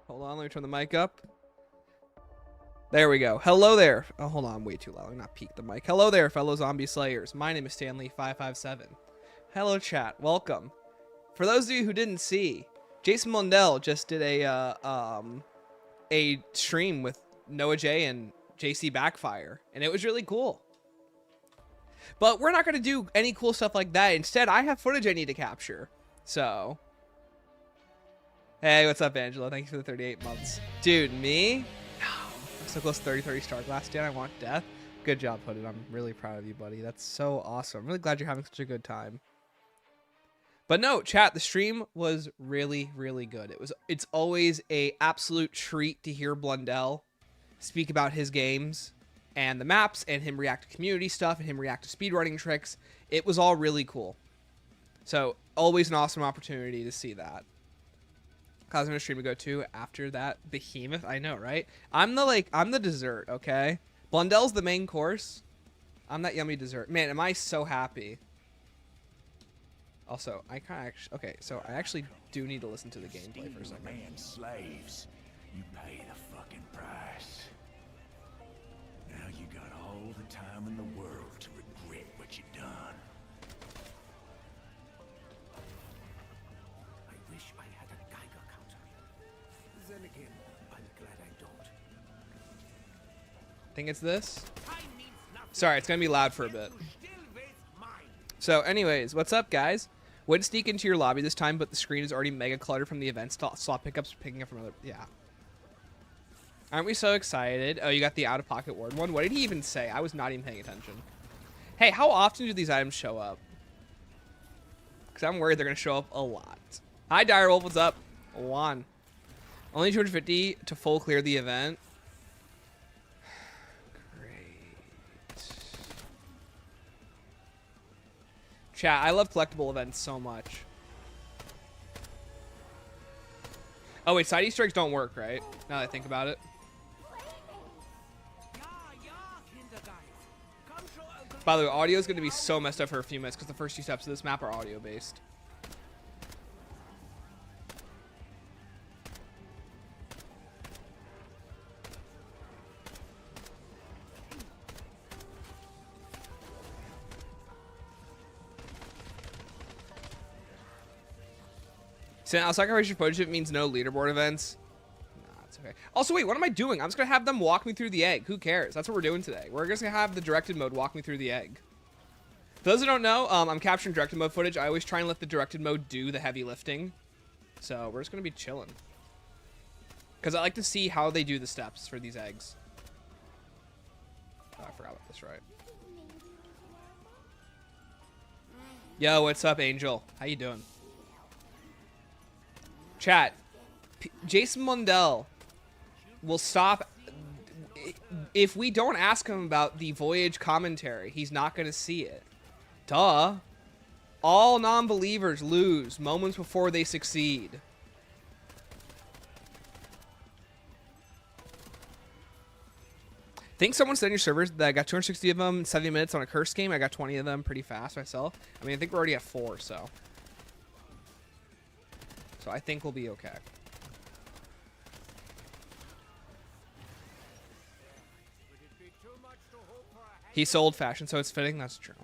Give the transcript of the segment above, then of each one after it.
Hold on, let me turn the mic up. There we go. Hello there. Oh, hold on, way too loud. I'm not peek the mic. Hello there, fellow zombie slayers. My name is Stanley557. Hello, chat. Welcome. For those of you who didn't see, Jason Mundell just did a stream with Noah J and JC Backfire, and it was really cool. But we're not going to do any cool stuff like that. Instead, I have footage I need to capture. So, hey, what's up, Angela? Thanks for the 38 months. Dude, me? I'm so close to 30 star glass, Dan. I want death. Good job, Hooded. I'm really proud of you, buddy. That's so awesome. I'm really glad you're having such a good time. But no, chat, the stream was really, really good. It's always a absolute treat to hear Blundell speak about his games and the maps and him react to community stuff and him react to speedrunning tricks. It was all really cool. So always an awesome opportunity to see that. Cosmo stream to go to after that behemoth. I know, right? I'm the dessert, okay? Blundell's the main course. I'm that yummy dessert. Man, am I so happy. Also, I kind of actually... Okay, so I actually do need to listen to the gameplay for a second. Man, slaves, you pay the fucking price. Now you got all the time in the world to regret what you done. I wish I had a Geiger counter. Then again, I'm glad I don't. Think it's this? Sorry, it's going to be loud for a bit. So anyways, what's up, guys? Wouldn't sneak into your lobby this time, but the screen is already mega cluttered from the event slot pickups picking up from other... Yeah. Aren't we so excited? Oh, you got the out-of-pocket word one? What did he even say? I was not even paying attention. Hey, how often do these items show up? Because I'm worried they're going to show up a lot. Hi, Direwolf. What's up? Juan. Only 250 to full clear the event. Chat, I love collectible events so much. Oh, wait, side Easter eggs don't work, right? Now that I think about it. By the way, audio is going to be so messed up for a few minutes because the first 2 steps of this map are audio-based. I'll sacrifice your footage if it means no leaderboard events. Nah, it's okay. Also, wait, what am I doing? I'm just going to have them walk me through the egg. Who cares? That's what we're doing today. We're just going to have the directed mode walk me through the egg. For those who don't know, I'm capturing directed mode footage. I always try and let the directed mode do the heavy lifting. So we're just going to be chilling. Because I like to see how they do the steps for these eggs. Oh, I forgot about this, right? Yo, what's up, Angel? How you doing? Chat, Jason Mundell will stop. If we don't ask him about the voyage commentary, he's not going to see it. Duh. All non-believers lose moments before they succeed. Think someone said in your servers that I got 260 of them in 70 minutes on a curse game. I got 20 of them pretty fast myself. I mean, I think we're already at 4, so I think we'll be okay. He's old-fashioned, so it's fitting. That's true.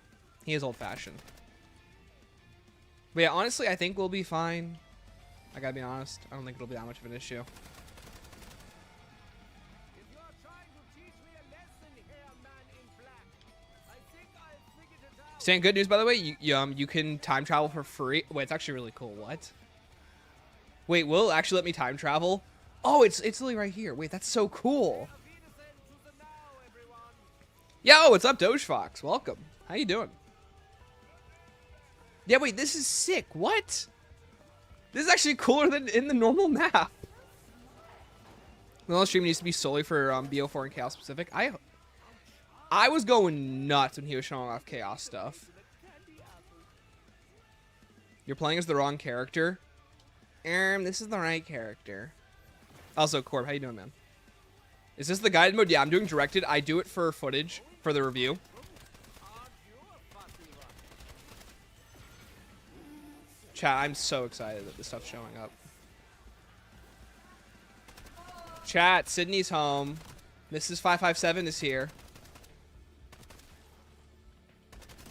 He is old-fashioned. But yeah, honestly, I think we'll be fine. I gotta be honest. I don't think it'll be that much of an issue. Stan, good news, by the way. You can time travel for free. Wait, it's actually really cool. What? Wait, will it actually let me time travel? Oh, it's literally right here. Wait, that's so cool. Yo, what's up, Doge Fox? Welcome. How you doing? Yeah, wait, this is sick. What? This is actually cooler than in the normal map. The whole stream needs to be solely for BO4 and Chaos Pacific. I was going nuts when he was showing off Chaos stuff. You're playing as the wrong character. This is the right character. Also, Corb, how you doing, man? Is this the guided mode? Yeah, I'm doing directed. I do it for footage, for the review. Chat, I'm so excited that this stuff's showing up. Chat, Sydney's home. Mrs. 557 is here.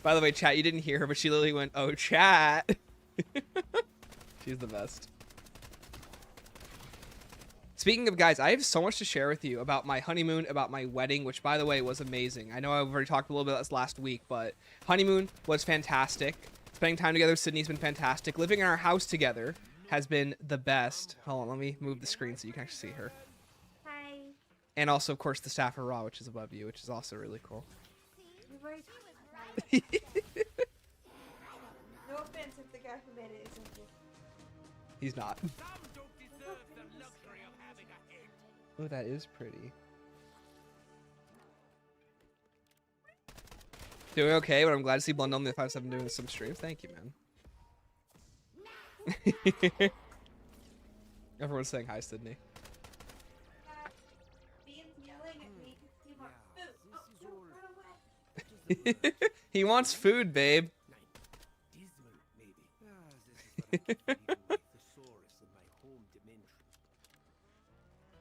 By the way, chat, you didn't hear her, but she literally went, "Oh, chat." She's the best. Speaking of guys, I have so much to share with you about my honeymoon, about my wedding, which by the way was amazing. I know I've already talked a little bit about this last week, but honeymoon was fantastic. Spending time together with Sydney's been fantastic. Living in our house together has been the best. Hold on, let me move the screen so you can actually see her. Hi. And also, of course, the staff of Raw, which is above you, which is also really cool. No offense if the guy who made it isn't here. He's not. Oh, that is pretty. Doing okay, but I'm glad to see Blundell on the 5-7 doing some streams. Thank you, man. Everyone's saying hi, Sydney. Bean's yelling at me because he wants food. Oh, don't run away. He wants food, babe.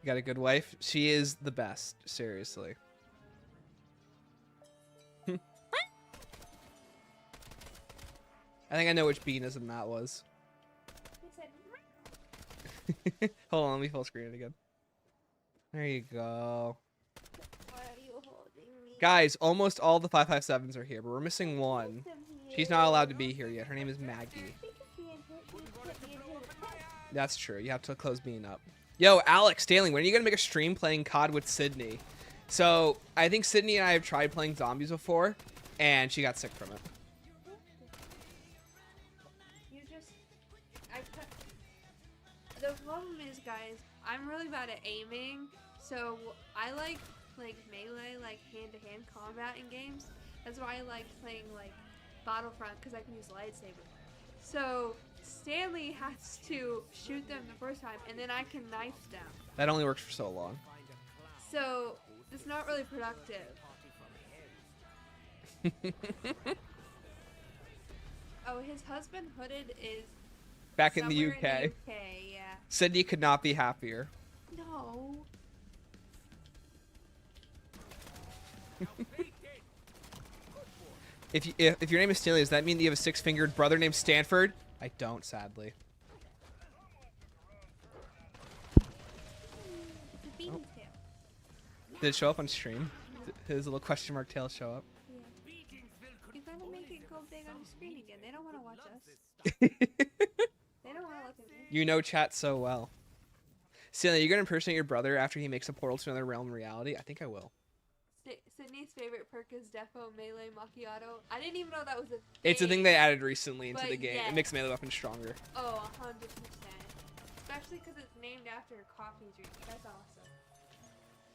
You got a good wife? She is the best, seriously. I think I know which Beanism that was. He said, Hold on, let me full screen it again. There you go. why are you holding me? Guys, almost all the 557s are here, but we're missing one. Come here. She's not allowed to be here yet. Her name is Maggie. Because Bean hit me and hit me. That's true. You have to close Bean up. Yo, Alex, Stanley, when are you going to make a stream playing COD with Sydney? So, I think Sydney and I have tried playing zombies before, and she got sick from it. You just, the problem is, guys, I'm really bad at aiming, so I like melee, like hand-to-hand combat in games. That's why I like playing like Battlefront, because I can use lightsaber. So Stanley has to shoot them the first time, and then I can knife them. That only works for so long. So it's not really productive. Oh, his husband Hooded is Back in the somewhere UK. In the UK, yeah. Sydney could not be happier. No. If your name is Stanley, does that mean that you have a six-fingered brother named Stanford? I don't, sadly. It's a bean tail. Did it show up on stream? Did his little question mark tail show up? Yeah. You gotta make it go big on the screen again. They don't want to watch us. They don't want to look at me. You know chat so well. Stanley, you gonna impersonate your brother after he makes a portal to another realm reality? I think I will. Sydney's favorite perk is Defo Melee Macchiato. I didn't even know that was a thing. It's a thing they added recently into But the game. yes. It makes melee weapons stronger. Oh, 100%. Especially because it's named after a coffee drink. That's awesome.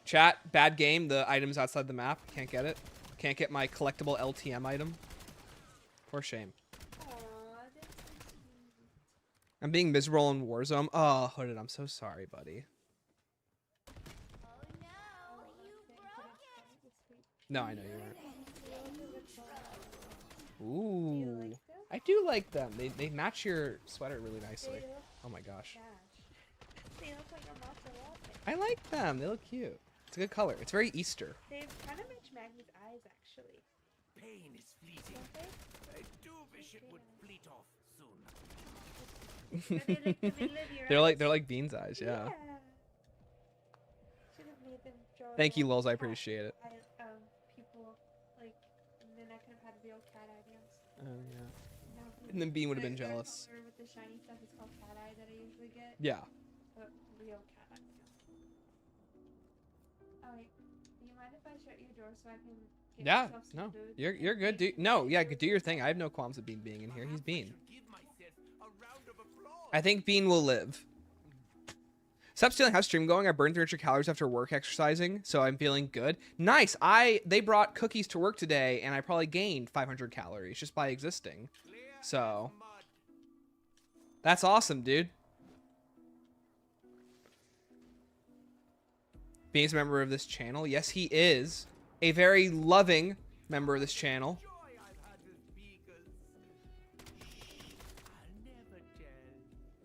Chat, bad game. The item's outside the map. Can't get it. Can't get my collectible LTM item. For shame. Aw, that's so sweet. I'm being miserable in Warzone. Oh, Hooded, I'm so sorry, buddy. No, I know you weren't. Ooh. I do like them. They match your sweater really nicely. Oh my gosh. They look like a mozzarella. I like them. They look cute. It's a good color. It's very Easter. They kind of match Maggie's eyes, actually. Pain is fleeting. Don't they? I do wish it would fleet off soon. But they like the middle of your They're eyes. like Bean's eyes, yeah. Should have made them draw. Thank you, little Lulz. I cat appreciate it. People like, and then I could have had real cat eyes. Oh yeah. No, And then Bean would have been the jealous. color with the shiny stuff is called cat eye that I usually get. Yeah. But real cat eye. Oh wait, do you mind if I shut your door so I can get Yeah. myself some No. food? You're good. No. Yeah. Do your thing. I have no qualms with Bean being in here. He's Bean. Give myself a round of applause. I think Bean will live. Stop stealing. How's stream going? I burned 300 calories after work exercising, so I'm feeling good. Nice. They brought cookies to work today, and I probably gained 500 calories just by existing. So that's awesome, dude. Bean's a member of this channel. Yes, he is. A very loving member of this channel. Joy I've had with beakers. I'll never tell.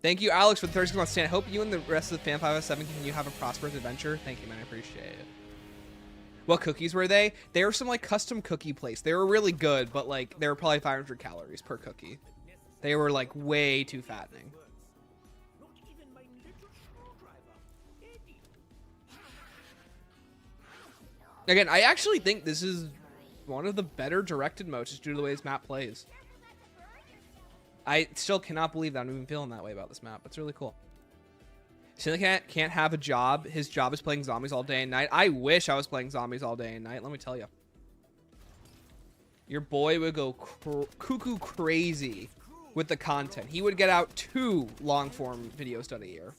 Thank you, Alex, for the 36 months. I hope you and the rest of the Fan 507 continue to have a prosperous adventure. Thank you, man. I appreciate it. What cookies were they? They were some like custom cookie place. They were really good, but like they were probably 500 calories per cookie. They were like way too fattening. Again, I actually think this is one of the better directed modes just due to the way this map plays. I still cannot believe that I'm even feeling that way about this map. It's really cool. Stanley can't have a job. His job is playing zombies all day and night. I wish I was playing zombies all day and night. Let me tell you. Your boy would go cuckoo crazy with the content. He would get out 2 long-form videos done a year.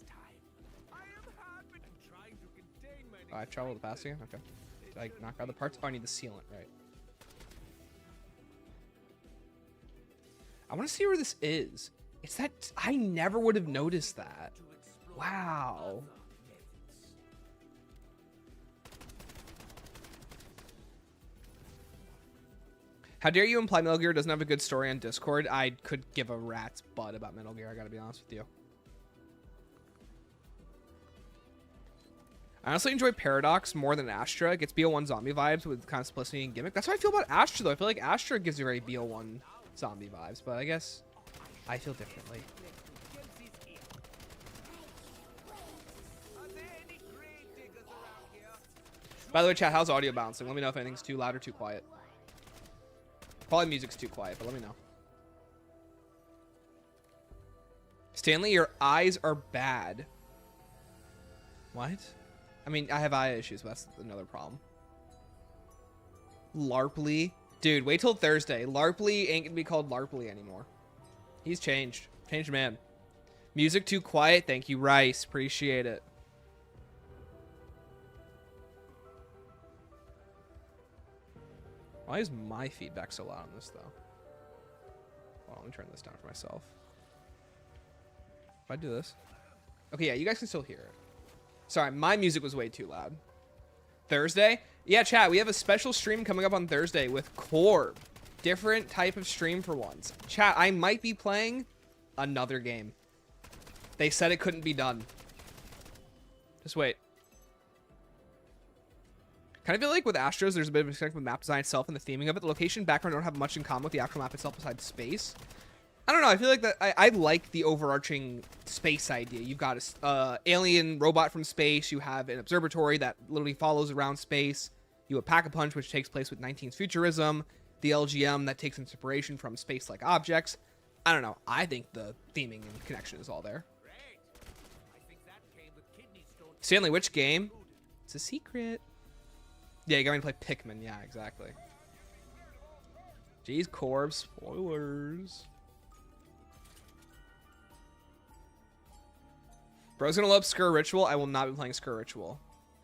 Oh, I traveled the past again? Okay. Did I knock out the parts? Oh, I need the sealant, right. I want to see where this is. It's that... I never would have noticed that. Wow. How dare you imply Metal Gear doesn't have a good story on Discord? I could give a rat's butt about Metal Gear, I gotta be honest with you. I honestly enjoy Paradox more than Astra. It gets BO1 zombie vibes with kind of simplicity and gimmick. That's how I feel about Astra, though. I feel like Astra gives you very BO1 zombie vibes, but I guess I feel differently. By the way, chat, how's audio bouncing? Let me know if anything's too loud or too quiet. Probably music's too quiet, but let me know. Stanley, your eyes are bad. What? I mean, I have eye issues, but that's another problem. Larpley? Dude, wait till Thursday. Larpley ain't gonna be called Larpley anymore. He's changed. Changed man. Music too quiet? Thank you, Rice. Appreciate it. Why is my feedback so loud on this, though? Hold on, let me turn this down for myself. If I do this... Okay, yeah, you guys can still hear it. Sorry, my music was way too loud. Thursday? Yeah, chat, we have a special stream coming up on Thursday with Corb. Different type of stream for once. Chat, I might be playing another game. They said it couldn't be done. Just wait. Kind of feel like with Astros, there's a bit of a disconnect with map design itself and the theming of it. The location background don't have much in common with the actual map itself besides space. I don't know. I feel like that I like the overarching space idea. You've got a alien robot from space. You have an observatory that literally follows around space. You have Pack-a-Punch, which takes place with 19th futurism. The LGM that takes inspiration from space-like objects. I don't know. I think the theming and connection is all there. Stanley, which game? It's a secret. Yeah, you got me to play Pikmin. Yeah, exactly. Jeez, Corb. Spoilers. Bro's gonna love Skur Ritual. I will not be playing Skur Ritual.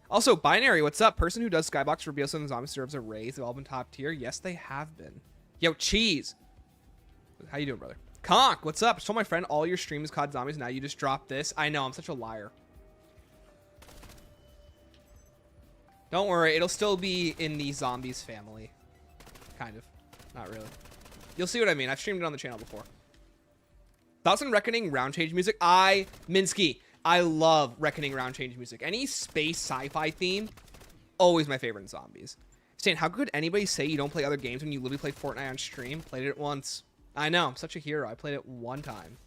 Also, Binary, what's up? Person who does Skybox for BS and Zombie deserves a raise. They've all been top tier. Yes, they have been. Yo, Cheese. How you doing, brother? Conk, what's up? I told my friend all your stream is COD Zombies. Now you just dropped this. I know, I'm such a liar. Don't worry, it'll still be in the Zombies family. Kind of. Not really. You'll see what I mean. I've streamed it on the channel before. Thoughts on Reckoning round change music? Minsky, I love Reckoning round change music. Any space sci-fi theme, always my favorite in Zombies. Stan, how could anybody say you don't play other games when you literally play Fortnite on stream? Played it once. I know, I'm such a hero. I played it one time.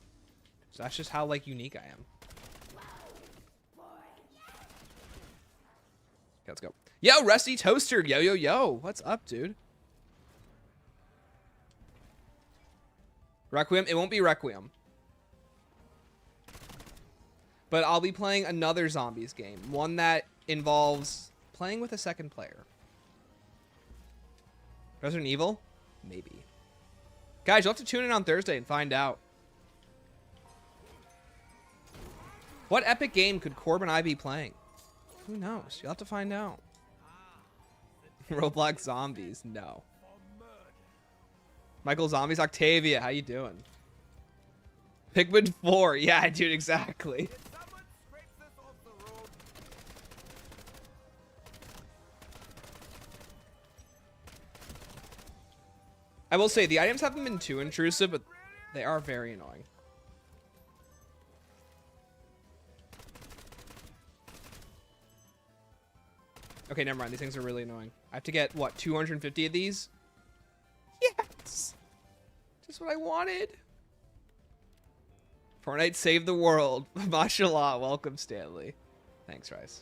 So that's just how, like, unique I am. Okay, let's go. Yo, Rusty Toaster. Yo, yo, yo. What's up, dude? Requiem? It won't be Requiem. But I'll be playing another Zombies game. One that involves playing with a second player. Resident Evil? Maybe. Guys, you'll have to tune in on Thursday and find out. What epic game could Corb and I be playing? Who knows? You'll have to find out. Roblox Zombies? No. Michael Zombies? Octavia, how you doing? Pikmin 4. Yeah, dude, exactly. I will say, the items haven't been too intrusive, but they are very annoying. Okay, never mind. These things are really annoying. I have to get, what, 250 of these? Yes! Just what I wanted. Fortnite saved the world. Mashallah. Welcome, Stanley. Thanks, Rice.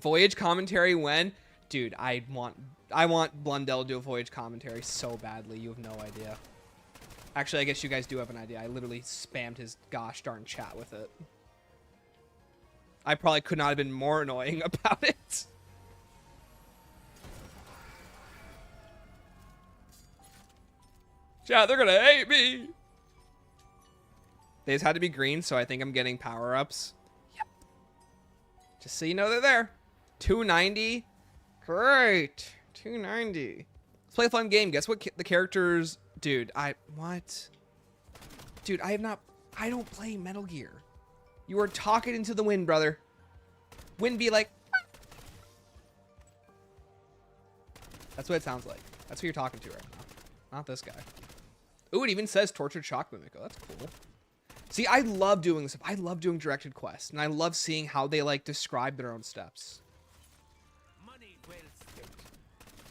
Voyage commentary when? Dude, I want Blundell to do a Voyage commentary so badly. You have no idea. Actually, I guess you guys do have an idea. I literally spammed his gosh darn chat with it. I probably could not have been more annoying about it. Chat, they're gonna hate me. They just had to be green, so I think I'm getting power-ups. Yep. Just so you know they're there. 290. Great. 290. Let's play a fun game. Guess what the characters... Dude, what? Dude, I don't play Metal Gear. You are talking into the wind, brother. Wind be like... That's what it sounds like. That's who you're talking to right now. Not this guy. Ooh, it even says Tortured Shock Mimico. That's cool. See, I love doing this. I love doing directed quests. And I love seeing how they, like, describe their own steps. Money well spent.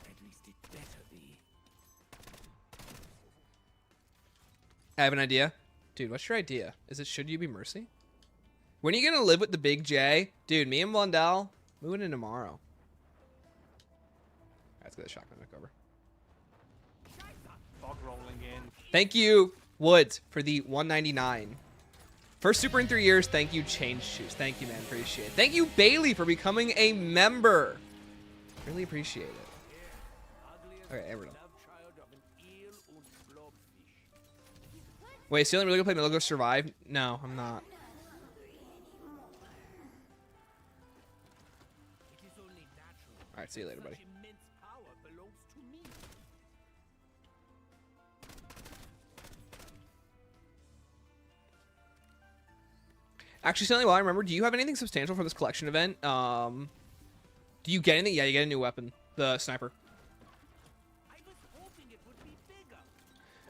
At least it better be. I have an idea. Dude, what's your idea? Is it Should You Be Mercy? When are you going to live with the Big J? Dude, me and Blundell, moving in tomorrow. Let's get the shotgun back over. Fog rolling in. Thank you, Woods, for the 199. First super in 3 years. Thank you, Change Shoes. Thank you, man. Appreciate it. Thank you, Bailey, for becoming a member. Really appreciate it. Okay, Everett. Wait, is the only really gonna play Metal Gear Survive? No, I'm not. Alright, see you later, buddy. Actually, Stanley, while I remember, do you have anything substantial for this collection event? Do you get anything? Yeah, you get a new weapon. The sniper.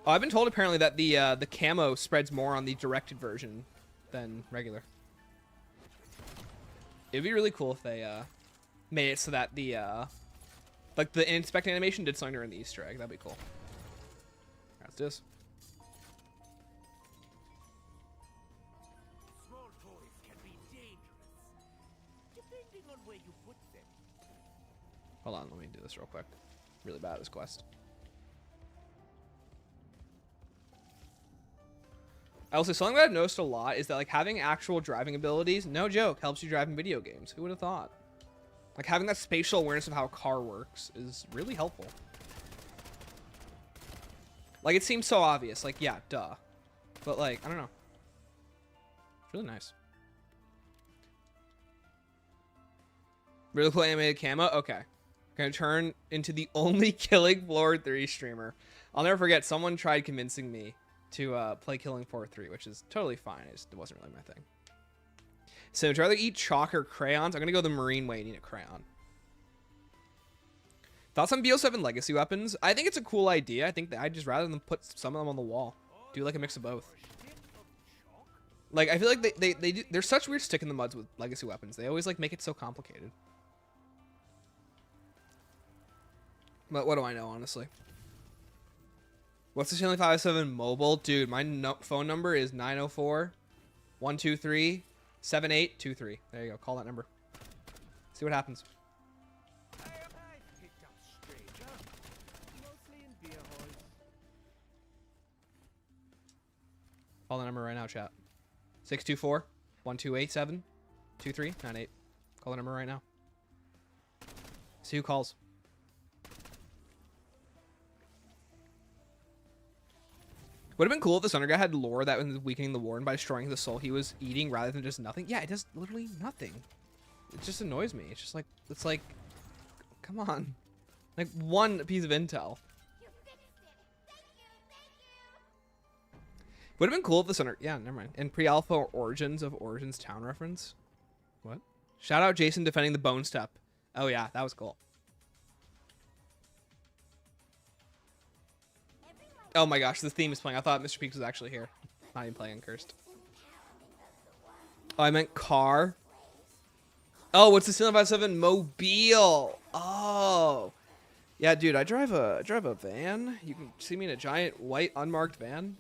Oh, I've been told apparently that the camo spreads more on the directed version than regular. It'd be really cool if they made it so that the like the inspect animation did something during the Easter egg. That'd be cool. Alright, let's do this. Small toys can be dangerous, depending on where you put them. Hold on, let me do this real quick. Really bad at this quest. Also, something that I've noticed a lot is that like having actual driving abilities, no joke, helps you drive in video games. Who would have thought? Like having that spatial awareness of how a car works is really helpful. Like it seems so obvious, like yeah, duh. But like, I don't know. It's really nice. Really cool animated camo? Okay. Gonna turn into the only Killing Floor 3 streamer. I'll never forget, someone tried convincing me to play Killing Floor 3, which is totally fine. It wasn't really my thing. So, would you rather eat chalk or crayons? I'm going to go the Marine way and eat a crayon. Thoughts on BO7 legacy weapons? I think it's a cool idea. I think that I'd just rather than put some of them on the wall. Do like a mix of both. Like, I feel like they're such weird stick in the muds with legacy weapons. They always, like, make it so complicated. But what do I know, honestly? What's the Stanley 507 mobile? Dude, my phone number is 904-123-7823. There you go. Call that number. See what happens. Call the number right now, chat. 624-1287-2398. Call the number right now. See who calls. Would have been cool if this Thunder guy had lore that was weakening the Warden by destroying the soul he was eating rather than just nothing. Yeah, it does literally nothing. It just annoys me. It's just like, it's like, come on. Like one piece of intel. Would have been cool if the Thunder, yeah, never mind. And pre-alpha Origins of Origins Town reference. What? Shout out Jason defending the Bone Step. Oh yeah, that was cool. Oh my gosh, the theme is playing. I thought Mr. Peaks was actually here. Not even playing Cursed. Oh, I meant car. Oh, what's the Steel 57 Mobile? Oh. Yeah, dude, I drive a van. You can see me in a giant white unmarked van.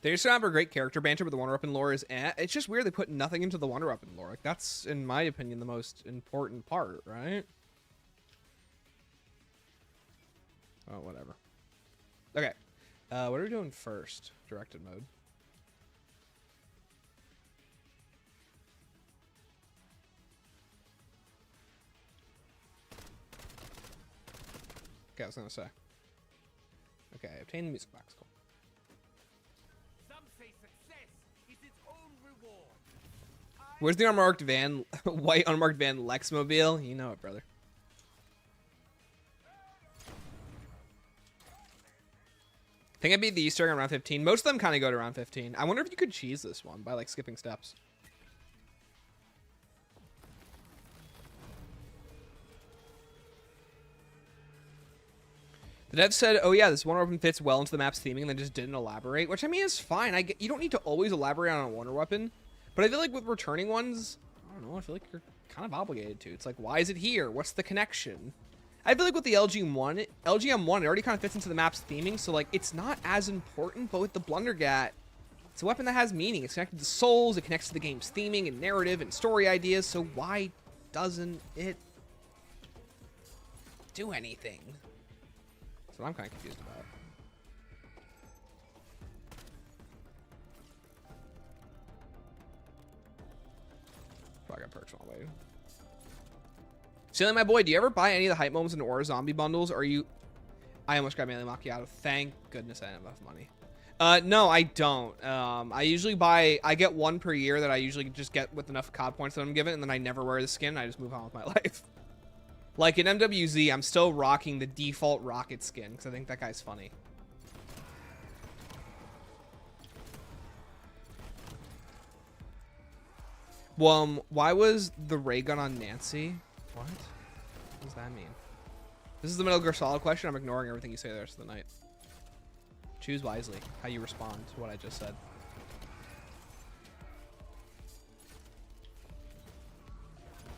They used to have a great character banter, but the Wonder Weapon lore is it's just weird they put nothing into the Wonder Weapon lore. Like, that's, in my opinion, the most important part, right? Oh, whatever. Okay. What are we doing first? Directed mode. Okay, I was gonna say. Okay, obtain the music box. Cool. Some say success is its own reward. Where's the unmarked van, white unmarked van Lexmobile? You know it, brother. I think I beat the Easter egg around 15. Most of them kind of go to around 15. I wonder if you could cheese this one by like skipping steps. The dev said, oh yeah, this Wonder Weapon fits well into the map's theming and then just didn't elaborate, which I mean is fine. You don't need to always elaborate on a Wonder Weapon, but I feel like with returning ones, I don't know, I feel like you're kind of obligated to. It's like, why is it here? What's the connection? I feel like with the LGM1, it already kind of fits into the map's theming, so like it's not as important, but with the Blundergat, it's a weapon that has meaning. It's connected to souls, it connects to the game's theming and narrative and story ideas, so why doesn't it do anything? That's what I'm kind of confused about. Probably got perks while waiting. Silly my boy, do you ever buy any of the hype moments in Aura Zombie bundles? Or are you... I almost got Melee Macchiato. Thank goodness I didn't have enough money. No, I don't. I usually buy... I get one per year that I usually just get with enough COD points that I'm given, and then I never wear the skin. I just move on with my life. Like in MWZ, I'm still rocking the default Rocket skin, because I think that guy's funny. Well, why was the ray gun on Nancy? What? What does that mean? This is the Metal Gear Solid question. I'm ignoring everything you say the rest of the night. Choose wisely how you respond to what I just said.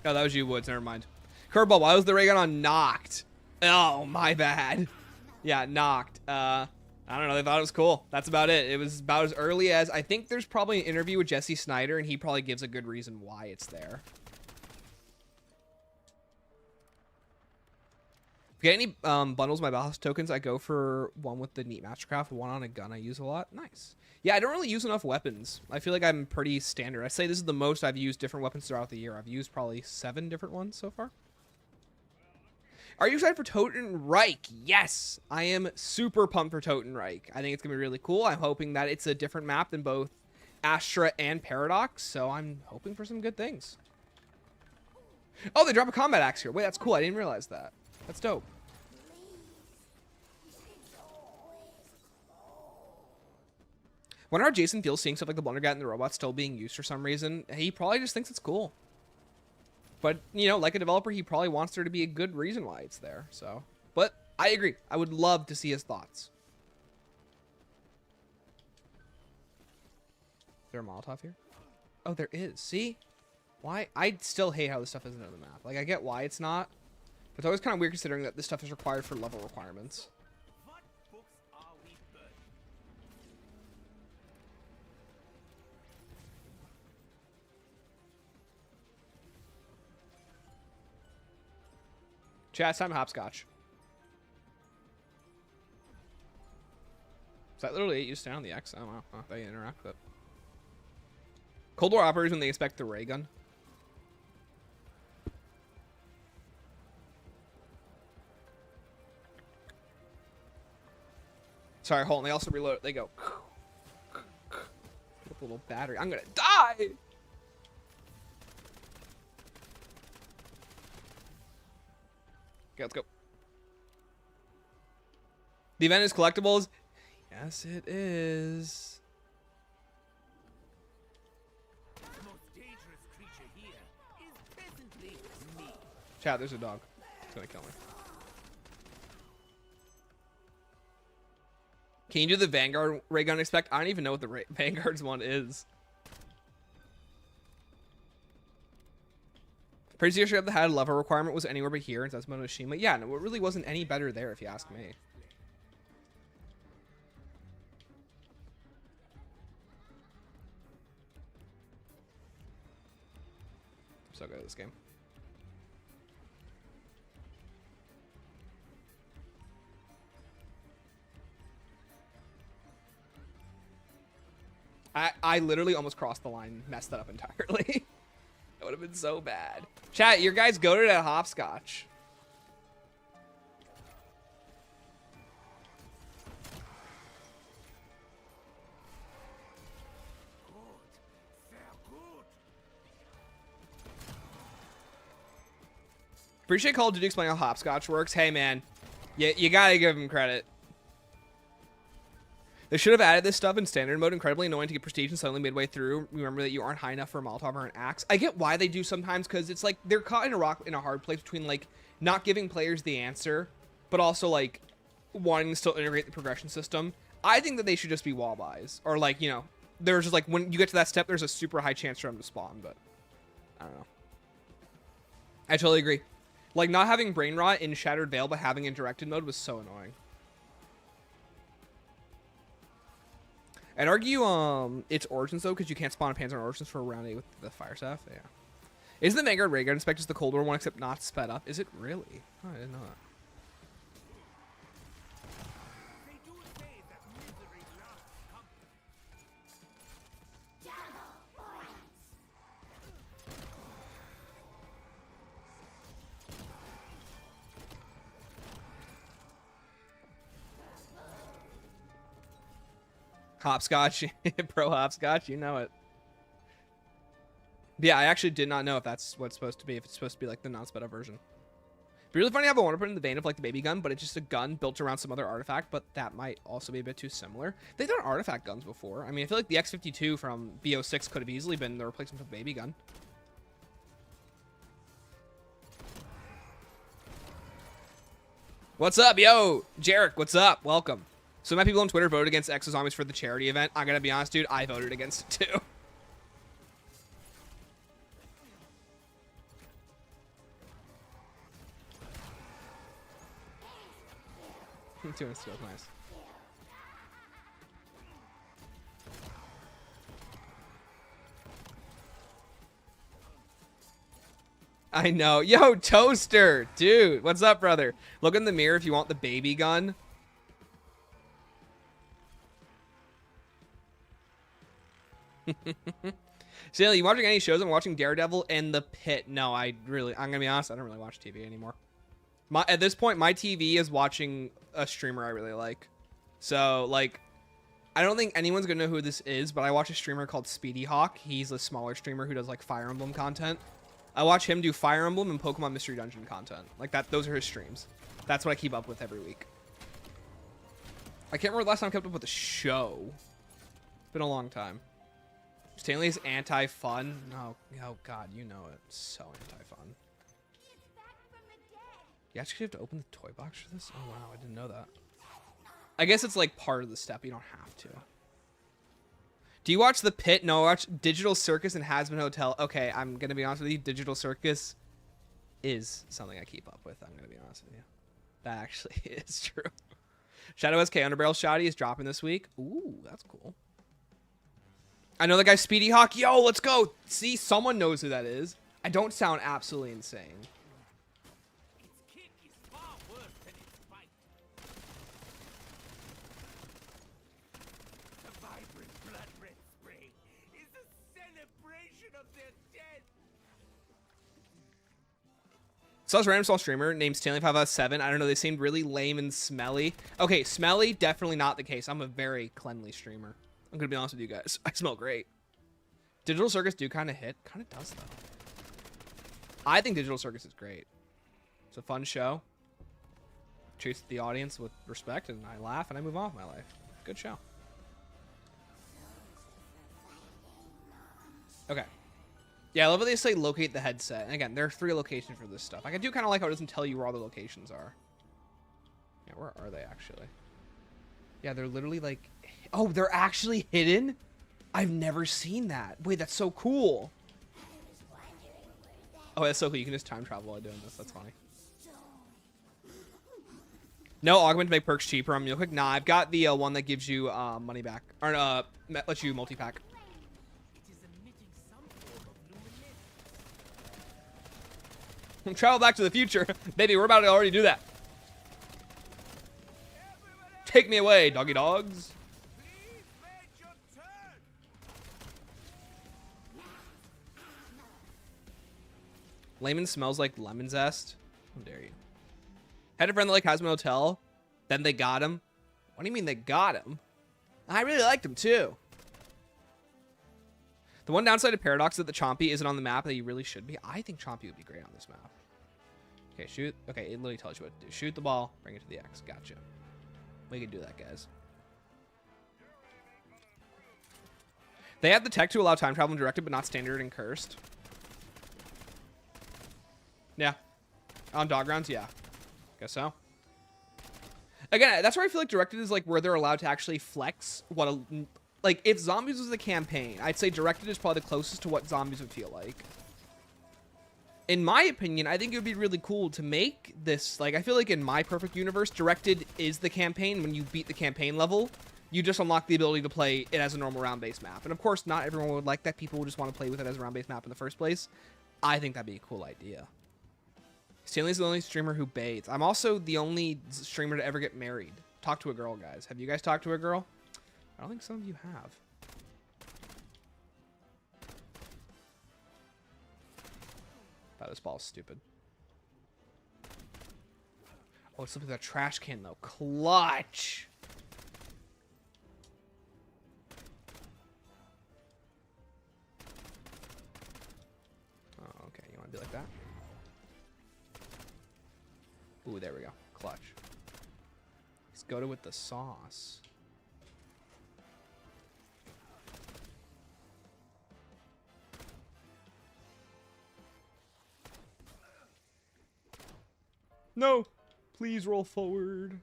Oh, that was you, Woods. Never mind. Curveball, why was the ray gun on Knocked? Oh, my bad. Yeah, Knocked. I don't know. They thought it was cool. That's about it. It was about as early as... I think there's probably an interview with Jesse Snyder, and he probably gives a good reason why it's there. If you get any bundles, my boss tokens, I go for one with the Neat Matchcraft, one on a gun I use a lot. Nice. Yeah, I don't really use enough weapons. I feel like I'm pretty standard. I say this is the most I've used different weapons throughout the year. I've used probably 7 different ones so far. Are you excited for Totenreich? Yes, I am super pumped for Totenreich. I think it's going to be really cool. I'm hoping that it's a different map than both Astra and Paradox, so I'm hoping for some good things. Oh, they drop a combat axe here. Wait, that's cool. I didn't realize that. That's dope. Wonder how Jason feels seeing stuff like the Blundergat and the robot still being used for some reason. He probably just thinks it's cool. But, you know, like a developer, he probably wants there to be a good reason why it's there. So, but I agree. I would love to see his thoughts. Is there a Molotov here? Oh, there is. See? Why? I still hate how this stuff isn't on the map. Like, I get why it's not. But it's always kind of weird considering that this stuff is required for level requirements. What books are we burning? Chat time Hopscotch. Is that literally it? You stand on the X? I don't know. Not that you interact with it. Cold War operators when they expect the ray gun. Sorry, hold on. They also reload. They go. With a little battery. I'm gonna die! Okay, let's go. The event is collectibles. Yes, it is. The most dangerous creature here is presently me. Chat, there's a dog. It's gonna kill me. Can you do the Vanguard ray gun expect? I don't even know what the Vanguard's one is. Pretty sure the had level requirement was anywhere but here, and that's Monoshima. Yeah, no, it really wasn't any better there, if you ask me. I'm so good at this game. I literally almost crossed the line, messed that up entirely. That would have been so bad. Chat, your guys goated at Hopscotch. Appreciate Call of Duty explaining how Hopscotch works. Hey, man, you gotta give him credit. They should have added this stuff in standard mode. Incredibly annoying to get prestige and suddenly midway through remember that you aren't high enough for a Molotov or an axe. I get why they do sometimes, because it's like they're caught in a hard place between like not giving players the answer, but also like wanting to still integrate the progression system. I think that they should just be wall buys, or like, you know, there's just like when you get to that step, there's a super high chance for them to spawn. But I don't know. I totally agree. Like not having brain rot in Shattered Veil but having it in directed mode was so annoying. I'd argue it's Origins though, because you can't spawn a Panzer on Origins for round 8 with the fire staff. Yeah. Isn't the Vanguard ray gun inspect just the Cold War one except not sped up? Is it really? Oh, I didn't know that. They do say that misery loves company. Hopscotch, pro Hopscotch, you know it. But yeah, I actually did not know if that's what it's supposed to be, if it's supposed to be like the non-sped up version. Be really funny how I want to put it in the vein of like the baby gun, but it's just a gun built around some other artifact, but that might also be a bit too similar. They've done artifact guns before. I mean, I feel like the X-52 from BO6 could have easily been the replacement for the baby gun. What's up, yo? Jarek, what's up? Welcome. So my people on Twitter voted against Exozombies for the charity event. I gotta be honest, dude, I voted against it too. Two instills, nice. I know. Yo, Toaster, dude, what's up, brother? Look in the mirror if you want the baby gun. Stanley, you watching any shows? I'm watching Daredevil and The Pit. No, I'm gonna be honest, I don't really watch TV anymore. At this point, my TV is watching a streamer I really like. So, like, I don't think anyone's gonna know who this is, but I watch a streamer called Speedy Hawk. He's a smaller streamer who does, like, Fire Emblem content. I watch him do Fire Emblem and Pokemon Mystery Dungeon content. Like, those are his streams. That's what I keep up with every week. I can't remember the last time I kept up with a show. It's been a long time. Stanley's anti-fun. Oh God, you know it. So anti-fun. You actually have to open the toy box for this? Oh wow, I didn't know that. I guess it's like part of the step. You don't have to. Do you watch The Pit? No, I watch Digital Circus and Hazbin Hotel. Okay, I'm gonna be honest with you. Digital Circus is something I keep up with. I'm gonna be honest with you. That actually is true. Shadow SK Underbarrel Shoddy is dropping this week. Ooh, that's cool. I know the guy Speedy Hawk. Yo, let's go. See, someone knows who that is. I don't sound absolutely insane. Its kick is far worse than its fight. The vibrant blood red spray is a celebration of their dead. So I was a random small streamer named Stanley557. I don't know, they seemed really lame and smelly. Okay, smelly, definitely not the case. I'm a very cleanly streamer. I'm gonna be honest with you guys. I smell great. Digital Circus do kind of hit. Kind of does, though. I think Digital Circus is great. It's a fun show. Treats the audience with respect, and I laugh, and I move on with my life. Good show. Okay. Yeah, I love how they say locate the headset. And again, there are 3 locations for this stuff. Like, I do kind of like how it doesn't tell you where all the locations are. Yeah, where are they, actually? Yeah, they're literally like, oh, they're actually hidden? I've never seen that. Wait, that's so cool. Oh, that's so cool. You can just time travel while doing this. That's funny. No augment to make perks cheaper on Mule Quick. Nah, I've got the one that gives you money back. Or lets you multi-pack. Travel back to the future. Baby, we're about to already do that. Take me away, doggy dogs. Layman smells like lemon zest. How dare you? Had a friend that like has my hotel. Then they got him. What do you mean they got him? I really liked him too. The one downside of Paradox is that the Chompy isn't on the map that he really should be. I think Chompy would be great on this map. Okay, shoot. Okay, it literally tells you what to do. Shoot the ball, bring it to the X. Gotcha. We can do that, guys. They have the tech to allow time travel and directed, but not standard and cursed. Yeah. On dog rounds, yeah. Guess so. Again, that's where I feel like directed is like where they're allowed to actually flex what a... Like, if Zombies was the campaign, I'd say directed is probably the closest to what Zombies would feel like. In my opinion, I think it would be really cool to make this, like, I feel like in my perfect universe, directed is the campaign. When you beat the campaign level, you just unlock the ability to play it as a normal round-based map. And of course, not everyone would like that. People would just want to play with it as a round-based map in the first place. I think that'd be a cool idea. Stanley's the only streamer who bathes. I'm also the only streamer to ever get married. Talk to a girl, guys. Have you guys talked to a girl? I don't think some of you have. Thought this ball is stupid. Oh, it's something with a trash can, though. Clutch! Oh, okay. You want to do like that? Ooh, there we go. Clutch. Let's go to with the sauce. No! Please roll forward.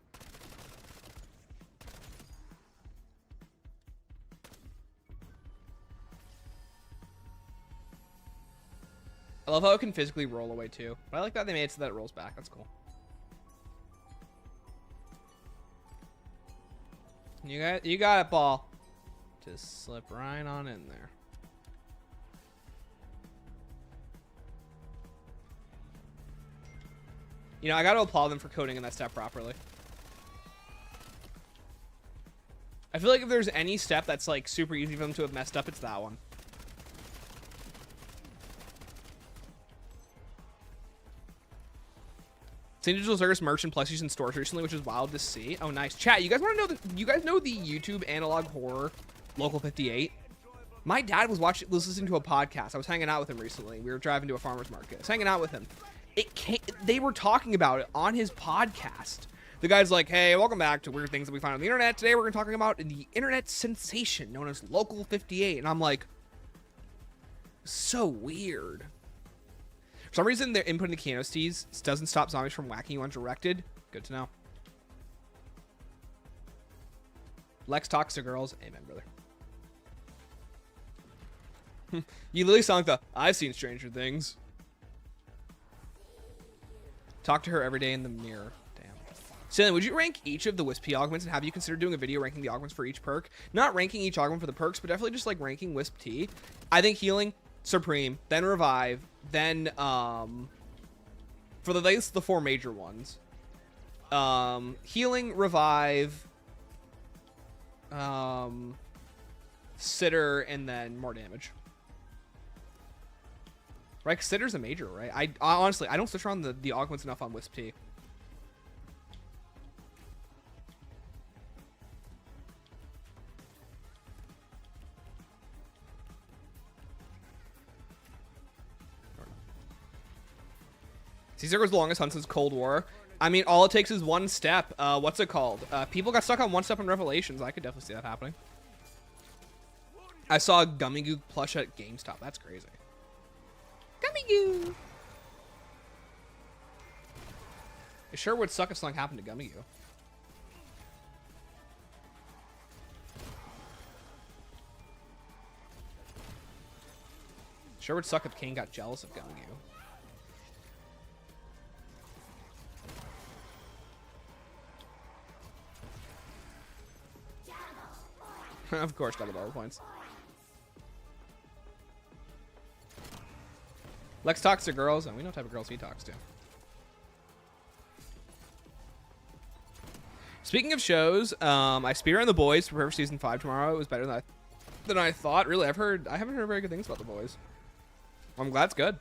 I love how it can physically roll away too. But I like that they made it so that it rolls back. That's cool. You got it, ball. Just slip right on in there. You know, I got to applaud them for coding in that step properly. I feel like if there's any step that's like super easy for them to have messed up, it's that one. Seen Digital Circus merch and plushies in stores recently, which is wild to see. Oh, nice. Chat, you guys want to know you guys know the YouTube analog horror Local 58? My dad was listening to a podcast. I was hanging out with him recently. We were driving to a farmer's market. I was hanging out with him. They were talking about it on his podcast. The guy's like, hey, welcome back to Weird Things That We Find on the Internet. Today we're going to talk about the internet sensation known as Local 58. And I'm like, so weird. For some reason, their input into Keanu tease doesn't stop zombies from whacking you undirected. Good to know. Lex talks to girls. Amen, brother. You literally sound like the I've seen Stranger Things. Talk to her every day in the mirror. Damn. Stanley, would you rank each of the Wisp augments, and have you considered doing a video ranking the augments for each perk? Not ranking each augment for the perks, but definitely just like ranking Wisp T. I think healing, Supreme, then Revive, then for the four major ones. Healing, Revive, Sitter, and then more damage. Right, because Sitter's a major, right? I honestly, I don't switch around the augments enough on Wisp T. Caesar was the longest hunt since Cold War. I mean, all it takes is one step. What's it called? People got stuck on one step in Revelations. I could definitely see that happening. I saw a Gummy Goo plush at GameStop. That's crazy. Gummy Goo! It sure would suck if something happened to Gummy Goo. Sure would suck if Kane got jealous of Gungu. Of course, double points. Lex talks to girls, and we know what type of girls he talks to. Speaking of shows, I spearrun The Boys to prepare for season 5 tomorrow. It was better than I thought. Really, I haven't heard very good things about The Boys. I'm glad it's good.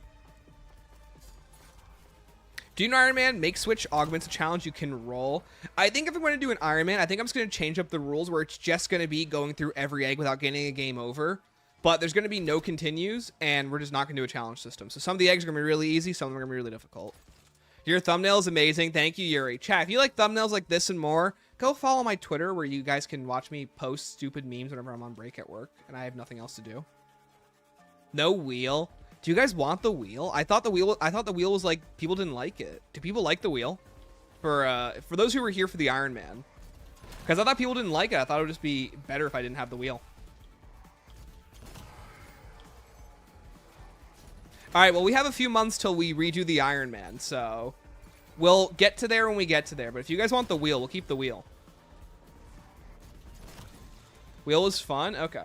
Do you know Iron Man? Make switch augments a challenge you can roll. I think if I'm going to do an Iron Man, I think I'm just going to change up the rules where it's just going to be going through every egg without getting a game over. But there's going to be no continues, and we're just not going to do a challenge system. So some of the eggs are going to be really easy, some of them are going to be really difficult. Your thumbnail is amazing. Thank you, Yuri. Chat, if you like thumbnails like this and more, go follow my Twitter where you guys can watch me post stupid memes whenever I'm on break at work and I have nothing else to do. No wheel. Do you guys want the wheel? I thought the wheel was like, people didn't like it. Do people like the wheel? For those who were here for the Iron Man. Because I thought people didn't like it. I thought it would just be better if I didn't have the wheel. Alright, well, we have a few months till we redo the Iron Man, so we'll get to there when we get to there. But if you guys want the wheel, we'll keep the wheel. Wheel is fun? Okay.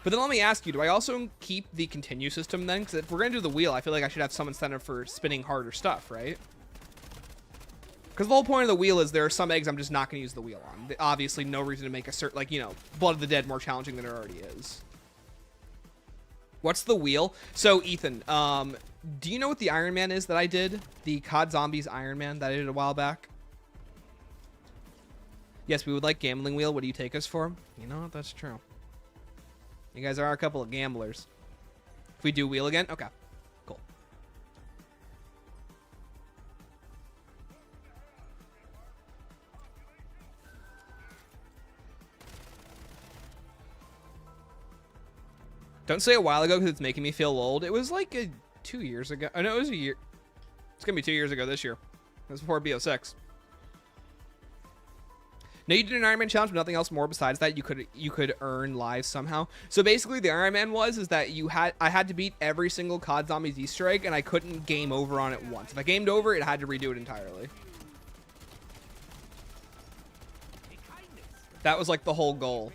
But then let me ask you, do I also keep the continue system then? Because if we're going to do the wheel, I feel like I should have some incentive for spinning harder stuff, right? Because the whole point of the wheel is there are some eggs I'm just not going to use the wheel on. Obviously, no reason to make a certain, like, you know, Blood of the Dead more challenging than it already is. What's the wheel? So, Ethan, do you know what the Iron Man is that I did? The COD Zombies Iron Man that I did a while back? Yes, we would like gambling wheel. What do you take us for? You know what? That's true. You guys are a couple of gamblers. If we do wheel again? Okay. Cool. Don't say a while ago because it's making me feel old. It was like 2 years ago. Oh, no, it was a year. It's going to be 2 years ago this year. It was before BO6. No, you did an Iron Man challenge, but nothing else more besides that. You could earn lives somehow. So basically, the Iron Man is that I had to beat every single COD Zombies Easter egg, and I couldn't game over on it once. If I gamed over, it had to redo it entirely. That was like the whole goal.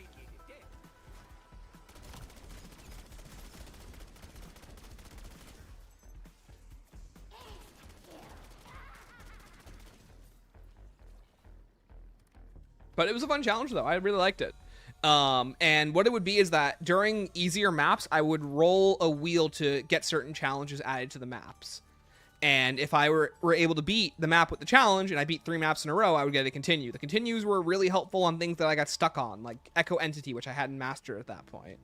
But it was a fun challenge, though. I really liked it. And what it would be is that during easier maps, I would roll a wheel to get certain challenges added to the maps. And if I were able to beat the map with the challenge, and I beat 3 maps in a row, I would get a continue. The continues were really helpful on things that I got stuck on, like Echo Entity, which I hadn't mastered at that point.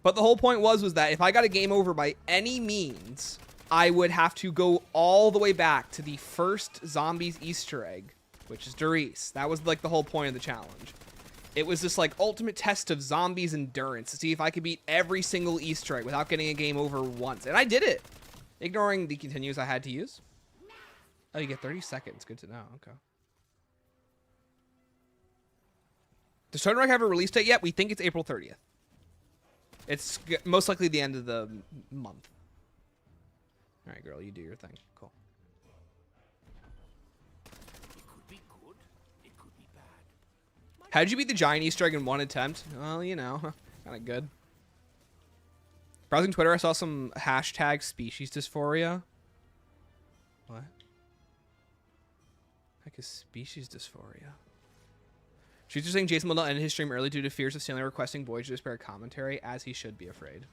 But the whole point was that if I got a game over by any means, I would have to go all the way back to the first Zombies Easter egg, which is Doris. That was like the whole point of the challenge. It was this like ultimate test of zombies' endurance to see if I could beat every single Easter egg without getting a game over once. And I did it, ignoring the continues I had to use. Oh, you get 30 seconds. Good to know. Okay. Does Tony Rock have a release date yet? We think it's April 30th. It's most likely the end of the month. All right, girl, you do your thing. Cool. How did you beat the giant Easter egg in one attempt? Well, you know, kind of good. Browsing Twitter, I saw some hashtag species dysphoria. What? Heck is species dysphoria? She's just saying Jason will not end his stream early due to fears of Stanley requesting Voyage to Despair commentary, as he should be afraid.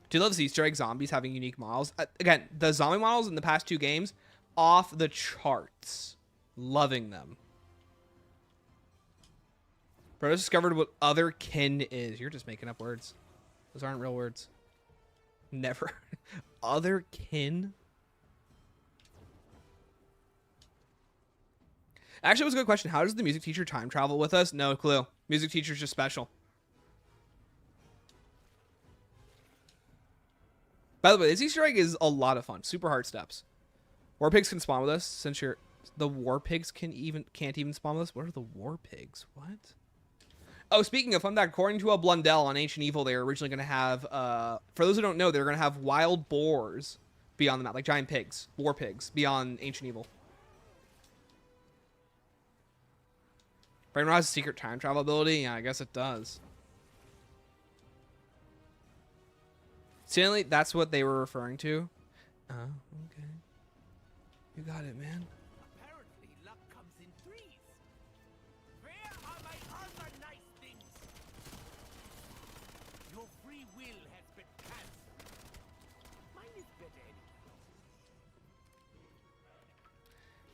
Do you love Easter egg zombies having unique models? Again, the zombie models in the past 2 games, off the charts. Loving them. Bro, I discovered what other kin is. You're just making up words. Those aren't real words. Never. Other kin? Actually, it was a good question. How does the music teacher time travel with us? No clue. Music teacher's just special. By the way, this Easter egg is a lot of fun. Super hard steps. War pigs can spawn with us since you're The war pigs can't even spawn with us. What are the war pigs? What? Oh, speaking of fun fact, according to a Blundell on Ancient Evil, they were originally going to have, for those who don't know, they're going to have wild boars beyond the map, like giant pigs, war pigs, beyond Ancient Evil. Brain has a secret time travel ability? Yeah, I guess it does. Certainly, that's what they were referring to. Oh, okay. You got it, man. Apparently, luck comes in threes. Where are my other nice things? Your free will has been cancelled. Mine is better anyway.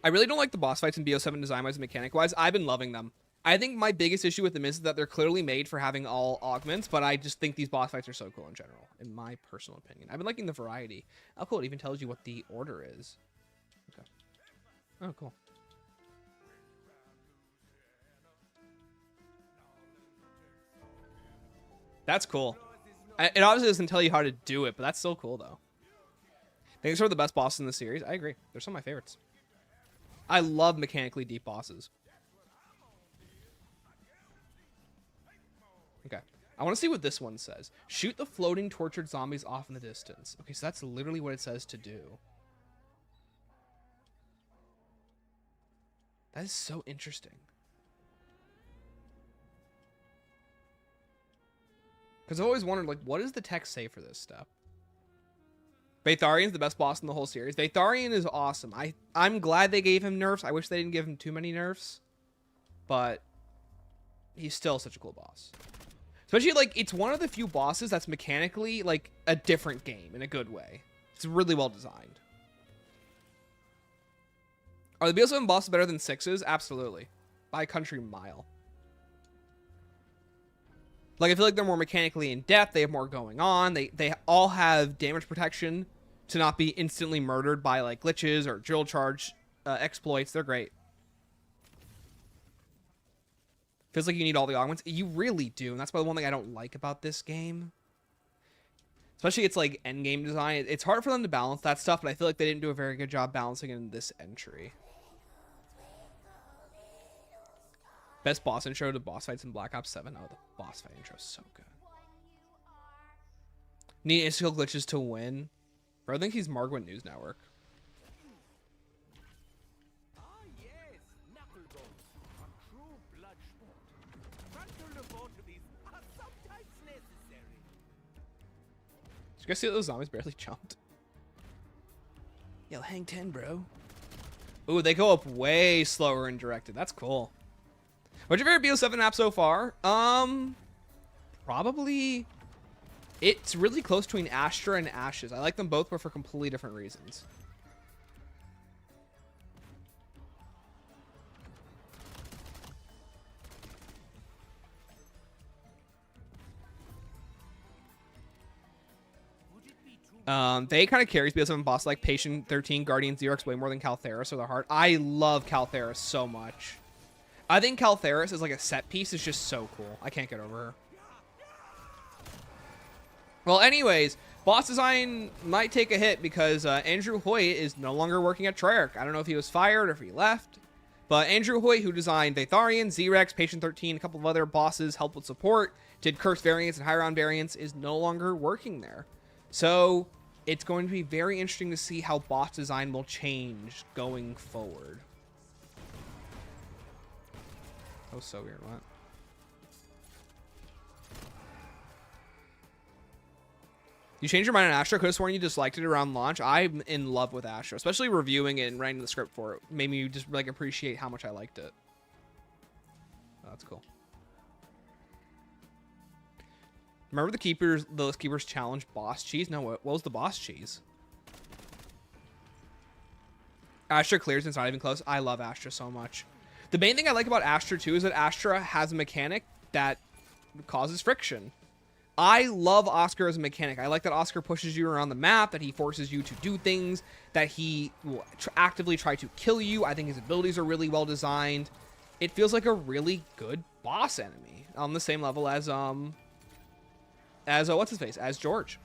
I really don't like the boss fights in BO7 design-wise and mechanic-wise. I've been loving them. I think my biggest issue with them is that they're clearly made for having all augments, but I just think these boss fights are so cool in general, in my personal opinion. I've been liking the variety. Oh, cool. It even tells you what the order is. Okay. Oh, cool. That's cool. It obviously doesn't tell you how to do it, but that's still cool, though. I think these are the best bosses in the series. I agree. They're some of my favorites. I love mechanically deep bosses. Okay. I want to see what this one says. Shoot the floating tortured zombies off in the distance. Okay, so that's literally what it says to do. That is so interesting. Because I've always wondered, like, what does the text say for this step? Vatharian's the best boss in the whole series. Vatharian is awesome. I'm glad they gave him nerfs. I wish they didn't give him too many nerfs. But he's still such a cool boss. Especially, like, it's one of the few bosses that's mechanically, like, a different game in a good way. It's really well designed. Are the BO7 bosses better than 6s? Absolutely. By a country mile. Like, I feel like they're more mechanically in depth. They have more going on. They all have damage protection to not be instantly murdered by, like, glitches or drill charge exploits. They're great. Feels like you need all the augments. You really do, and that's probably one thing I don't like about this game. Especially its, like, endgame design. It's hard for them to balance that stuff, but I feel like they didn't do a very good job balancing it in this entry. Best boss intro to boss fights in Black Ops 7. Oh, the boss fight intro is so good. Need insta glitches to win. Bro, I think he's Margwin News Network. Ah, yes, knucklebones. A true blood sport. Frontal lobotomies are sometimes necessary. Did you guys see that those zombies barely jumped? Yo, hang 10, bro. Ooh, they go up way slower and directed. That's cool. What's your favorite BO7 app so far? Probably... It's really close between Astra and Ashes. I like them both, but for completely different reasons. They kind of carries BO7 boss like Patient 13, Guardian Xerox way more than Caltheris or the Heart. I love Caltheris so much. I think Caltheris is like a set piece. Is just so cool. I can't get over her. Well, anyways, boss design might take a hit because Andrew Hoyt is no longer working at Treyarch. I don't know if he was fired or if he left. But Andrew Hoyt, who designed Vatharian, Xerox, Patient 13, a couple of other bosses, helped with support, did Curse variants and High Round variants, is no longer working there. So it's going to be very interesting to see how boss design will change going forward. That was so weird, what? You changed your mind on Astra? Could have sworn you disliked it around launch. I'm in love with Astra, especially reviewing it and writing the script for it. Made me just like appreciate how much I liked it. Oh, that's cool. Remember those keepers challenge boss cheese? No, what was the boss cheese? Astra clears and it's not even close. I love Astra so much. The main thing I like about Astra too is that Astra has a mechanic that causes friction. I love Oscar as a mechanic. I like that Oscar pushes you around the map, that he forces you to do things, that he will actively try to kill you. I think his abilities are really well designed. It feels like a really good boss enemy on the same level as what's his face, as George.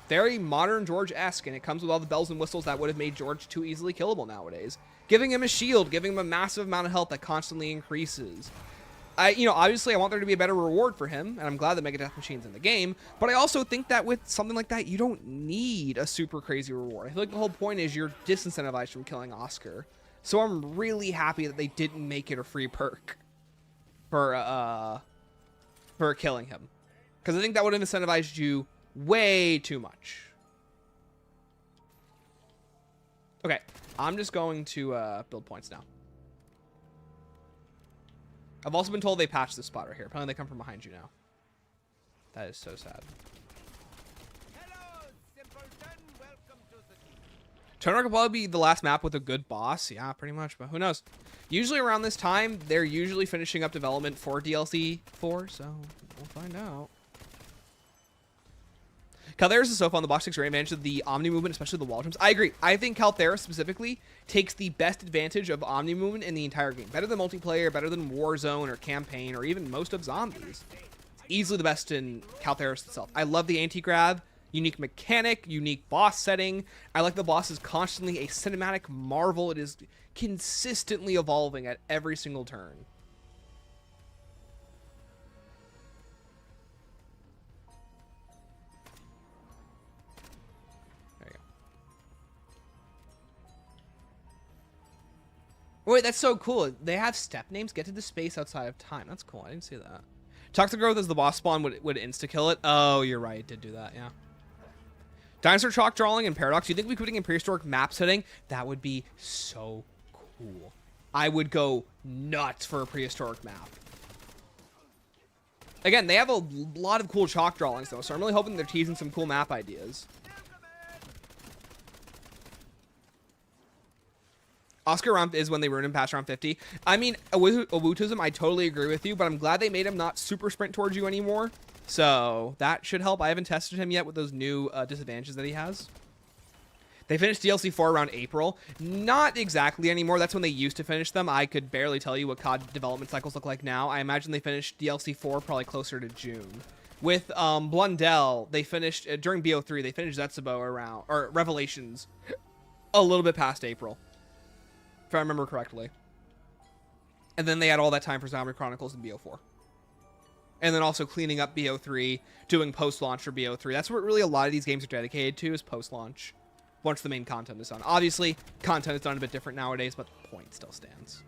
very modern George-esque, and it comes with all the bells and whistles that would have made George too easily killable nowadays. Giving him a shield, giving him a massive amount of health that constantly increases. Obviously I want there to be a better reward for him, and I'm glad that Mega Death Machine's in the game, but I also think that with something like that, you don't need a super crazy reward. I feel like the whole point is you're disincentivized from killing Oscar. So I'm really happy that they didn't make it a free perk for killing him. Because I think that would have incentivized you way too much. Okay, I'm just going to build points now. I've also been told they patched this spot right here. Apparently they come from behind you now. That is so sad. Hello, simpleton. Welcome to the Turner could probably be the last map with a good boss. Yeah, pretty much, but who knows? Usually around this time, they're usually finishing up development for DLC 4, so we'll find out. Caltheris is so fun. The box takes great advantage of the Omni movement, especially the wall jumps. I agree. I think Caltheris specifically takes the best advantage of Omni movement in the entire game. Better than multiplayer, better than Warzone or Campaign, or even most of Zombies. It's easily the best in Caltheris itself. I love the anti-grab, unique mechanic, unique boss setting. I like the boss is constantly a cinematic marvel. It is consistently evolving at every single turn. Wait, that's so cool. They have step names. Get to the space outside of time. That's cool. I didn't see that. Toxic Growth as the boss spawn would insta-kill it. Oh, you're right. It did do that, yeah. Dinosaur Chalk Drawing and Paradox. Do you think we could put in prehistoric map setting? That would be so cool. I would go nuts for a prehistoric map. Again, they have a lot of cool chalk drawings, though, so I'm really hoping they're teasing some cool map ideas. Oscar round is when they ruin him past round 50. I mean, Awootism, I totally agree with you, but I'm glad they made him not super sprint towards you anymore. So that should help. I haven't tested him yet with those new disadvantages that he has. They finished DLC 4 around April. Not exactly anymore. That's when they used to finish them. I could barely tell you what COD development cycles look like now. I imagine they finished DLC 4 probably closer to June. With Blundell, they finished, during BO3, they finished Zetsubo around, or Revelations, a little bit past April. If I remember correctly. And then they had all that time for Zombie Chronicles and BO4. And then also cleaning up BO3, doing post-launch for BO3. That's what really a lot of these games are dedicated to, is post-launch. Once the main content is done. Obviously, content is done a bit different nowadays, but the point still stands.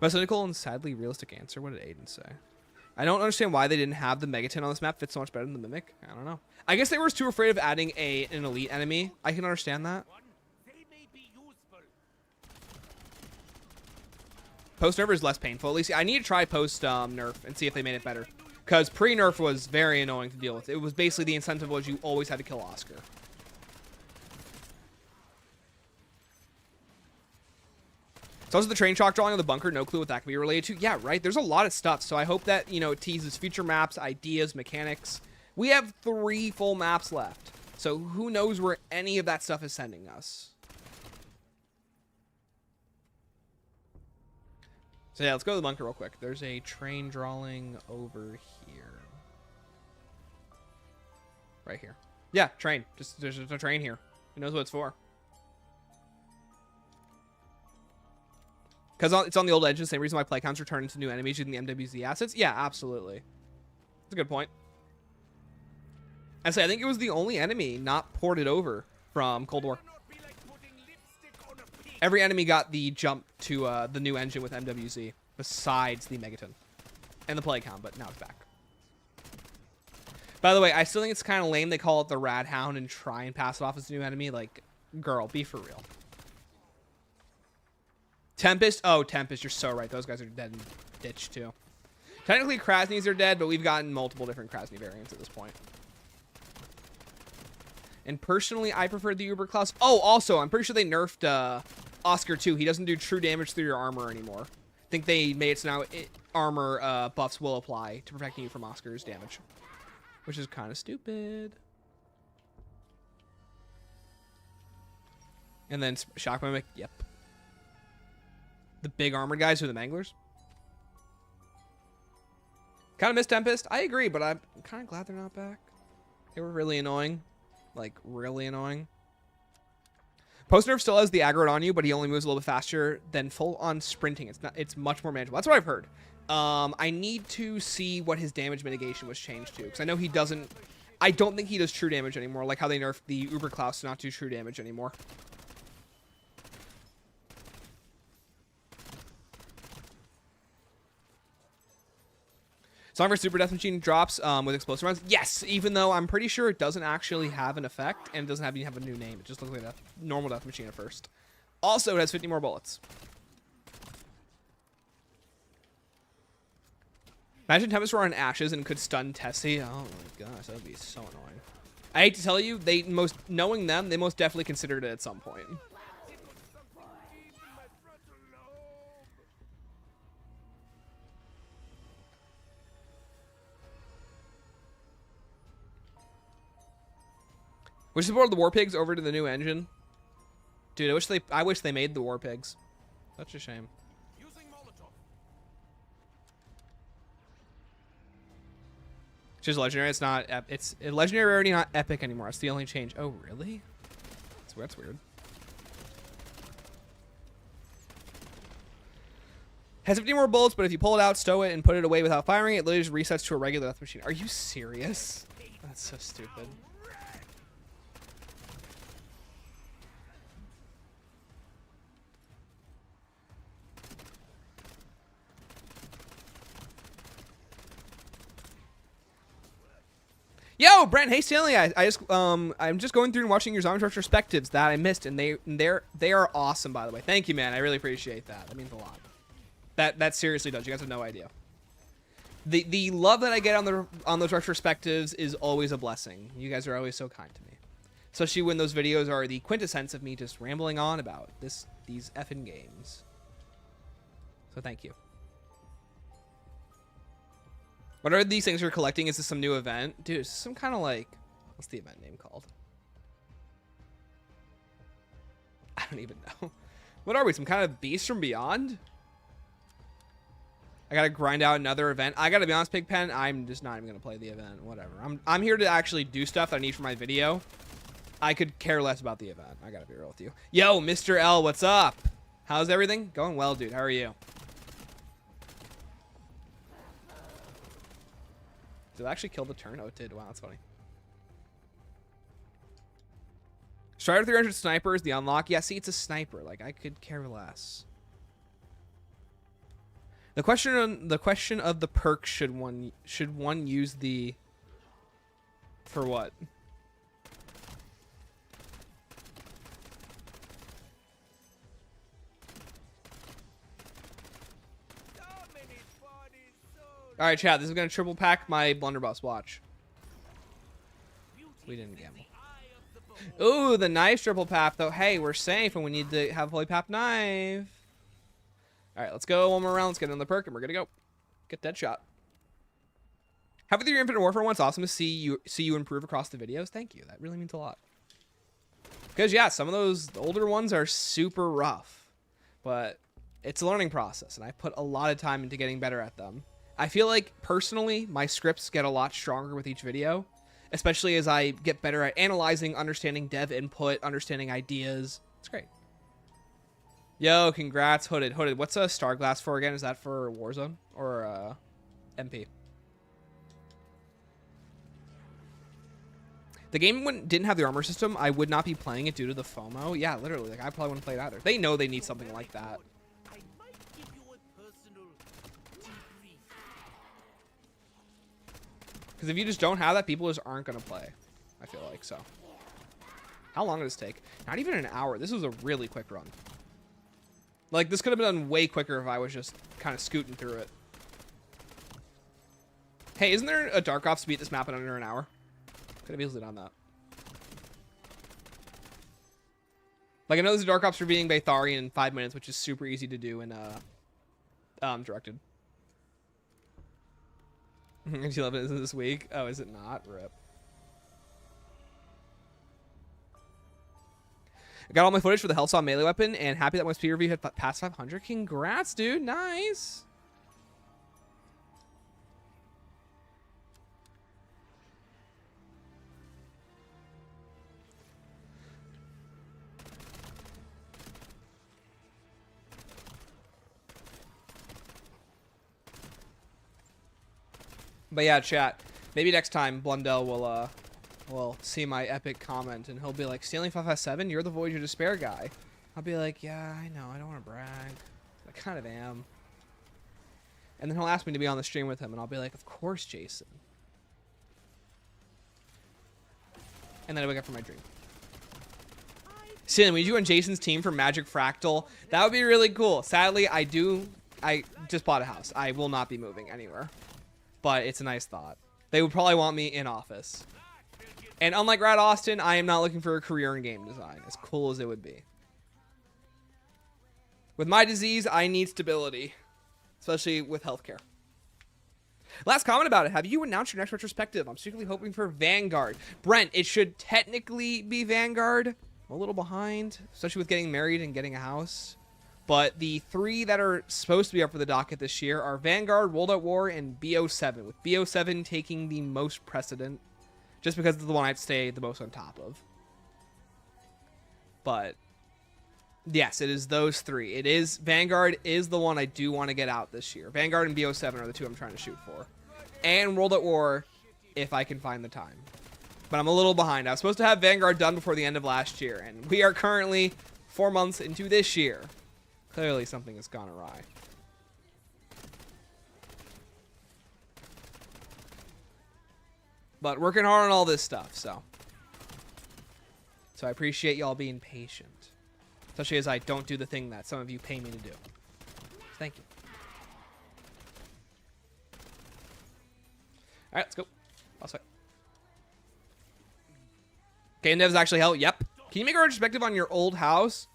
My cynical and sadly realistic answer, what did Aiden say? I don't understand why they didn't have the Megaton on this map. Fits so much better than the Mimic. I don't know. I guess they were too afraid of adding an elite enemy. I can understand that. Post-nerf is less painful. At least I need to try post-nerf and see if they made it better. Because pre-nerf was very annoying to deal with. It was basically the incentive was you always had to kill Oscar. So also the train chalk drawing on the bunker. No clue what that could be related to. Yeah, right. There's a lot of stuff. So I hope that, you know, it teases future maps, ideas, mechanics. We have 3 full maps left. So who knows where any of that stuff is sending us. So yeah, let's go to the bunker real quick. There's a train drawing over here. Right here. Yeah, train. There's just a train here. Who knows what it's for? Because it's on the old engine. Same reason why play counts return into new enemies using the MWZ assets. Yeah, absolutely. That's a good point. I say I think it was the only enemy not ported over from Cold War. Every enemy got the jump to the new engine with MWZ, besides the Megaton and the Plague Hound, but now it's back. By the way, I still think it's kind of lame they call it the Rad Hound and try and pass it off as a new enemy. Like, girl, be for real. Tempest? Oh, Tempest, you're so right. Those guys are dead and ditched, too. Technically, Krasnys are dead, but we've gotten multiple different Krasny variants at this point. And personally, I prefer the Uber class. Oh, also, I'm pretty sure they nerfed Oscar too. He doesn't do true damage through your armor anymore. I think they made it so now armor buffs will apply to protecting you from Oscar's damage, which is kind of stupid. And then Shock Mimic, yep. The big armored guys are the Manglers. Kind of miss Tempest. I agree, but I'm kind of glad they're not back. They were really annoying. Like, really annoying. Post nerf still has the aggro on you, but he only moves a little bit faster than full on sprinting. It's much more manageable. That's what I've heard. I need to see what his damage mitigation was changed to, because I know he doesn't. I don't think he does true damage anymore, like how they nerfed the Uber Klaus to not do true damage anymore. Song for Super Death Machine drops with explosive rounds. Yes, even though I'm pretty sure it doesn't actually have an effect and it doesn't even have a new name. It just looks like a normal Death Machine at first. Also, it has 50 more bullets. Imagine Tempest were on Ashes and could stun Tessie. Oh my gosh, that would be so annoying. I hate to tell you, knowing them, they most definitely considered it at some point. We should support the War Pigs over to the new engine. Dude, I wish they made the War Pigs. Such a shame. It's just legendary. It's not. It's legendary rarity, not epic anymore. It's the only change. Oh, really? That's weird. Has 50 more bullets, but if you pull it out, stow it, and put it away without firing, it literally just resets to a regular death machine. Are you serious? That's so stupid. Yo, Brent, hey Stanley, I'm just going through and watching your Zombie retrospectives that I missed, and they are awesome, by the way. Thank you, man. I really appreciate that. That means a lot. That seriously does. You guys have no idea. The love that I get on those retrospectives is always a blessing. You guys are always so kind to me, especially when those videos are the quintessence of me just rambling on about these effing games. So thank you. What are these things you're collecting? Is this some new event? Dude, is this some kind of like... What's the event name called? I don't even know. What are we? Some kind of beast from beyond? I gotta grind out another event. I gotta be honest, Pigpen, I'm just not even gonna play the event. Whatever. I'm here to actually do stuff that I need for my video. I could care less about the event. I gotta be real with you. Yo, Mr. L, what's up? How's everything? Going well, dude. How are you? Did it actually kill the turn? Oh, it did. Wow, that's funny. Strider 300 sniper is the unlock. Yeah, see, it's a sniper. Like, I could care less. The question of the perk, should one use the... For what? All right, chat. This is gonna triple pack my blunderbuss. Watch. We didn't gamble. Ooh, the knife triple pack though. Hey, we're safe, and we need to have a fully packed knife. All right, let's go one more round. Let's get in the perk, and we're gonna go get that shot. Have with your Infinite Warfare one. It's awesome to see you improve across the videos. Thank you. That really means a lot. Because yeah, some of those older ones are super rough, but it's a learning process, and I put a lot of time into getting better at them. I feel like, personally, my scripts get a lot stronger with each video, especially as I get better at analyzing, understanding dev input, understanding ideas. It's great. Yo, congrats, Hooded. Hooded, what's a Starglass for again? Is that for Warzone or MP? The game didn't have the armor system, I would not be playing it due to the FOMO. Yeah, literally. Like, I probably wouldn't play it either. They know they need something like that. Because if you just don't have that, people just aren't going to play. I feel like, so. How long did this take? Not even an hour. This was a really quick run. Like, this could have been done way quicker if I was just kind of scooting through it. Hey, isn't there a Dark Ops to beat this map in under an hour? Could have easily done that. Like, I know there's a Dark Ops for being Baytharian in 5 minutes, which is super easy to do in Directed. And you love it this week? Oh, is it not? Rip. I got all my footage for the Hellsaw melee weapon, and happy that my speed review had passed 500. Congrats, dude. Nice. But yeah, chat. Maybe next time Blundell will see my epic comment and he'll be like, Stealing 557, you're the Voyage of Despair guy. I'll be like, yeah, I know, I don't want to brag. I kind of am. And then he'll ask me to be on the stream with him, and I'll be like, of course, Jason. And then I wake up from my dream. Sin, would you join Jason's team for Magic Fractal? That would be really cool. Sadly, I just bought a house. I will not be moving anywhere. But it's a nice thought. They would probably want me in office. And unlike Rad Austin, I am not looking for a career in game design, as cool as it would be. With my disease, I need stability, especially with healthcare. Last comment about it. Have you announced your next retrospective? I'm secretly hoping for Vanguard. Brent, it should technically be Vanguard. I'm a little behind, especially with getting married and getting a house. But the 3 that are supposed to be up for the docket this year are Vanguard, World at War, and BO7, with BO7 taking the most precedent, just because it's the one I'd stay the most on top of. But yes, it is those 3. It is Vanguard is the one I do want to get out this year. Vanguard and BO7 are the 2 I'm trying to shoot for. And World at War, if I can find the time. But I'm a little behind. I was supposed to have Vanguard done before the end of last year, and we are currently 4 months into this year. Clearly something has gone awry. But working hard on all this stuff, so I appreciate y'all being patient. Especially as I don't do the thing that some of you pay me to do. Thank you. Alright, let's go. Boss fight. Game devs actually help. Yep. Can you make a retrospective on your old house?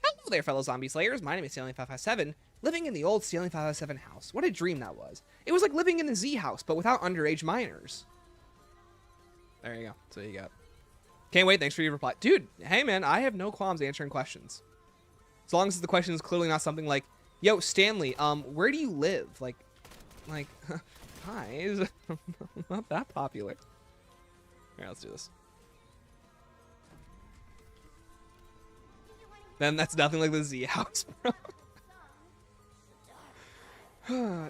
Hello there, fellow zombie slayers. My name is Stealing557, living in the old Stealing557 house. What a dream that was. It was like living in the Z house, but without underage minors. There you go. So you got. Can't wait. Thanks for your reply. Dude, hey, man, I have no qualms answering questions. As long as the question is clearly not something like, yo, Stanley, where do you live? Like, hi. I'm not that popular. All right, let's do this. Then that's nothing like the Z house, bro.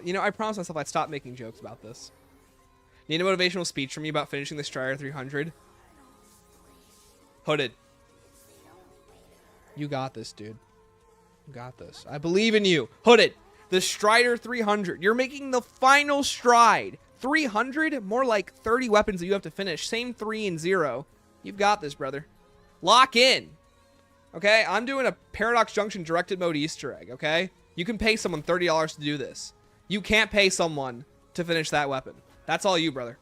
You know, I promised myself I'd stop making jokes about this. Need a motivational speech from you about finishing the Strider 300? Hooded. You got this, dude. You got this. I believe in you. Hooded. The Strider 300. You're making the final stride. 300? More like 30 weapons that you have to finish. Same 3 and 0. You've got this, brother. Lock in. Okay? I'm doing a Paradox Junction directed mode Easter egg, okay? You can pay someone $30 to do this. You can't pay someone to finish that weapon. That's all you, brother.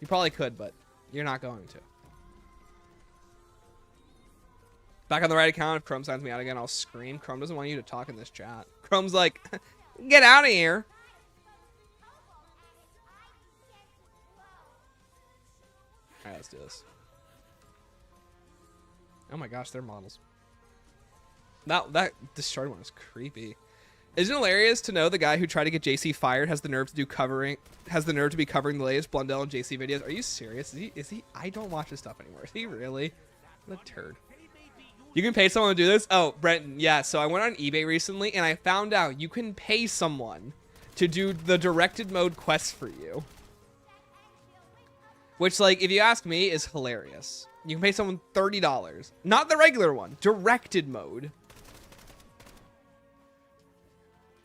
You probably could, but you're not going to. Back on the right account, if Chrome signs me out again, I'll scream. Chrome doesn't want you to talk in this chat. Chrome's like, get out of here. Alright, let's do this. Oh my gosh, they're models. That destroyed one is creepy. Isn't it hilarious to know the guy who tried to get JC fired has the nerve to be covering the latest Blundell and JC videos? Are you serious? Is he? I don't watch his stuff anymore. Is he really? What a turd. You can pay someone to do this? Oh, Brenton, yeah. So I went on eBay recently and I found out you can pay someone to do the directed mode quests for you. Which, like, if you ask me, is hilarious. You can pay someone $30. Not the regular one. Directed mode.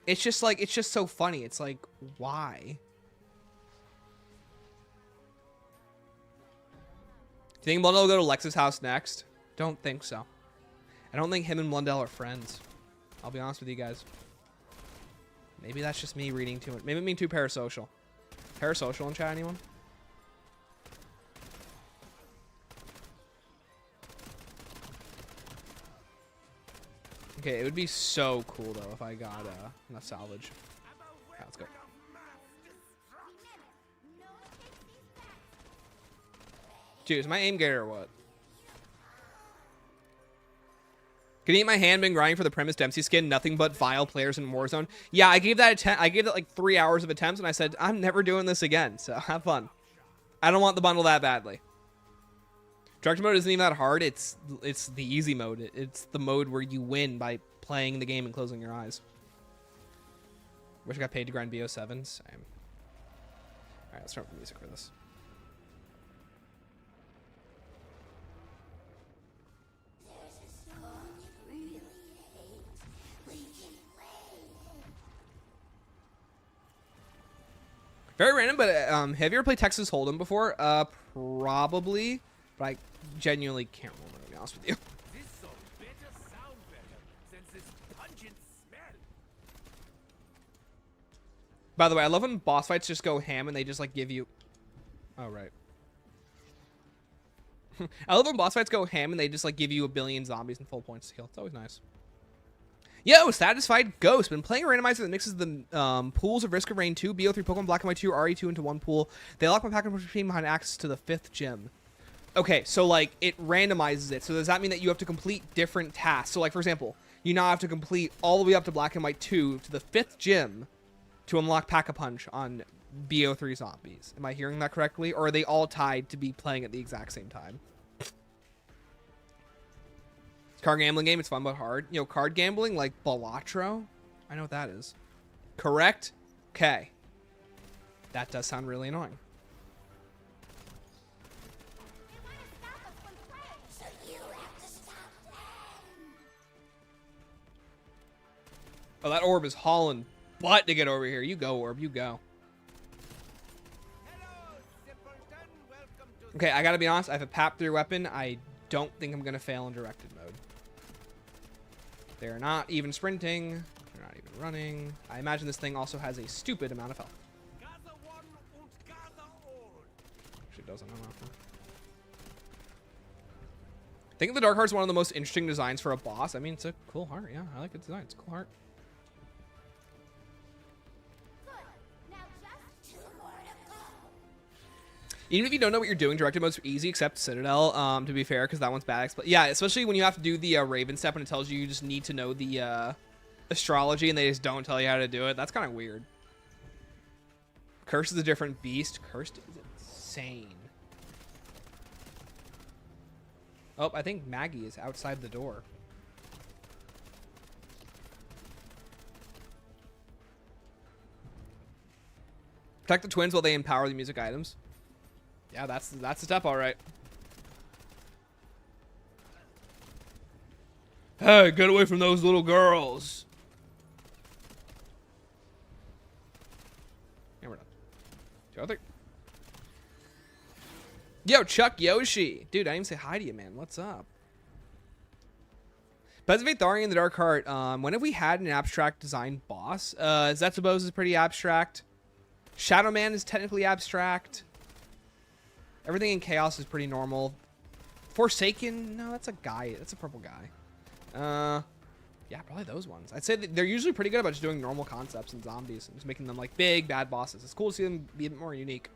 It's just like, it's just so funny. It's like, why? Do you think Blundell will go to Lex's house next? Don't think so. I don't think him and Blundell are friends. I'll be honest with you guys. Maybe that's just me reading too much. Maybe I'm being too parasocial. Parasocial in chat, anyone? Okay, it would be so cool though if I got enough salvage. Okay, let's go. Dude, is my aim gay or what? Can you eat my hand? Been grinding for the Premise Dempsey skin. Nothing but vile players in Warzone. Yeah, I gave that like 3 hours of attempts, and I said I'm never doing this again. So have fun. I don't want the bundle that badly. Director mode isn't even that hard. It's the easy mode. It's the mode where you win by playing the game and closing your eyes. Wish I got paid to grind BO7s. Same. Alright, let's turn up the music for this. Very random, but have you ever played Texas Hold'em before? Probably, but I genuinely can't remember, to be honest with you. This song better sound better since this pungent smell. By the way, I love when boss fights just go ham and they just like give you... Oh, right. I love when boss fights go ham and they just like give you a billion zombies and full points to kill. It's always nice. Yo, Satisfied Ghost. Been playing a randomizer that mixes the pools of Risk of Rain 2, BO3, Pokemon Black and White 2, RE2 into one pool. They lock my packet between behind access to the 5th gym. Okay, so like it randomizes it. So does that mean that you have to complete different tasks? So like, for example, you now have to complete all the way up to Black and White 2 to the 5th gym to unlock Pack-a-Punch on BO3 zombies. Am I hearing that correctly? Or are they all tied to be playing at the exact same time? Card gambling game, it's fun but hard. You know, card gambling like Balatro? I know what that is. Correct? Okay. That does sound really annoying. Oh, that orb is hauling butt to get over here. You go, orb. You go. Hello, simpleton. Welcome to Okay, I gotta be honest. I have a pap through weapon. I don't think I'm gonna fail in directed mode. They're not even sprinting. They're not even running. I imagine this thing also has a stupid amount of health. gather one and gather all. Actually, doesn't know nothing. I think the Dark Heart's one of the most interesting designs for a boss. I mean, it's a cool heart. Yeah, I like the design. It's a cool heart. Even if you don't know what you're doing, directed mode's easy, except Citadel, to be fair, because that one's bad. But yeah, especially when you have to do the Raven step and it tells you just need to know the astrology and they just don't tell you how to do it. That's kind of weird. Cursed is a different beast. Cursed is insane. Oh, I think Maggie is outside the door. Protect the twins while they empower the music items. Yeah, that's the step, all right. Hey, get away from those little girls. Yeah, we're done. 2 out of 3. Yo, Chuck Yoshi. Dude, I didn't even say hi to you, man. What's up? Pesivate Tharian in the Dark Heart. When have we had an abstract design boss? Zetsubo's is pretty abstract. Shadow Man is technically abstract. Everything in Chaos is pretty normal. Forsaken, no, that's a guy. That's a purple guy. Yeah, probably those ones. I'd say that they're usually pretty good about just doing normal concepts and zombies and just making them like big, bad bosses. It's cool to see them be a bit more unique.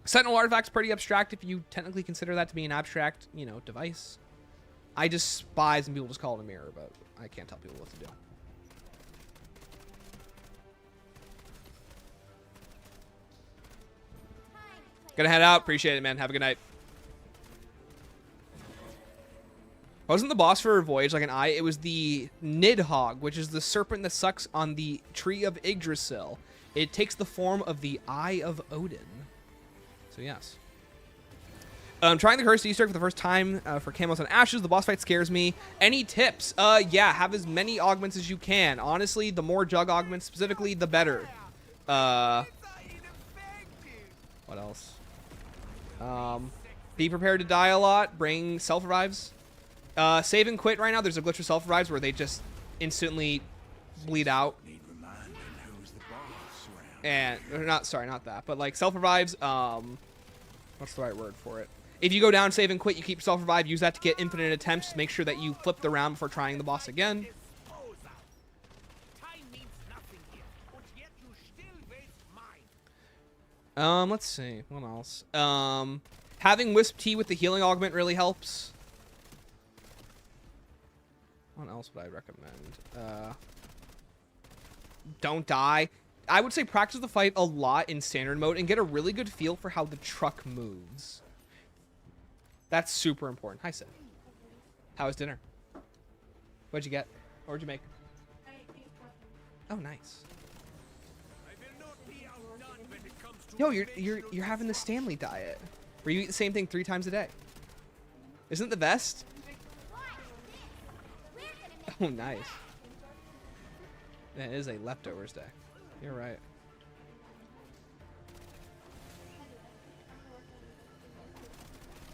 Sentinel Artifact's pretty abstract if you technically consider that to be an abstract, you know, device. I despise when people just call it a mirror, but I can't tell people what to do. Gonna head out. Appreciate it, man. Have a good night. Wasn't the boss for Voyage like an eye? It was the Nidhogg, which is the serpent that sucks on the tree of Yggdrasil. It takes the form of the Eye of Odin. So yes. Trying the Cursed Easter egg for the first time for Camos and Ashes. The boss fight scares me. Any tips? Yeah, have as many augments as you can. Honestly, the more jug augments specifically, the better. What else? Be prepared to die a lot. Bring self-revives. Save and quit right now. There's a glitch with self-revives where they just instantly bleed out. Need reminding who's the boss around. And, not that, but like self-revives, what's the right word for it? If you go down, save and quit, you keep self-revive, use that to get infinite attempts. Make sure that you flip the round before trying the boss again. Time means nothing here, but yet you still waste mine. Let's see. What else? Having Wisp Tea with the healing augment really helps. What else would I recommend? Don't die. I would say practice the fight a lot in standard mode and get a really good feel for how the truck moves. That's super important. Hi, Sid. How was dinner? What'd you get? Or what'd you make? Oh, nice. I will not be outdone when it comes to Yo, you're having the Stanley diet, where you eat the same thing 3 times a day. Isn't it the best? Oh, nice. Yeah, it is a leftovers day. You're right.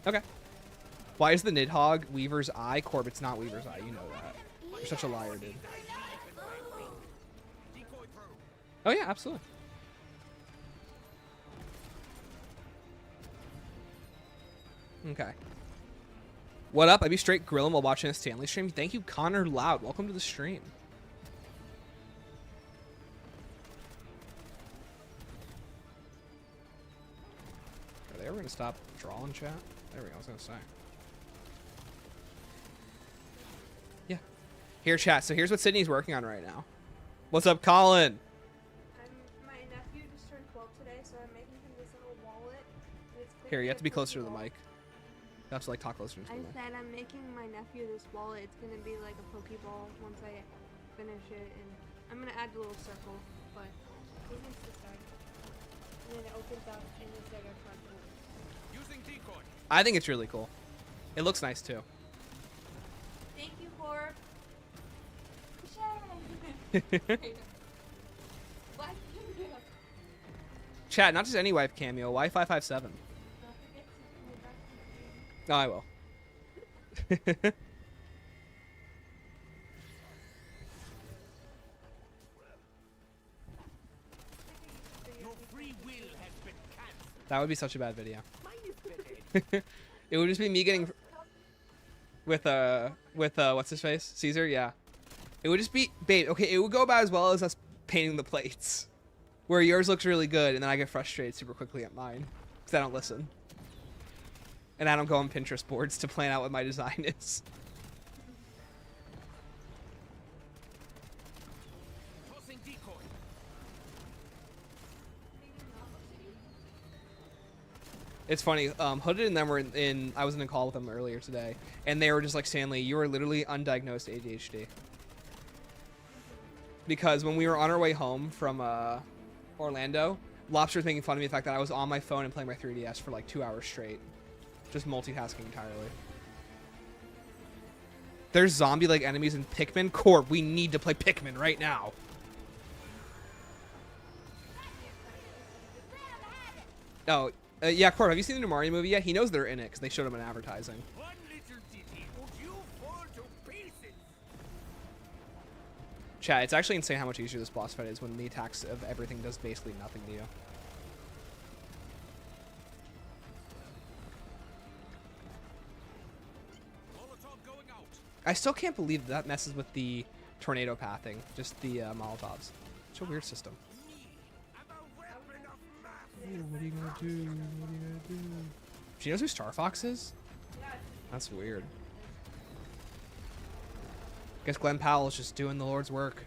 Okay. Why is the Nidhogg Weaver's eye? Corb, it's not Weaver's eye. You know that. You're such a liar, dude. Oh, yeah, absolutely. Okay. What up? I'd be straight grilling while watching a Stanley stream. Thank you, Connor Loud. Welcome to the stream. Are they ever going to stop drawing, chat? There we go, I was going to say. Yeah. Here, chat. So here's what Sydney's working on right now. What's up, Colin? My nephew just turned 12 today, so I'm making him this little wallet. Here, you have to be closer to the mic. You have to, like, talk closer to the I mic. said I'm making my nephew this wallet. It's gonna be like a Pokeball once I finish it, and I'm gonna add the little circle, but it needs to start. And then it opens up, and it's like a cardboard. using decoy. I think it's really cool. It looks nice, too. Thank you, Corb. Chat, not just any wife cameo. Y557. No, I will. Your free will has been cancelled. That would be such a bad video. Mine is better. It would just be me getting with what's his face? Caesar, yeah. It would just be, babe, okay, it would go about as well as us painting the plates. Where yours looks really good, and then I get frustrated super quickly at mine. Because I don't listen. And I don't go on Pinterest boards to plan out what my design is. Tossing decoy. It's funny, Hooded and them were in, I was in a call with them earlier today, and they were just like, Stanley, you are literally undiagnosed ADHD. Because when we were on our way home from Orlando, Lobster was making fun of me the fact that I was on my phone and playing my 3DS for like 2 hours straight. Just multitasking entirely. There's zombie-like enemies in Pikmin. Corp, we need to play Pikmin right now. Oh, yeah, Corp, have you seen the new Mario movie yet? He knows they're in it because they showed him in advertising. One little ditty, would you fall to pieces? Chat, it's actually insane how much easier this boss fight is when the attacks of everything does basically nothing to you. Molotov going out. I still can't believe that messes with the tornado pathing, just the Molotovs. It's a weird system. I'm a weapon of mass. What are you gonna do? What are you gonna do? She knows who Star Fox is? That's weird. Guess Glenn Powell is just doing the Lord's work.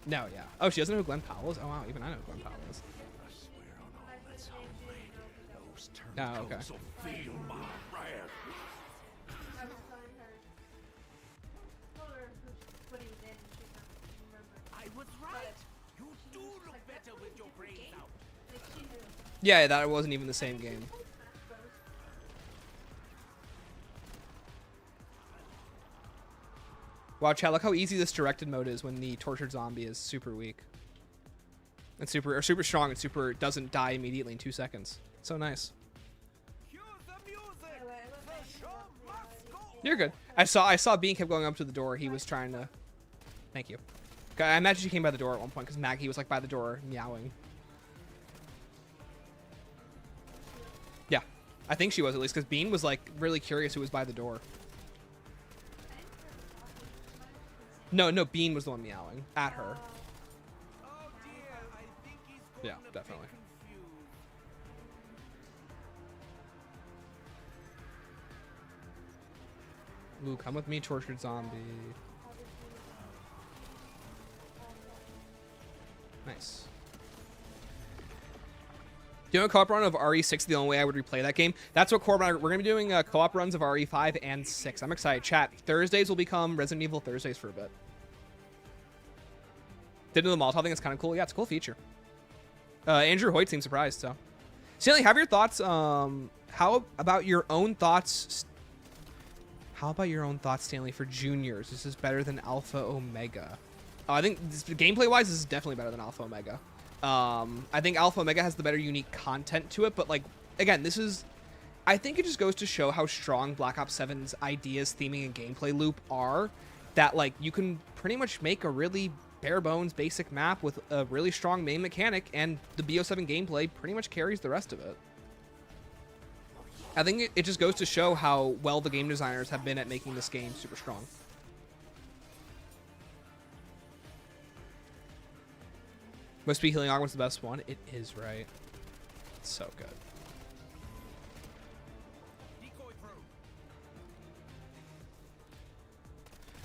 No, yeah. Oh, she doesn't know who Glenn Powell is? Oh, wow. Even I know who Glenn Powell is. I swear on all that's on me. Those Oh, okay. turncoats will feel my wrath. I was telling her. Told her what he did, and she can't remember. I was right. You do look better with your brains out. Like she knew. Yeah, that wasn't even the same game. Wow, chat, look how easy this directed mode is when the tortured zombie is super weak. And super strong and super doesn't die immediately in 2 seconds. So nice. Cue the music. The show must go. You're good. I saw Bean kept going up to the door. He was trying to... Thank you. Okay, I imagine she came by the door at one point because Maggie was like by the door meowing. Yeah, I think she was at least because Bean was like really curious who was by the door. No, Bean was the one meowing at her. Oh dear, I think he's going Yeah, a bit definitely. confused. Ooh, come with me, tortured zombie. Nice. Doing a co-op run of RE6 the only way I would replay that game. That's what Corbin and I, we're going to be doing co-op runs of RE5 and 6. I'm excited. Chat, Thursdays will become Resident Evil Thursdays for a bit. Didn't know the Molotov thing is kind of cool. Yeah, it's a cool feature. Andrew Hoyt seemed surprised, so. Stanley, have your thoughts. How about your own thoughts? How about your own thoughts, Stanley, for juniors? This is better than Alpha Omega. I think gameplay-wise, this is definitely better than Alpha Omega. I think Alpha Omega has the better unique content to it, but like, again, this is... I think it just goes to show how strong Black Ops 7's ideas, theming, and gameplay loop are, that like you can pretty much make a really bare bones basic map with a really strong main mechanic, and the BO7 gameplay pretty much carries the rest of it. I think it just goes to show how well the game designers have been at making this game super strong. Must be Healing Augment's the best one. It is, right? It's so good.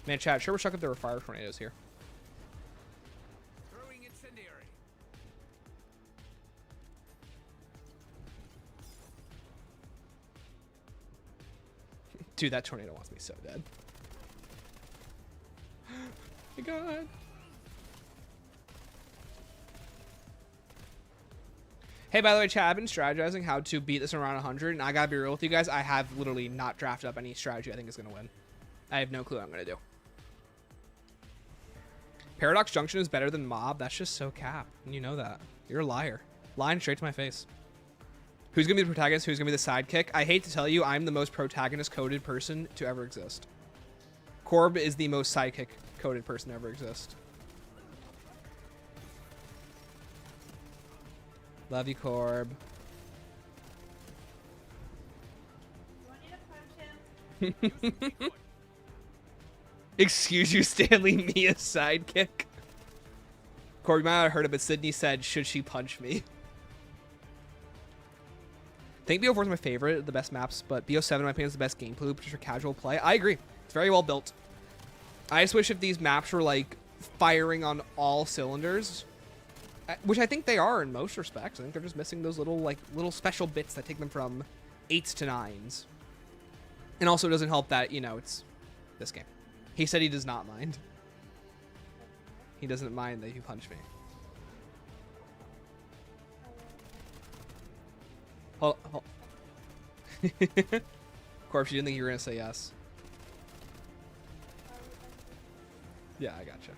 Man, chat, sure wish I could there were fire tornadoes here. Throwing incendiary. Dude, that tornado wants me so dead. My God. Hey, by the way, chat, I've been strategizing how to beat this around 100, and I gotta be real with you guys, I have literally not drafted up any strategy I think is gonna win. I have no clue what I'm gonna do. Paradox Junction is better than Mob. That's just so cap. And you know that. You're a liar. Lying straight to my face. Who's going to be the protagonist? Who's going to be the sidekick? I hate to tell you, I'm the most protagonist-coded person to ever exist. Corb is the most sidekick-coded person to ever exist. Love you, Corb. Do I need to punch him? Excuse you, Stanley, me a sidekick. Corey, you might not have heard it, but Sydney said, should she punch me? I think BO4 is my favorite, the best maps, but BO7, in my opinion, is the best gameplay loop just for casual play. I agree. It's very well built. I just wish if these maps were, like, firing on all cylinders, which I think they are in most respects. I think they're just missing those little, like, little special bits that take them from 8s to 9s. And also it doesn't help that, you know, it's this game. He said he does not mind. He doesn't mind that you punch me. Hold. Corpse, you didn't think you were going to say yes. Yeah, I gotcha.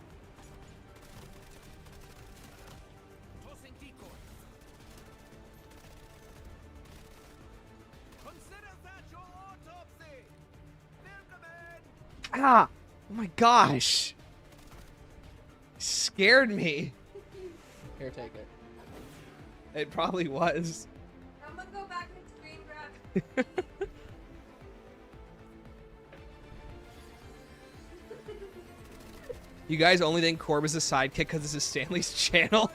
Tossing decoy. Consider that your autopsy. Welcome in. Ah! Oh my gosh! Scared me. Here, take it. It probably was. I'm gonna go back and screen grab. You guys only think Corb is a sidekick because this is Stanley's channel?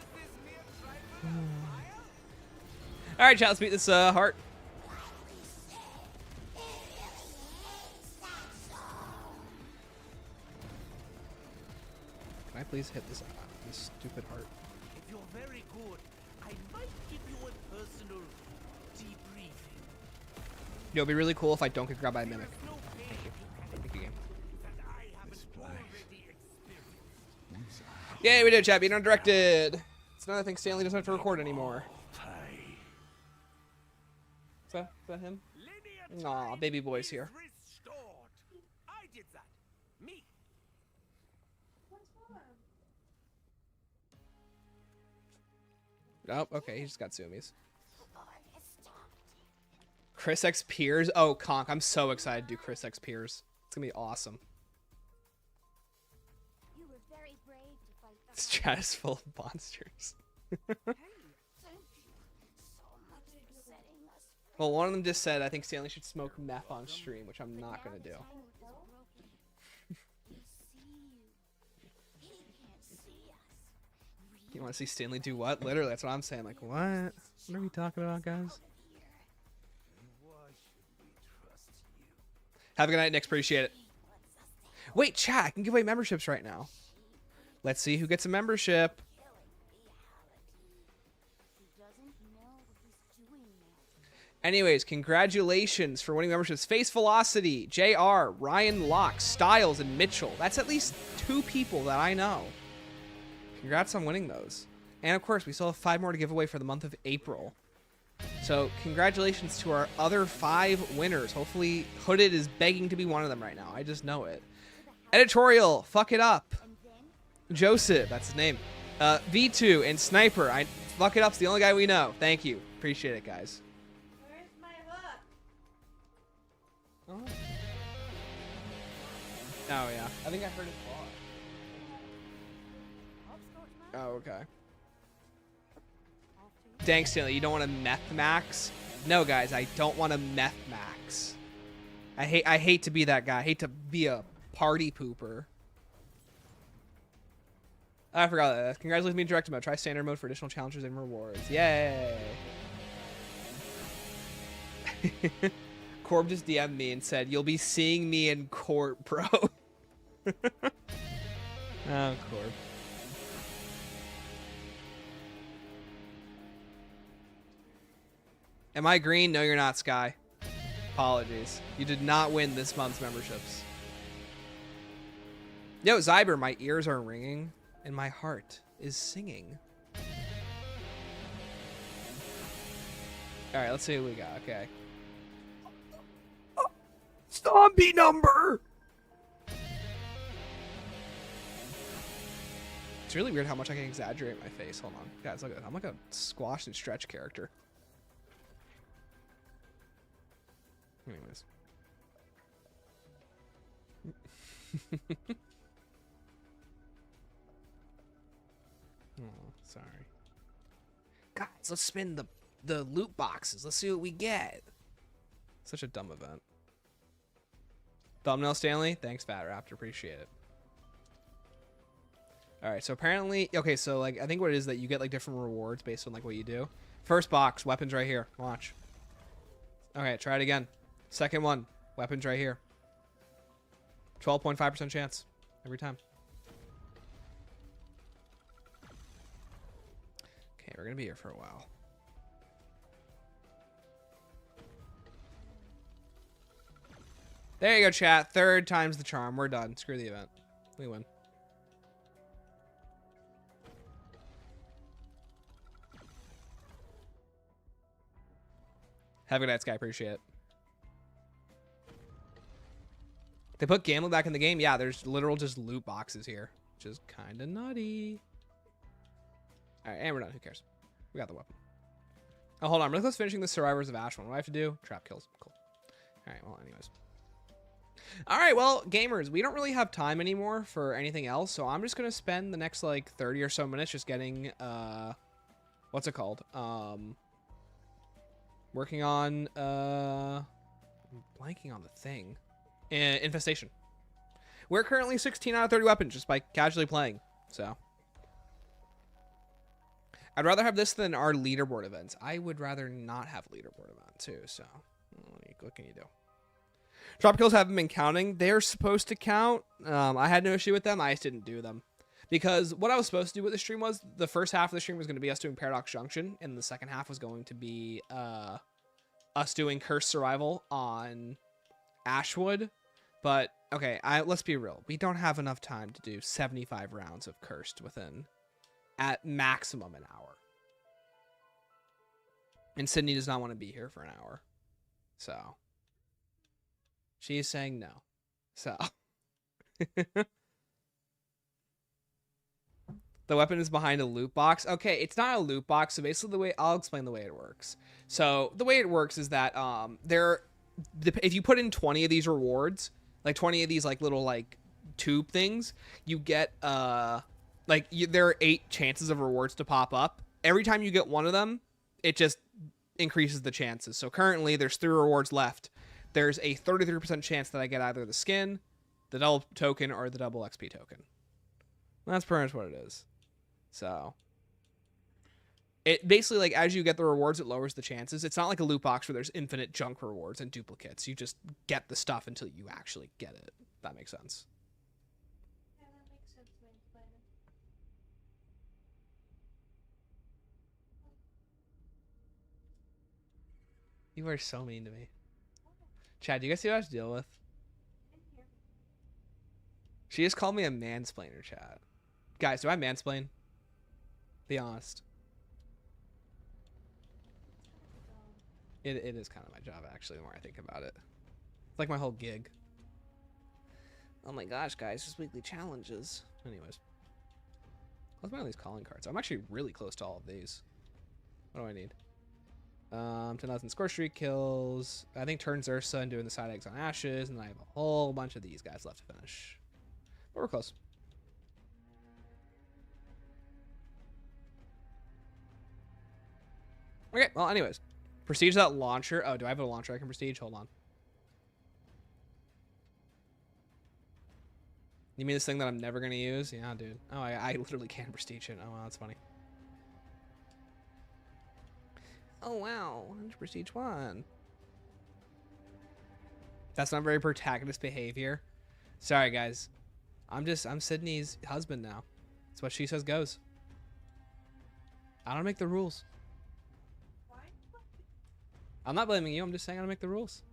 Alright, chat, let's beat this heart. Can I please hit this stupid heart? If you're very good, I might give you a personal debriefing. Yo, it'd be really cool if I don't get grabbed by a mimic. No pain Thank you. Thank you, game. that I haven't already experienced. Yay, we did, chat. Being undirected. It's another thing Stanley doesn't have to record anymore. Is that him? Linear Aw, time baby boy's is here. restored. I did that. Me. What's wrong? Oh, okay, he just got zoomies. Chris X Piers. Oh, Conk. I'm so excited to do Chris X Piers. It's gonna be awesome. You were very brave to fight the This chat is full of monsters. Thank you so much for setting us Well, one of them just said, I think Stanley should smoke meth on stream, which I'm not gonna do. He can't see us. You want to see Stanley do what? Literally, that's what I'm saying. Like, what? What are we talking about, guys? Have a good night, Nick. Appreciate it. Wait, chat. I can give away memberships right now. Let's see who gets a membership. He doesn't know what he's doing now. Anyways, congratulations for winning memberships. Face Velocity, JR, Ryan Locke, Styles, and Mitchell. That's at least 2 people that I know. Congrats on winning those. And of course, we still have 5 more to give away for the month of April. So congratulations to our other 5 winners. Hopefully Hooded is begging to be one of them right now. I just know it. Editorial, fuck it up. Joseph, that's his name. V2 and Sniper. Fuck it up's the only guy we know. Thank you. Appreciate it, guys. Where's my hook? Oh. Oh yeah. I think I heard it fall. Oh, okay. Dang, Stanley, you don't want to meth max? No, guys, I don't want to meth max. I hate to be that guy. I hate to be a party pooper. I forgot that. Congratulations on being direct mode. Try standard mode for additional challenges and rewards. Yay! Corb just DM'd me and said, "You'll be seeing me in court, bro." Oh, Corb. Am I green? No, you're not, Sky. Apologies. You did not win this month's memberships. Yo, Zyber, my ears are ringing and my heart is singing. All right, let's see what we got. Okay. Zombie number! It's really weird how much I can exaggerate my face. Hold on. Guys, look at that. I'm like a squash and stretch character. Anyways. Oh, sorry. Guys, let's spin the loot boxes. Let's see what we get. Such a dumb event. Thumbnail Stanley? Thanks, Fat Raptor. Appreciate it. Alright, so apparently... Okay, so, like, I think what it is that you get, like, different rewards based on, like, what you do. First box, weapons right here. Watch. Okay, try it again. Second one, weapons right here. 12.5% chance every time. Okay, we're going to be here for a while. There you go, chat. 3rd time's the charm. We're done. Screw the event. We win. Have a good night, Sky. Appreciate it. They put gambling back in the game? Yeah, there's literal just loot boxes here, which is kind of nutty. All right, and we're done. Who cares? We got the weapon. Oh, hold on. I'm really close to finishing the Survivors of Ash one. What do I have to do? Trap kills. Cool. All right, well, anyways. All right, well, gamers, we don't really have time anymore for anything else, so I'm just going to spend the next, like, 30 or so minutes just getting, what's it called? Working on, I'm blanking on the thing. Infestation. We're currently 16 out of 30 weapons just by casually playing, so. I'd rather have this than our leaderboard events. I would rather not have leaderboard event too, so what can you do? Drop kills haven't been counting. They're supposed to count. I had no issue with them. I just didn't do them. Because what I was supposed to do with the stream was, the first half of the stream was going to be us doing Paradox Junction, and the second half was going to be us doing Cursed Survival on Ashwood. But, okay, let's be real. We don't have enough time to do 75 rounds of Cursed within, at maximum, an hour. And Sydney does not want to be here for an hour. So, she is saying no. So. The weapon is behind a loot box. Okay, it's not a loot box. So basically, I'll explain the way it works. So the way it works is that if you put in 20 of these rewards, like 20 of these like little like tube things, you get there are 8 chances of rewards to pop up. Every time you get one of them, it just increases the chances. So currently, there's 3 rewards left. There's a 33% chance that I get either the skin, the double token, or the double XP token. That's pretty much what it is. So, it basically, like, as you get the rewards, it lowers the chances. It's not like a loot box where there's infinite junk rewards and duplicates. You just get the stuff until you actually get it. If that makes sense. Yeah, that makes sense when you explain it. You are so mean to me. Chad, do you guys see what I have to deal with? She just called me a mansplainer, Chad. Guys, do I mansplain? Be honest. It is kind of my job, actually, the more I think about it. It's like my whole gig. Oh my gosh, guys, just weekly challenges. Anyways. Let's buy all these calling cards. I'm actually really close to all of these. What do I need? 10,000 score streak kills. I think turns Ursa and doing the side eggs on ashes. And then I have a whole bunch of these guys left to finish. But we're close. Okay, well, anyways. Prestige that launcher. Oh, do I have a launcher I can prestige? Hold on. You mean this thing that I'm never going to use? Yeah, dude. Oh, I literally can prestige it. Oh, wow, that's funny. Oh, wow. Prestige 1. That's not very protagonist behavior. Sorry, guys. I'm Sydney's husband now. That's what she says goes. I don't make the rules. I'm not blaming you. I'm just saying I don't make the rules.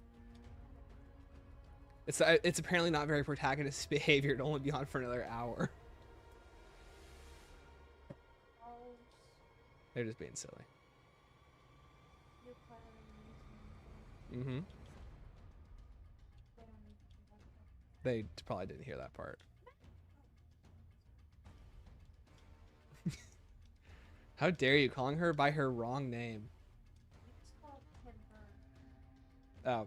It's apparently not very protagonist behavior to only be on for another hour. They're just being silly. Mm-hmm. They probably didn't hear that part. How dare you calling her by her wrong name? Oh.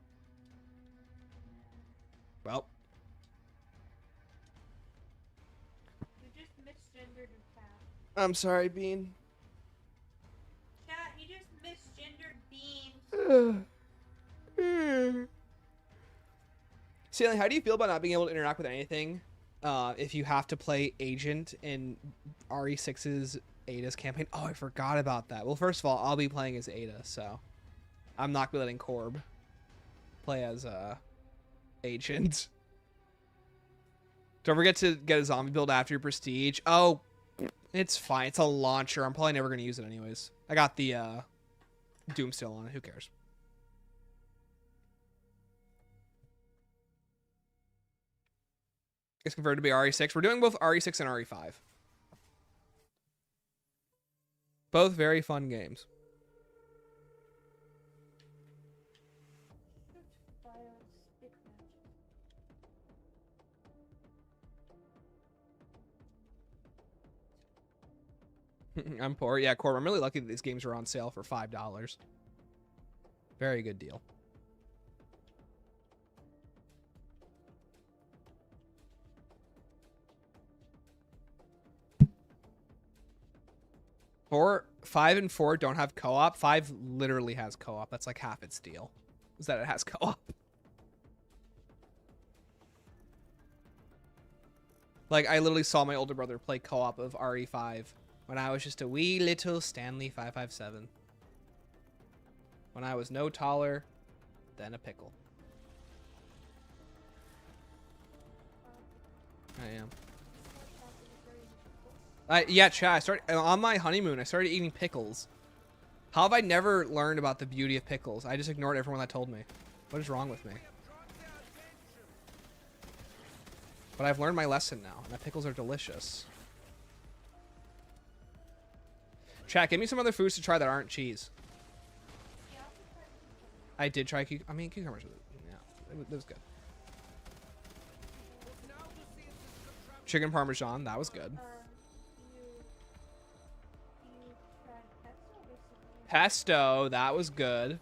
Well. You just misgendered your cat. I'm sorry, Bean. Cat, you just misgendered Bean. Sailing, how do you feel about not being able to interact with anything if you have to play Agent in RE6's Ada's campaign? Oh, I forgot about that. Well, first of all, I'll be playing as Ada, so I'm not going to be letting Corb play as Agent. Don't forget to get a zombie build after your prestige. Oh, it's fine. It's a launcher. I'm probably never going to use it anyways. I got the Doom still on it. Who cares? It's converted to be RE6. We're doing both RE6 and RE5. Both very fun games. I'm poor. Yeah, Corb, I'm really lucky that these games are on sale for $5. Very good deal. Four, 5 and 4 don't have co-op. 5 literally has co-op. That's like half its deal, is that it has co-op. Like, I literally saw my older brother play co-op of RE5 when I was just a wee little Stanley 557. When I was no taller than a pickle. I am. Yeah, chat. On my honeymoon, I started eating pickles. How have I never learned about the beauty of pickles? I just ignored everyone that told me. What is wrong with me? But I've learned my lesson now, and that pickles are delicious. Chat, give me some other foods to try that aren't cheese. I did try cucumbers. Yeah, it was good. Chicken parmesan, that was good. Pesto, that was good.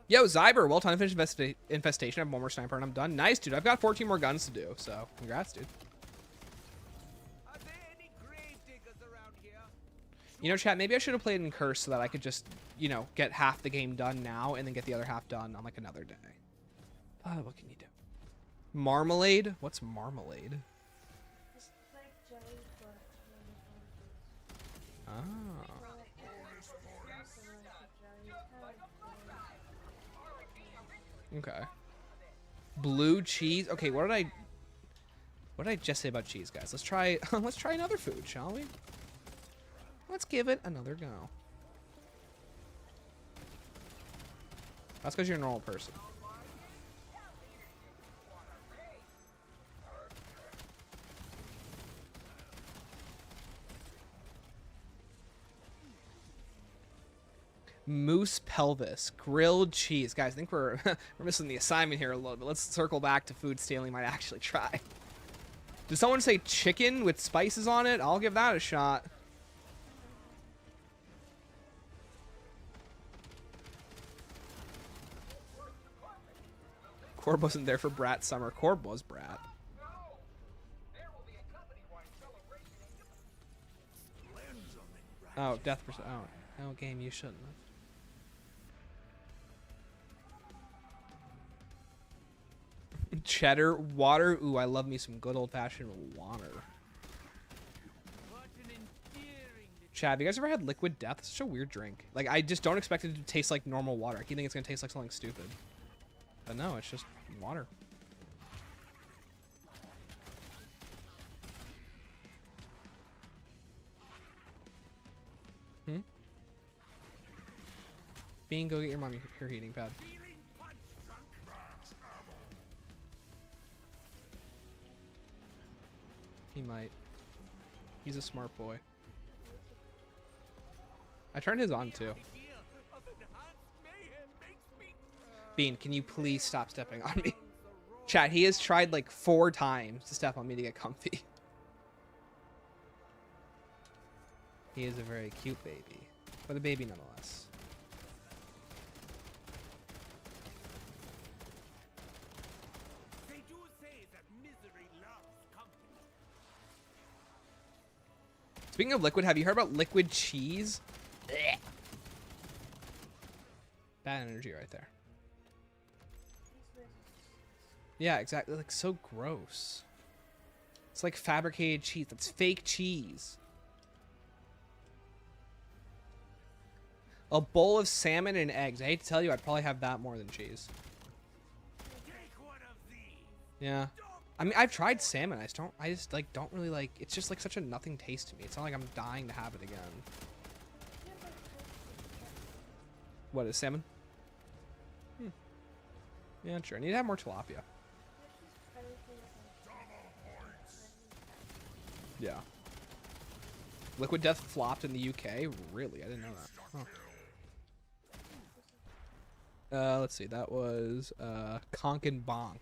Yo, Zyber, well time to finish Infestation. I have one more sniper and I'm done. Nice, dude. I've got 14 more guns to do, so congrats, dude. Are there any grave diggers around here? You know, chat, maybe I should have played in Curse so that I could just, you know, get half the game done now and then get the other half done on, like, another day. What can you do? Marmalade? What's marmalade? It's like jelly, but Oh. Okay. Blue cheese. Okay, what did I just say about cheese, guys? Let's try let's try another food, shall we? Let's give it another go. That's because you're a normal person. Moose pelvis, grilled cheese. Guys, I think we're we're missing the assignment here a little bit. Let's circle back to food stealing. Might actually try. Did someone say chicken with spices on it? I'll give that a shot. Corb wasn't there for Brat Summer. Corb was Brat. Oh, death percent. Oh, game, you shouldn't have. Cheddar, water. Ooh, I love me some good old-fashioned water. Chad, have you guys ever had liquid death? It's such a weird drink. Like, I just don't expect it to taste like normal water. I keep thinking it's gonna taste like something stupid. But no, it's just water. Bean, go get your mommy her heating pad. He might. He's a smart boy. I turned his on too. Bean, can you please stop stepping on me? Chat, he has tried like 4 times to step on me to get comfy. He is a very cute baby, but a baby nonetheless. Speaking of liquid, have you heard about liquid cheese? Blech. Bad energy right there. Yeah, exactly. Like, so gross. It's like fabricated cheese. That's fake cheese. A bowl of salmon and eggs. I hate to tell you, I'd probably have that more than cheese. Yeah. I mean, I've tried salmon. I just like don't really like. It's just like such a nothing taste to me. It's not like I'm dying to have it again. What is salmon? Yeah, sure. I need to have more tilapia. Yeah. Liquid Death flopped in the UK. Really, I didn't know that. Huh. Let's see. That was Conk and Bonk.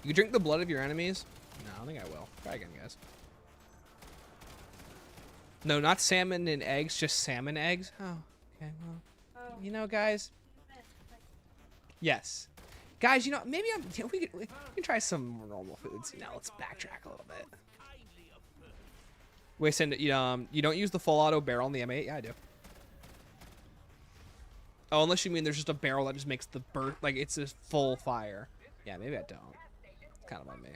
You drink the blood of your enemies? No, I don't think I will. Try again, guys. No, not salmon and eggs, just salmon eggs. Oh, okay. Well, you know, guys. Yes, guys. You know, maybe we can try some more normal foods. Now let's backtrack a little bit. Wait, send it. You don't use the full auto barrel in the M8? Yeah, I do. Oh, unless you mean there's just a barrel that just makes the burst, like it's a full fire. Yeah, maybe I don't. Kind of on me.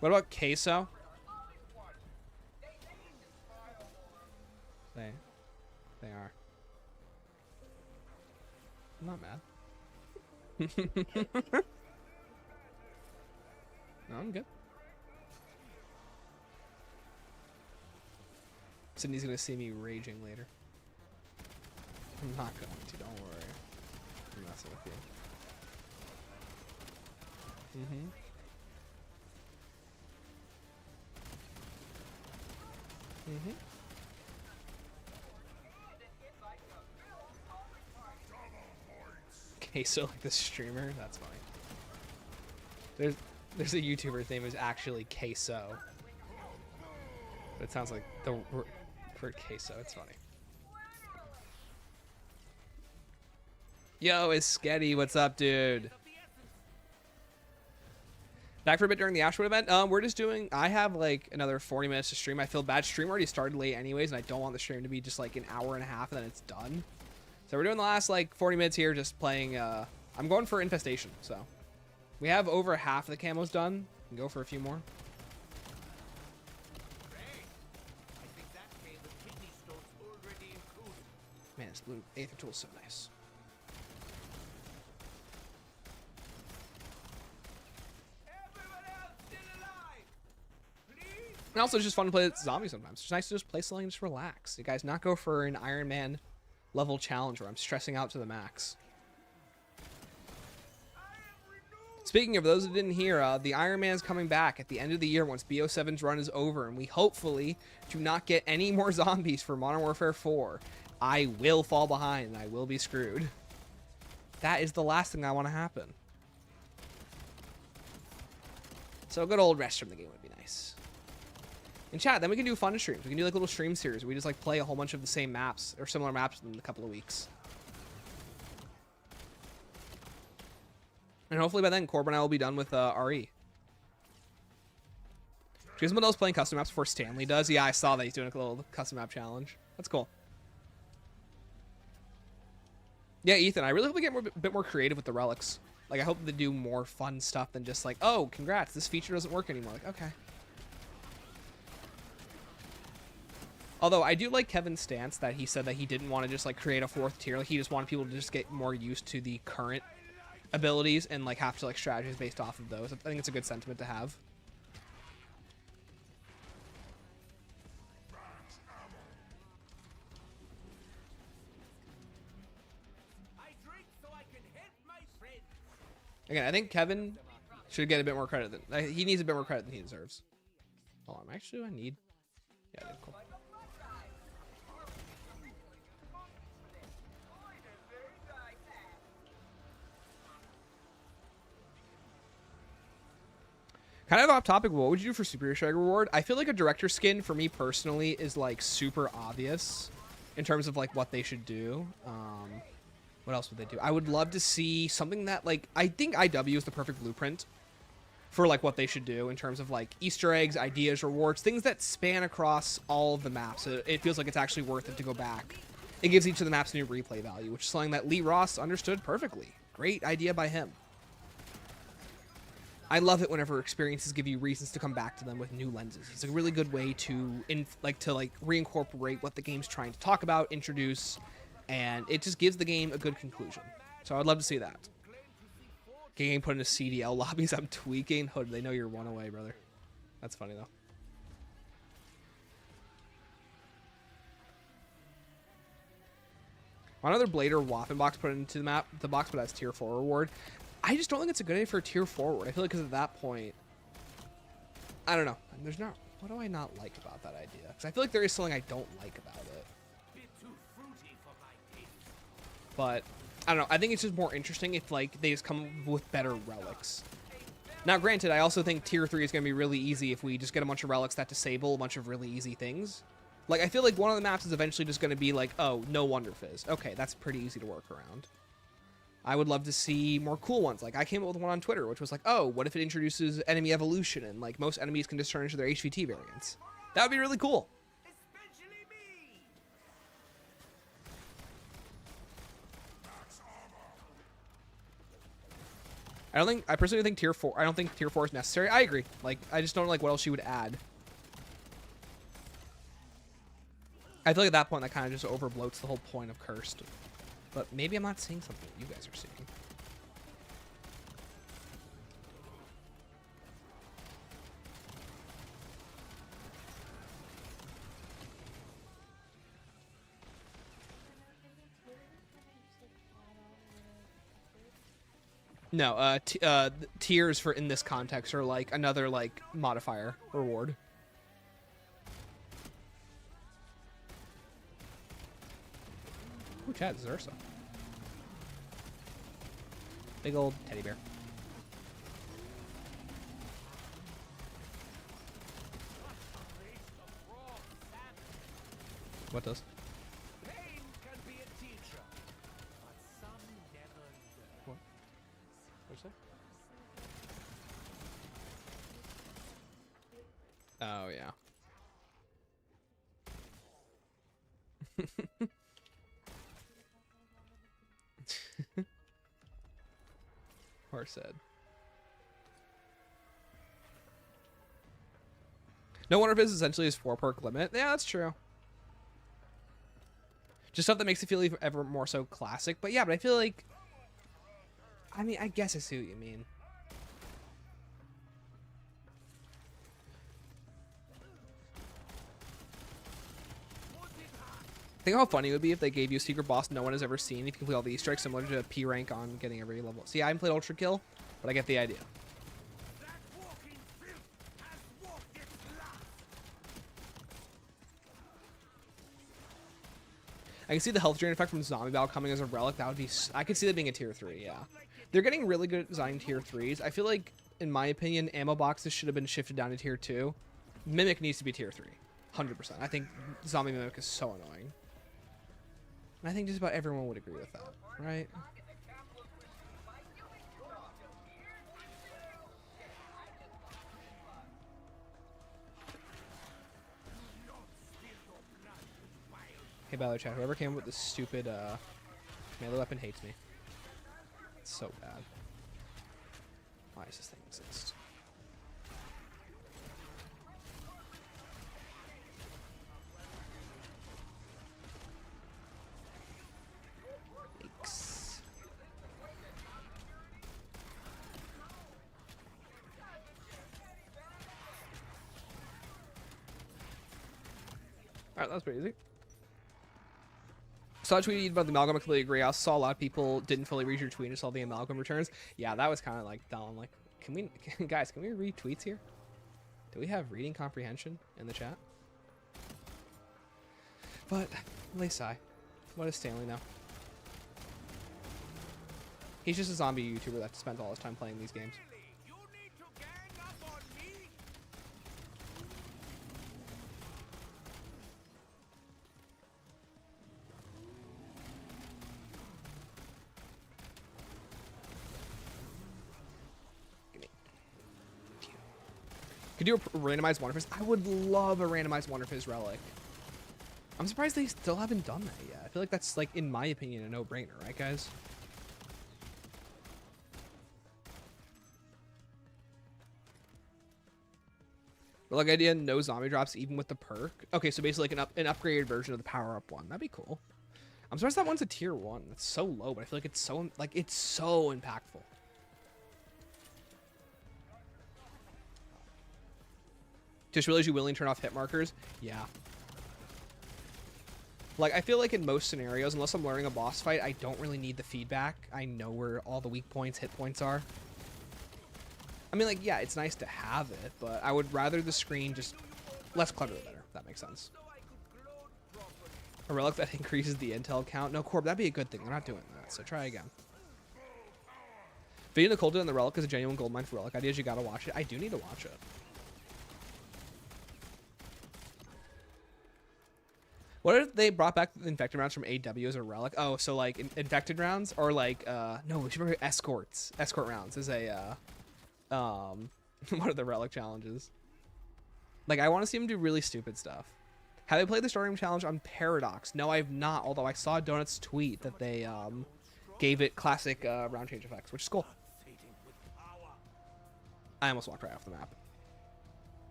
What about queso? They are. I'm not mad. No, I'm good. Sydney's gonna see me raging later. I'm not going to. Don't worry. I'm messing with you. Mm-hmm. Mm-hmm. Okay, so like the streamer, that's funny. There's a YouTuber, his name is actually Queso. But it sounds like the word queso. It's funny. Yo, it's Sketty. What's up, dude? Back for a bit during the Ashwood event. We're just doing. I have like another 40 minutes to stream. I feel bad. Stream already started late, anyways, and I don't want the stream to be just like an hour and a half and then it's done. So we're doing the last like 40 minutes here, just playing. I'm going for Infestation. So we have over half of the camos done. We can go for a few more. Man, this blue Aether tool is so nice. And also, it's just fun to play zombies sometimes. It's nice to just play something and just relax. You guys not go for an Iron Man level challenge where I'm stressing out to the max. Speaking of those that didn't hear, the Iron Man's coming back at the end of the year once BO7's run is over, and we hopefully do not get any more zombies for Modern Warfare 4. I will fall behind, and I will be screwed. That is the last thing I want to happen. So a good old rest from the game would be nice. In chat, then we can do fun streams. We can do like little stream series where we just like play a whole bunch of the same maps or similar maps in a couple of weeks. And hopefully by then, Corbin and I will be done with RE. Gizmodo's playing custom maps before Stanley does. Yeah, I saw that he's doing a little custom map challenge. That's cool. Yeah, Ethan, I really hope we get a bit more creative with the relics. Like, I hope they do more fun stuff than just like, oh, congrats, this feature doesn't work anymore. Like, okay. Although, I do like Kevin's stance that he said that he didn't want to just, like, create a fourth tier. Like, he just wanted people to just get more used to the current abilities and, like, have to, like, strategies based off of those. I think it's a good sentiment to have. Again, I think Kevin should get a bit more credit than he needs a bit more credit than he deserves. Hold on, actually, I need. Yeah, that's cool. Kind of off topic, what would you do for Superior Strike reward? I feel like a director skin for me personally is like super obvious in terms of like what they should do. What else would they do? I would love to see something that, like, I think IW is the perfect blueprint for, like, what they should do in terms of, like, Easter eggs, ideas, rewards, things that span across all of the maps. So it feels like it's actually worth it to go back. It gives each of the maps new replay value, which is something that Lee Ross understood perfectly. Great idea by him. I love it whenever experiences give you reasons to come back to them with new lenses. It's a really good way to, reincorporate what the game's trying to talk about, introduce, and it just gives the game a good conclusion. So I'd love to see that. Game put into CDL lobbies. I'm tweaking. Hood, they know you're one away, brother. That's funny, though. One other Blade or Waffen box put into the box, but that's tier 4 reward. I just don't think it's a good idea for a tier 4 reward. I feel like because at that point, I don't know. There's not. What do I not like about that idea? Because I feel like there is something I don't like about it. But I don't know. I think it's just more interesting if like they just come up with better relics. Now, granted, I also think tier 3 is going to be really easy if we just get a bunch of relics that disable a bunch of really easy things. Like, I feel like one of the maps is eventually just going to be like, oh, no Wonder Fizz. Okay, that's pretty easy to work around. I would love to see more cool ones. Like, I came up with one on Twitter, which was like, oh, what if it introduces enemy evolution and like most enemies can just turn into their HVT variants? That would be really cool. I personally think tier 4, I don't think tier 4 is necessary. I agree. Like, I just don't like what else she would add. I feel like at that point that kind of just overbloats the whole point of Cursed. But maybe I'm not seeing something that you guys are seeing. No, tiers for in this context are like another like modifier reward. Ooh, Chad, Zursa. Big old teddy bear. What does? What? What's that? Oh, yeah. Horse said. No Wonder Fizz essentially is 4 perk limit. Yeah, that's true. Just stuff that makes it feel even ever more so classic. But yeah, but I feel like, I mean, I guess I see what you mean. Think how funny it would be if they gave you a secret boss no one has ever seen if you complete all the Easter eggs, similar to P rank on getting every level. See, I haven't played Ultra Kill, but I get the idea. That walking filth has walked its last. I can see the health drain effect from Zombie Battle coming as a relic. That would be... I could see that being a tier 3, yeah. They're getting really good at designing tier 3s. I feel like, in my opinion, ammo boxes should have been shifted down to tier 2. Mimic needs to be tier 3. 100%. I think Zombie Mimic is so annoying. And I think just about everyone would agree with that, right? Hey, by the way, chat, whoever came up with this stupid melee weapon hates me. It's so bad. Why does this thing exist? Yikes. Alright, that was pretty easy. Saw a tweet about the amalgam. I completely agree. I saw a lot of people didn't fully read your tweet and saw the amalgam returns. Yeah, that was kind of like dumb. Like, can we, guys, can we read tweets here? Do we have reading comprehension in the chat? But, Laysai, what is Stanley now? He's just a zombie YouTuber that spends all his time playing these games. You need to gang up on me. Could you do a randomized Wonder Fizz? I would love a randomized Wonder Fizz relic. I'm surprised they still haven't done that yet. I feel like that's, like, in my opinion, a no-brainer, right, guys? Relic idea, no zombie drops, even with the perk. Okay, so basically like an upgraded version of the power-up one. That'd be cool. I'm surprised that one's a tier 1. It's so low, but I feel like it's so impactful. Just realized you willing to turn off hit markers? Yeah. Like, I feel like in most scenarios, unless I'm learning a boss fight, I don't really need the feedback. I know where all the weak points, hit points are. I mean, like, yeah, it's nice to have it, but I would rather the screen just less clutter the better, if that makes sense. A relic that increases the intel count? No, Corb, that'd be a good thing. They're not doing that, so try again. Video Nicole did on the relic is a genuine goldmine for relic ideas. You gotta watch it. I do need to watch it. What if they brought back the infected rounds from AW as a relic? Oh, so like infected rounds or like no, we should bring escorts. Escort rounds is a one of the relic challenges. Like I want to see them do really stupid stuff. Have they played the story room challenge on Paradox? No, I have not. Although I saw Donut's tweet that they gave it classic round change effects, which is cool. I almost walked right off the map.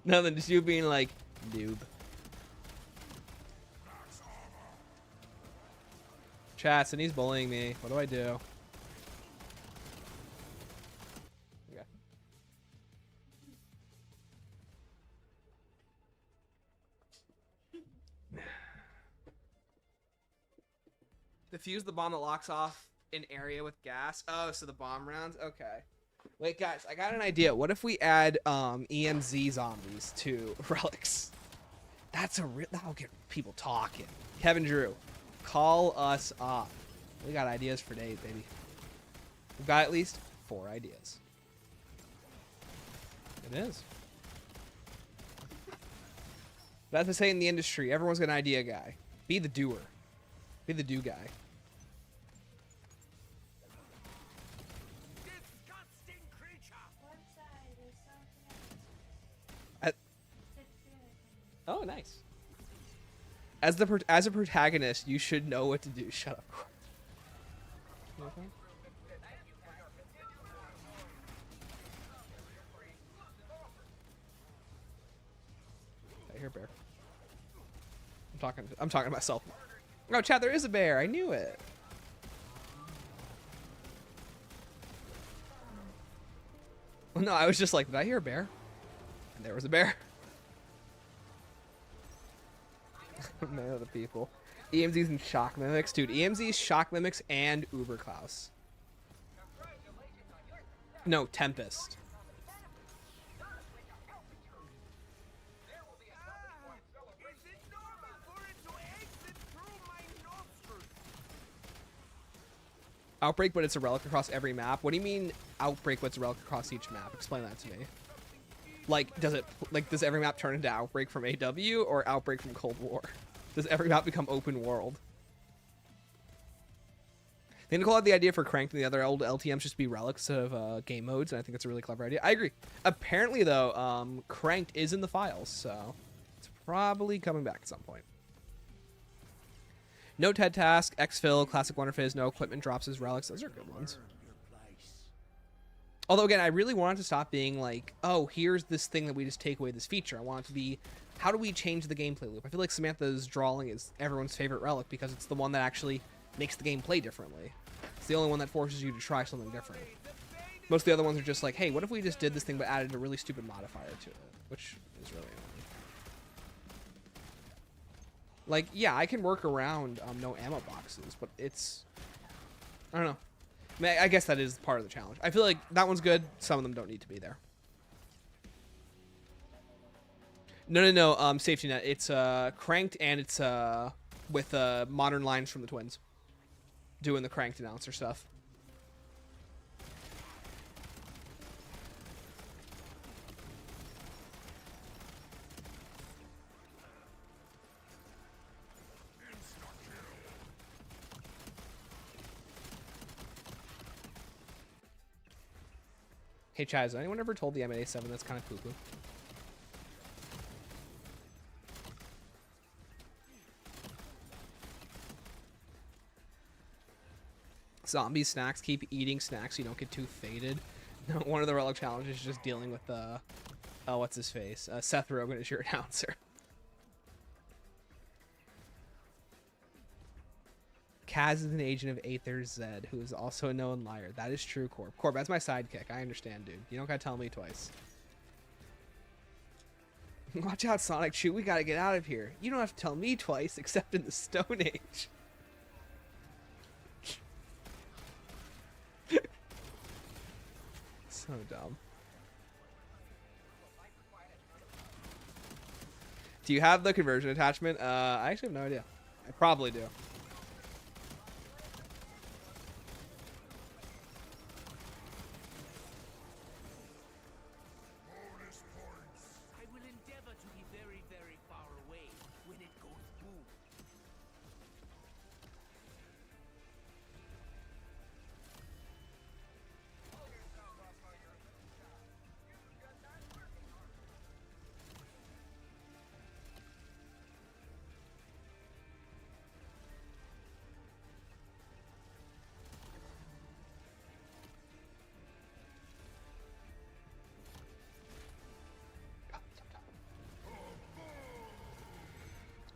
Nothing, just you being like, noob. Chats, and he's bullying me. What do I do? Okay. Defuse the bomb that locks off an area with gas. Oh, so the bomb rounds? Okay. Wait, guys, I got an idea. What if we add EMZ zombies to relics? That'll get people talking. Kevin Drew, call us up. We got ideas for days, baby. We've got at least 4 ideas. It is. That's the saying in the industry. Everyone's got an idea guy. Be the doer. Be the do guy. Oh, nice. As a protagonist, you should know what to do. Shut up. Okay. I hear a bear. I'm talking to myself. Oh, chat, there is a bear. I knew it. No, I was just like, did I hear a bear? And there was a bear. Man of the people. EMZs and shock mimics. Dude, EMZs, shock mimics, and Uber Klaus. No, Tempest. Is it normal for it to exit through my nostrils? Outbreak, but it's a relic across every map. What do you mean outbreak, but it's a relic across each map? Explain that to me. Like, does every map turn into Outbreak from AW or Outbreak from Cold War? Does every map become open world? They need to call out the idea for Cranked and the other old LTMs just be relics of game modes, and I think it's a really clever idea. I agree. Apparently, though, Cranked is in the files, so it's probably coming back at some point. No TED Task, Exfil, Classic Wonder Fizz, no equipment drops as relics. Those are good ones. Although, again, I really want it to stop being like, oh, here's this thing that we just take away this feature. I want it to be, how do we change the gameplay loop? I feel like Samantha's drawing is everyone's favorite relic because it's the one that actually makes the game play differently. It's the only one that forces you to try something different. Most of the other ones are just like, hey, what if we just did this thing but added a really stupid modifier to it? Which is really annoying. Like, yeah, I can work around no ammo boxes, but it's, I don't know. I mean, I guess that is part of the challenge. I feel like that one's good. Some of them don't need to be there. No. Safety net. It's Cranked, and it's with modern lines from the twins doing the Cranked announcer stuff. Hey Chaz, has anyone ever told the M8A7 that's kind of poo-poo? Zombie snacks, keep eating snacks so you don't get too faded. No, one of the relic challenges is just dealing with oh, what's his face? Seth Rogen is your announcer. Kaz is an agent of Aether Zed, who is also a known liar. That is true, Corp. Corp, that's my sidekick. I understand, dude. You don't gotta tell me twice. Watch out, Sonic Chew. We gotta get out of here. You don't have to tell me twice, except in the Stone Age. So dumb. Do you have the conversion attachment? I actually have no idea. I probably do. I will endeavor to be very, very far away when it goes boom.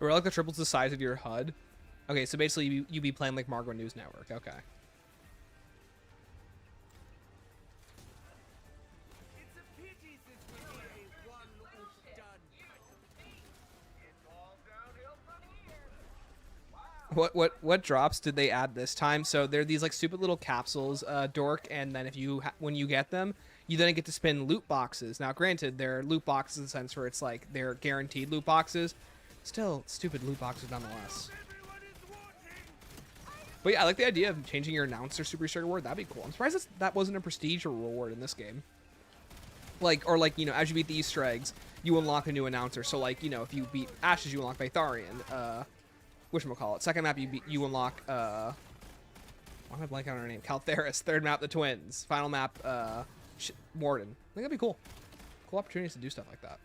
Or like the triples the size of your HUD. Okay, so basically you be playing like Margot News Network. Okay. It's a pity this will be a one-off done. What drops did they add this time? So they're these like stupid little capsules, Dork, and then if you when you get them, you then get to spin loot boxes. Now, granted, they're loot boxes in the sense where it's like they're guaranteed loot boxes. Still, stupid loot boxes nonetheless. But yeah, I like the idea of changing your announcer super Easter reward. That'd be cool. I'm surprised that wasn't a prestige reward in this game. Or you know, as you beat the Easter eggs, you unlock a new announcer. So like, you know, if you beat Ashes, you unlock Vatharian. Whatchamacallit. Second map, you unlock, why am I blanking on her name? Caltheris. Third map, the twins. Final map, Warden. I think that'd be cool. Cool opportunities to do stuff like that.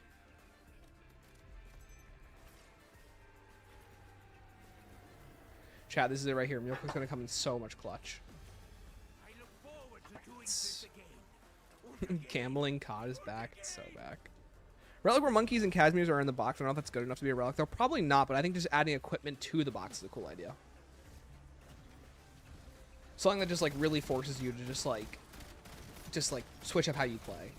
Chat, this is it right here. Mjolnir's gonna come in so much clutch. I look forward to doing this again. Gambling COD is back. It's so back. Relic where monkeys and Casimirs are in the box. I don't know if that's good enough to be a relic. They're probably not, but I think just adding equipment to the box is a cool idea. Something that just like really forces you to just like switch up how you play.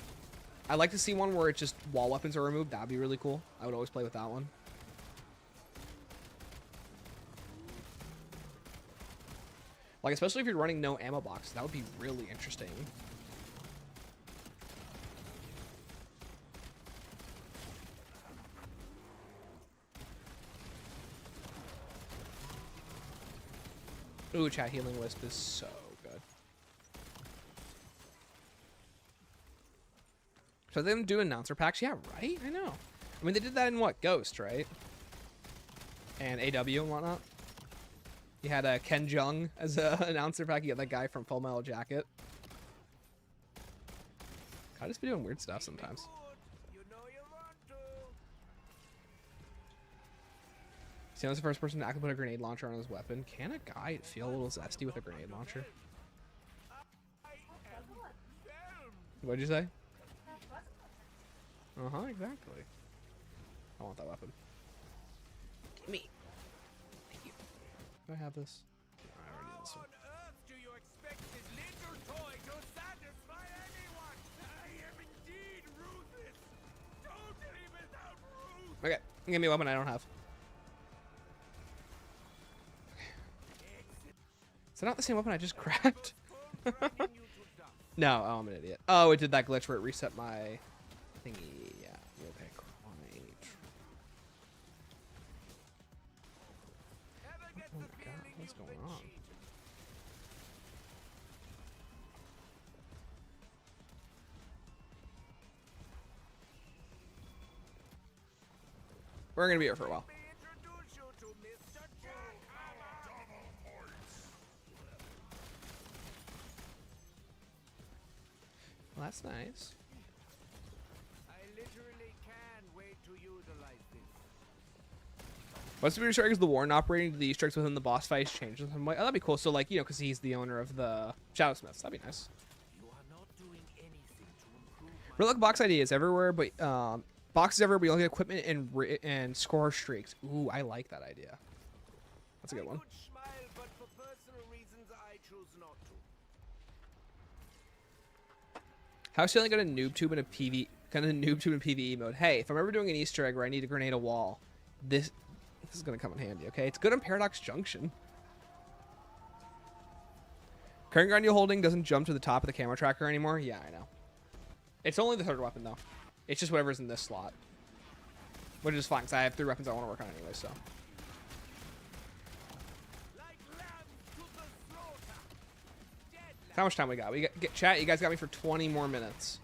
I'd like to see one where it's just wall weapons are removed. That'd be really cool. I would always play with that one. Like, especially if you're running no ammo box. That would be really interesting. Ooh, chat, Healing Wisp is so good. So they do announcer packs? Yeah, right? I know. I mean, they did that in what? Ghost, right? And AW and whatnot. You had Ken Jeong as an announcer pack. You got that guy from Full Metal Jacket. I just be doing weird stuff sometimes. You know you want to. See, I was the first person to actually put a grenade launcher on his weapon. Can a guy feel a little zesty with a grenade launcher? What'd you say? Uh-huh, exactly. I want that weapon. Gimme. Thank you. Do I have this? No, I already did this How one. on earth do you expect this little toy to satisfy anyone? I am indeed ruthless. Totally without ruth. Okay, give me a weapon I don't have. Is that not the same weapon I just grabbed? No, oh, I'm an idiot. Oh, it did that glitch where it reset my thingy. Yeah, okay, right. Oh my god, what's going on? We're gonna be here for a while. Introduce you to Mr. Jack. Well, that's nice. I literally can wait to utilize this. What's the strike is the Warren operating the strikes within the boss fights changes? I'm like, oh, that'd be cool. So like, you know, because he's the owner of the Shadow Smiths. That'd be nice. You are not doing anything to improve my Real like box ideas everywhere, but boxes everywhere. But you only get equipment and score streaks. Ooh, I like that idea. That's a good one. I could smile, but for personal reasons I choose not to. How's feeling got a noob tube in a PvE mode? Hey, if I'm ever doing an Easter egg where I need to grenade a wall, this is gonna come in handy. Okay, it's good on Paradox Junction. Current gun you're holding doesn't jump to the top of the camo tracker anymore. Yeah, I know. It's only the third weapon though. It's just whatever's in this slot, which is fine because I have 3 weapons I want to work on anyway. So. Like lambs to the slaughter. Dead How much time we got? We get chat. You guys got me for 20 more minutes,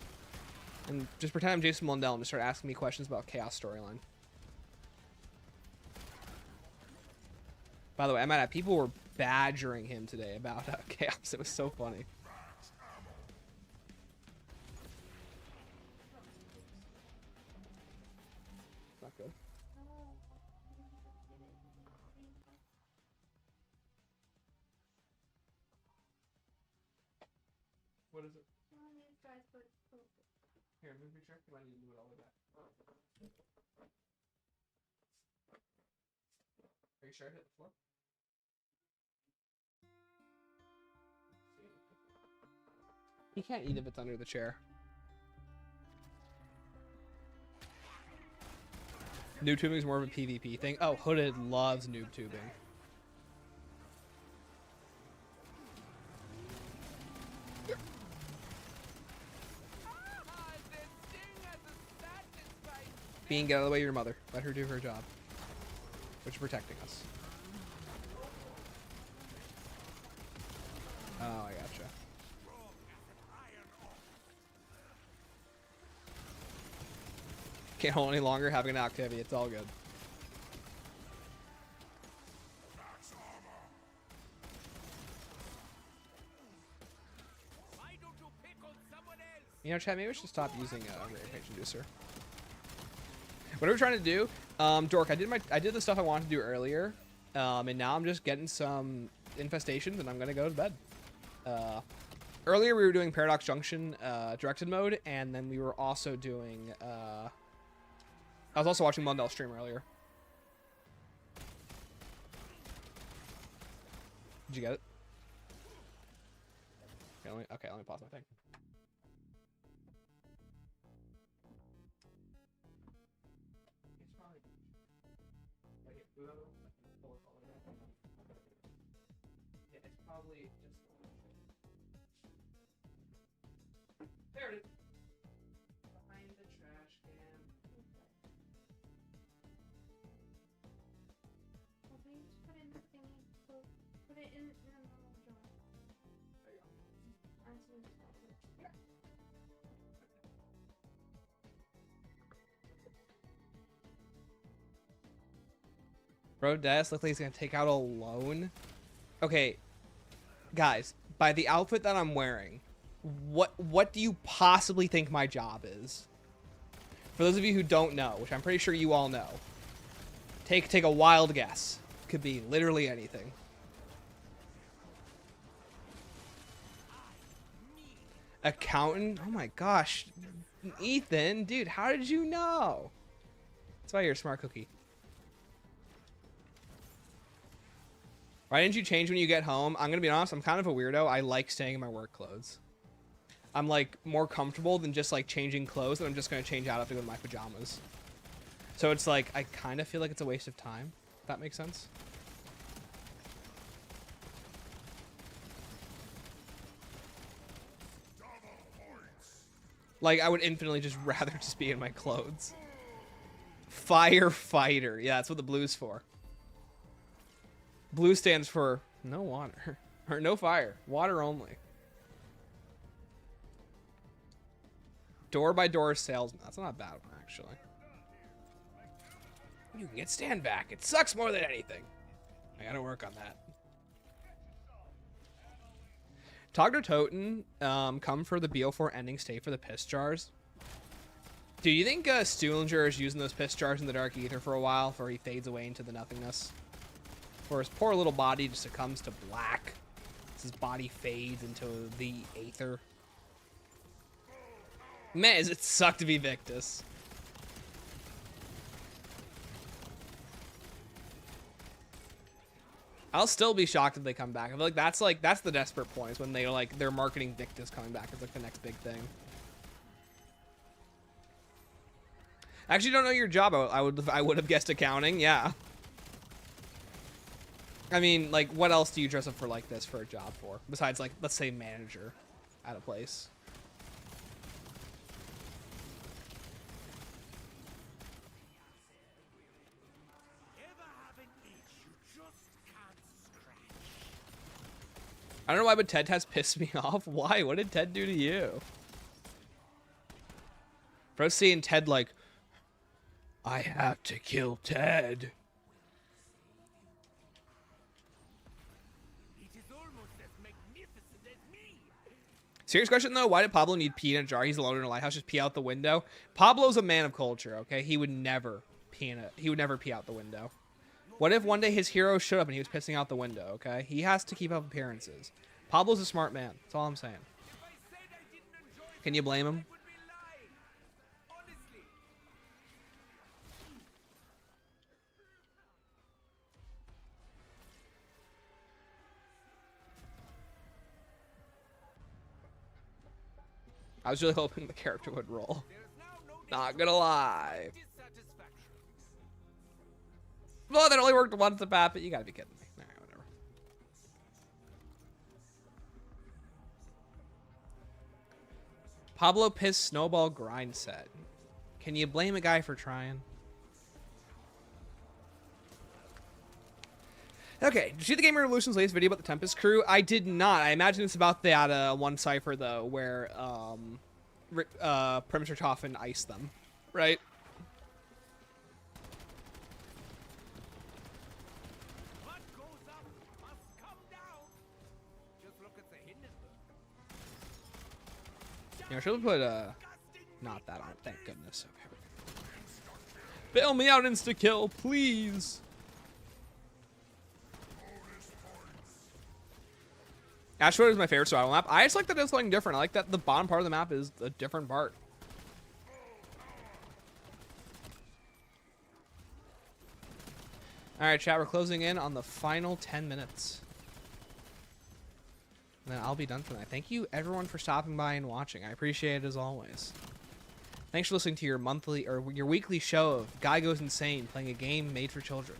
and just pretend I'm Jason Mundell and just start asking me questions about Chaos storyline. By the way, I might have people were badgering him today about Chaos. It was so funny. Not good. What is it? Here, move your chair. You might need to move it all the way back. Are you sure it hit the floor? He can't eat if it's under the chair. Noob tubing is more of a PvP thing. Oh, Hooded loves noob tubing. Bean, get out of the way of your mother. Let her do her job. Which is protecting us. Oh, I gotcha. Can't hold any longer, having an activity. It's all good. Why don't you pick on someone else? You know, Chad, maybe we should stop using Rampage Inducer. What are we trying to do? Dork, I did the stuff I wanted to do earlier, and now I'm just getting some infestations, and I'm gonna go to bed. Earlier we were doing Paradox Junction directed mode, and then we were also doing. I was also watching Mundell stream earlier. Did you get it? Okay, let me pause my thing. Yeah, it's probably just. There it is. Behind the trash can. Well, we just put it in the thingy. Put it in the normal jar. There you go. Alright, so we just have to- Bro, Des looks like he's gonna take out a loan. Okay, guys, by the outfit that I'm wearing, what do you possibly think my job is? For those of you who don't know, which I'm pretty sure you all know, take a wild guess. Could be literally anything. Accountant? Oh my gosh, Ethan, dude, how did you know? That's why you're a smart cookie. Why didn't you change when you get home? I'm gonna be honest, I'm kind of a weirdo. I like staying in my work clothes. I'm like more comfortable than just like changing clothes, and I'm just gonna change out after go to my pajamas. So it's like I kind of feel like it's a waste of time. If that makes sense. Like I would infinitely just rather just be in my clothes. Firefighter. Yeah, that's what the blue's for. Blue stands for no water. Or no fire. Water only. Door-by-door salesman. That's not a bad one, actually. You can get stand back. It sucks more than anything. I gotta work on that. Togger Toten, come for the BO4 ending, stay for the piss jars. Do you think Stuhlinger is using those piss jars in the dark ether for a while before he fades away into the nothingness? Or his poor little body just succumbs to black as his body fades into the aether. Man, does it suck to be Victus. I'll still be shocked if they come back. I feel like that's the desperate point, is when they're marketing Victus coming back as like the next big thing. I actually don't know your job. I would have guessed accounting. Yeah. I mean, like, what else do you dress up for like this for a job for? Besides, like, let's say manager at a place. I don't know why, but Ted has pissed me off. Why? What did Ted do to you? Bro, seeing Ted like, I have to kill Ted. Serious question though, why did Pablo need pee in a jar? He's alone in a lighthouse, just pee out the window. Pablo's a man of culture, okay? He would never pee out the window. What if one day his hero showed up and he was pissing out the window, okay? He has to keep up appearances. Pablo's a smart man. That's all I'm saying. Can you blame him? I was really hoping the character would roll. Not gonna lie. Well, that only worked once at bat, but you gotta be kidding me. Alright, whatever. Pablo Piss Snowball Grind Set. Can you blame a guy for trying? Okay, did you see the Gamer Revolution's latest video about the Tempest crew? I did not. I imagine it's about that one cipher, though, where Primitor Toffin iced them, right? What goes up must come down. Just look at the Hindenburg. Yeah, I should have put, not that on it. Thank goodness. Okay. Bail me out, insta-kill, please. Asteroid is my favorite survival map. I just like that it's something different. I like that the bottom part of the map is a different part. Alright, chat, we're closing in on the final 10 minutes. And then I'll be done for the night. Thank you, everyone, for stopping by and watching. I appreciate it as always. Thanks for listening to your monthly or your weekly show of Guy Goes Insane, playing a game made for children.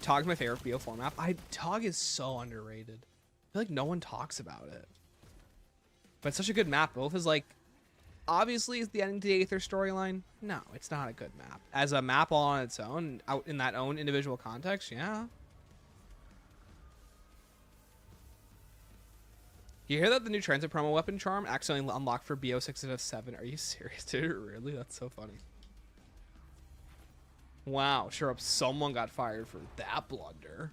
TOG's my favorite BO4 map. TOG is so underrated. I feel like no one talks about it. But it's such a good map. Both is like, obviously, is the ending to the Aether storyline? No, it's not a good map. As a map all on its own, out in that own individual context, yeah. You hear that the new transit promo weapon charm accidentally unlocked for BO6 out of 7? Are you serious, dude? Really? That's so funny. Wow, sure up someone got fired for that blunder.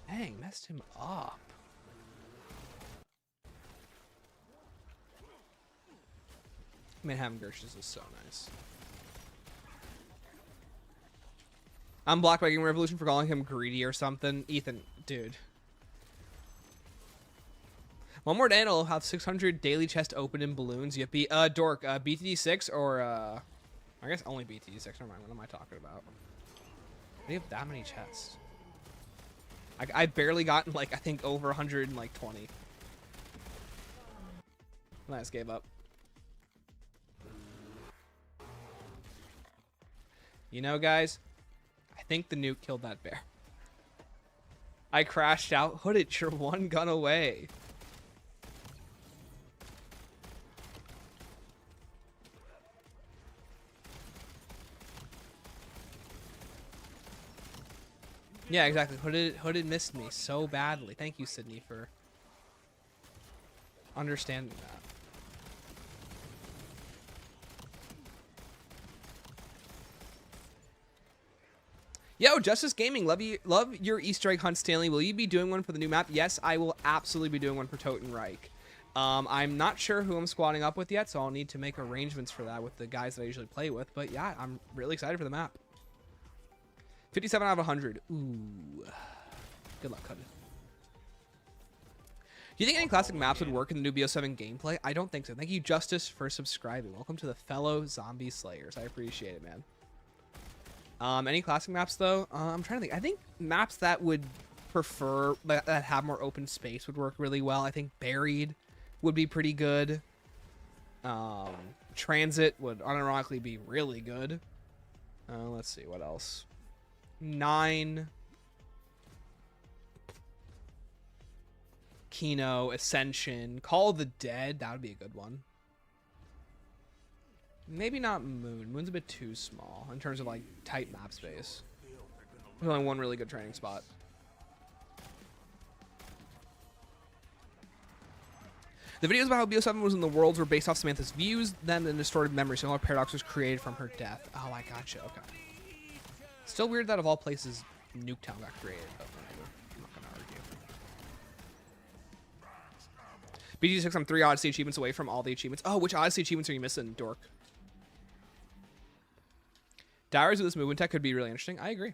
Dang, messed him up. Manhattan Gersh's is so nice. I'm blocked by Game Revolution for calling him greedy or something. Ethan, dude. One more day and I'll have 600 daily chest open in balloons. Yippee. Dork, BTD6 or, I guess only BTD6. Never mind, what am I talking about? They have that many chests. I barely gotten, like, I think over 120. I just gave up. You know, guys, I think the nuke killed that bear. I crashed out. Hooded, you're one gun away. Yeah, exactly. Hooded missed me so badly. Thank you, Sydney, for understanding that. Yo, Justice Gaming, love your Easter egg hunt, Stanley. Will you be doing one for the new map? Yes, I will absolutely be doing one for Totenreich. I'm not sure who I'm squatting up with yet, so I'll need to make arrangements for that with the guys that I usually play with. But yeah, I'm really excited for the map. 57 out of 100. Ooh. Good luck, Hooded. Do you think any classic maps would work in the new BO7 gameplay? I don't think so. Thank you, Justice, for subscribing. Welcome to the fellow zombie slayers. I appreciate it, man. Any classic maps, though? I'm trying to think. I think maps that would prefer, that have more open space would work really well. I think Buried would be pretty good. Transit would unironically be really good. Let's see, what else? 9. Kino, Ascension, Call of the Dead. That would be a good one. Maybe not Moon. Moon's a bit too small in terms of like tight map space. There's only one really good training spot. The videos about how BO7 was in the worlds were based off Samantha's views, then the distorted memory, so a paradox was created from her death. Oh, I gotcha. Okay. Still weird that of all places, Nuketown got created, but whatever. I'm not gonna argue. BG6, I'm 3 Odyssey achievements away from all the achievements. Oh, which Odyssey achievements are you missing, Dork? Diaries with this movement tech could be really interesting. I agree.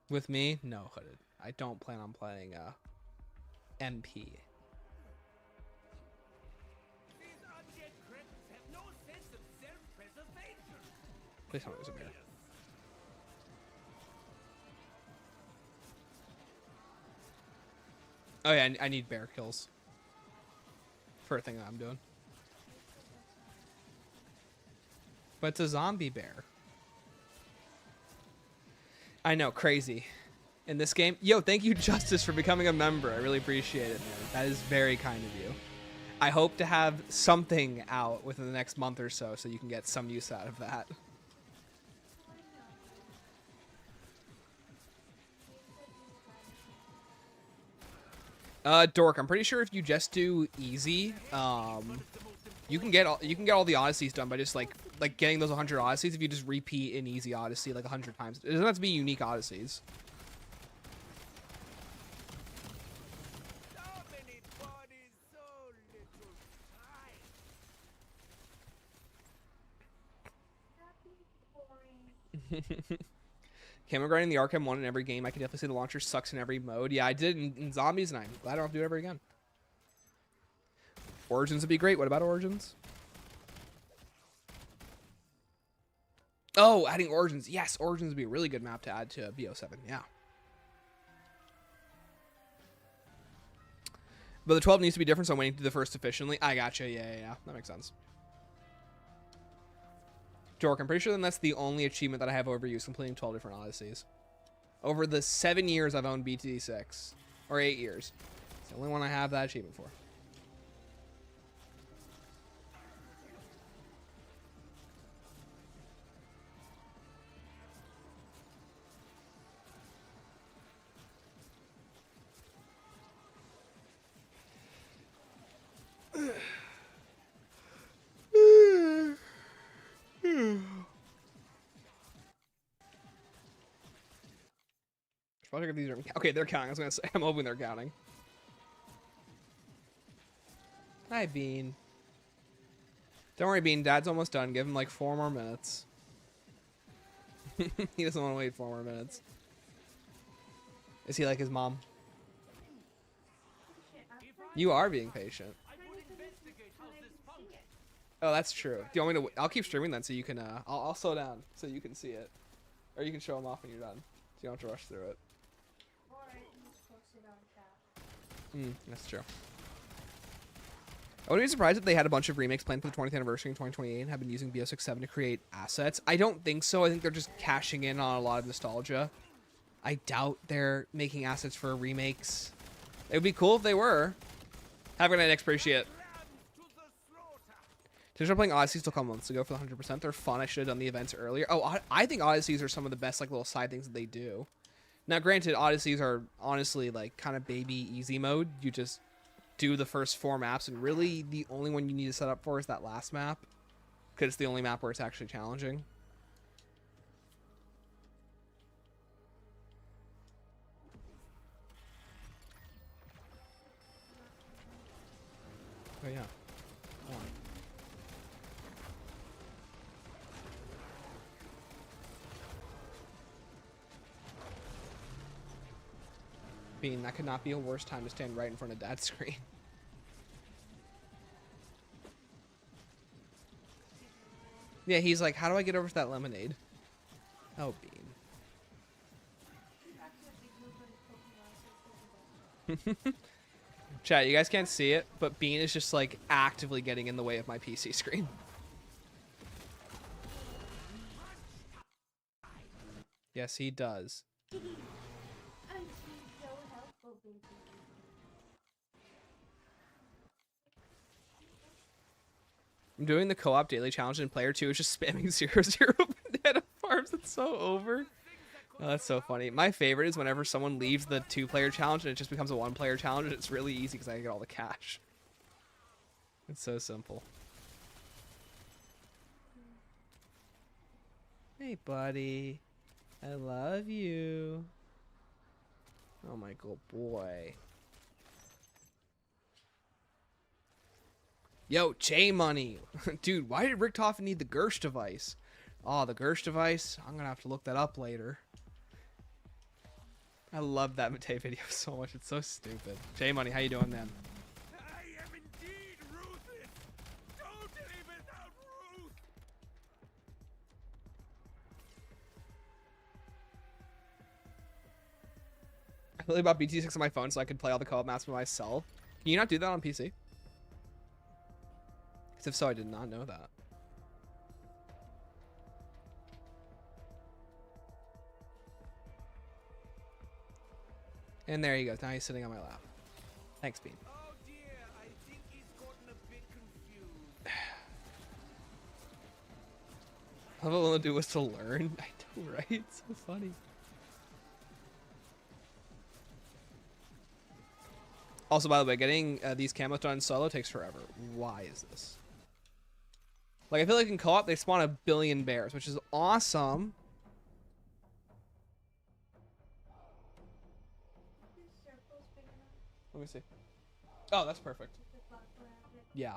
With me? No, Hooded. I don't plan on playing MP. Please tell me there's a bear. Oh yeah, I need bear kills for a thing that I'm doing. But it's a zombie bear. I know, crazy. In this game. Yo, thank you, Justice, for becoming a member. I really appreciate it, man. That is very kind of you. I hope to have something out within the next month or so you can get some use out of that. Dork, I'm pretty sure if you just do easy, you can get all the Odysseys done by just like getting those 100 Odysseys if you just repeat an easy Odyssey like 100 times. It doesn't have to be unique Odysseys. Camo grinding the Arkham 1 in every game. I can definitely say the launcher sucks in every mode. Yeah, I did in Zombies, and I'm glad I don't have to do it ever again. Origins would be great. What about Origins? Oh, adding Origins. Yes, Origins would be a really good map to add to BO7. Yeah. But the 12 needs to be different, so I'm waiting to do the first efficiently. I gotcha. Yeah. That makes sense. Jork, I'm pretty sure then that's the only achievement that I have overused, completing 12 different Odysseys. Over the 7 years I've owned BT6. Or 8 years. It's the only one I have that achievement for. Okay, they're counting. I was gonna say, I'm hoping they're counting. Hi, Bean. Don't worry, Bean. Dad's almost done. Give him like 4 more minutes. He doesn't want to wait 4 more minutes. Is he like his mom? You are being patient. Oh, that's true. Do you want me to? I'll keep streaming then, so you can. I'll slow down so you can see it, or you can show them off when you're done. So you don't have to rush through it. That's true. I wouldn't be surprised if they had a bunch of remakes planned for the 20th anniversary in 2028 and have been using BO67 to create assets. I don't think so. I think they're just cashing in on a lot of nostalgia. I doubt they're making assets for remakes. It would be cool if they were. Have a good night, X. Appreciate it. Since I'm playing Odysseys till a couple months ago for the 100%. They're fun. I should have done the events earlier. Oh, I think Odysseys are some of the best like little side things that they do. Now, granted, Odysseys are honestly like kind of baby easy mode. You just do the first 4 maps, and really the only one you need to set up for is that last map, because it's the only map where it's actually challenging. Oh yeah. Come on. Bean, that could not be a worse time to stand right in front of Dad's screen. Yeah, he's like, how do I get over to that lemonade? Oh, Bean. Chat, you guys can't see it, but Bean is just like actively getting in the way of my PC screen. Yes, he does. I'm doing the co-op daily challenge, and player 2 is just spamming 0-0 banana farms. It's so over. Oh, that's so funny. My favorite is whenever someone leaves the 2-player challenge and it just becomes a 1-player challenge, and it's really easy because I get all the cash. It's so simple. Hey, buddy. I love you. Oh, my good boy. Yo, J Money. Dude, why did Richtofen need the Gersh device? Oh, the Gersh device? I'm going to have to look that up later. I love that Matei video so much. It's so stupid. J Money, how you doing, man? I am indeed ruthless. Totally without ruth. I really bought BT6 on my phone so I could play all the co-op maps by myself. Can you not do that on PC? Because if so, I did not know that. And there you go. Now he's sitting on my lap. Thanks, Bean. Oh dear, I think he's gotten a bit confused. All I want to do was to learn. I know, right? It's so funny. Also, by the way, getting these camos done solo takes forever. Why is this? Like, I feel like in co-op, they spawn 1 billion bears, which is awesome. Let me see. Oh, that's perfect. Yeah.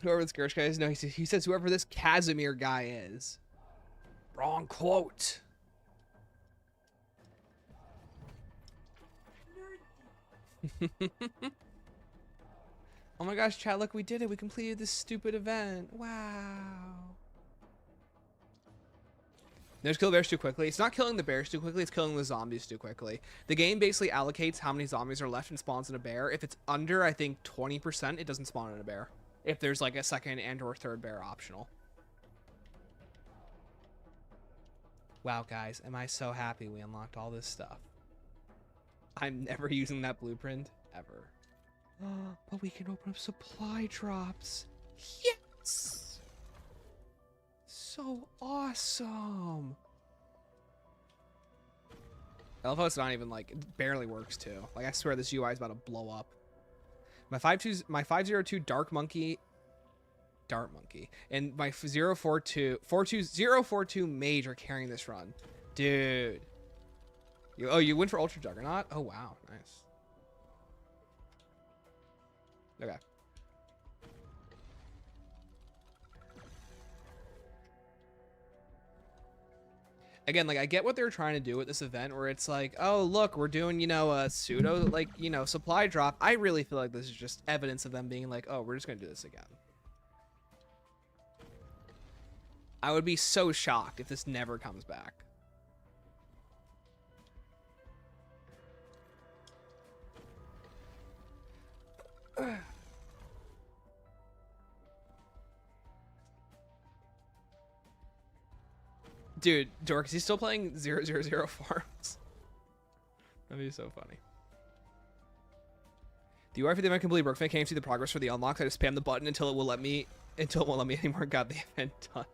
Whoever this Gersh guy is, no, he says whoever this Casimir guy is. Wrong quote. Oh my gosh, chat, look, we did it. We completed this stupid event. Wow. No, just kill the bears too quickly. It's not killing the bears too quickly. It's killing the zombies too quickly. The game basically allocates how many zombies are left and spawns in a bear. If it's under, I think, 20%, it doesn't spawn in a bear. If there's like a second and or third bear optional. Wow, guys, am I so happy we unlocked all this stuff. I'm never using that blueprint, ever. But we can open up supply drops. Yes! So awesome. I love how it's not even like, it barely works too. Like I swear this UI is about to blow up. My 502 Dart Monkey, and my 042 Mage are carrying this run. Dude. You went for Ultra Juggernaut? Oh wow, nice. Okay. Again, like I get what they're trying to do with this event where it's like, oh look, we're doing, you know, a pseudo like, you know, supply drop. I really feel like this is just evidence of them being like, oh, we're just gonna do this again. I would be so shocked if this never comes back. Dude, Dork, is he still playing 000 Farms? That'd be so funny. The UI for the event complete. Brookfan can't see the progress for the unlocks. I just spam the button until it won't let me anymore. Got the event done.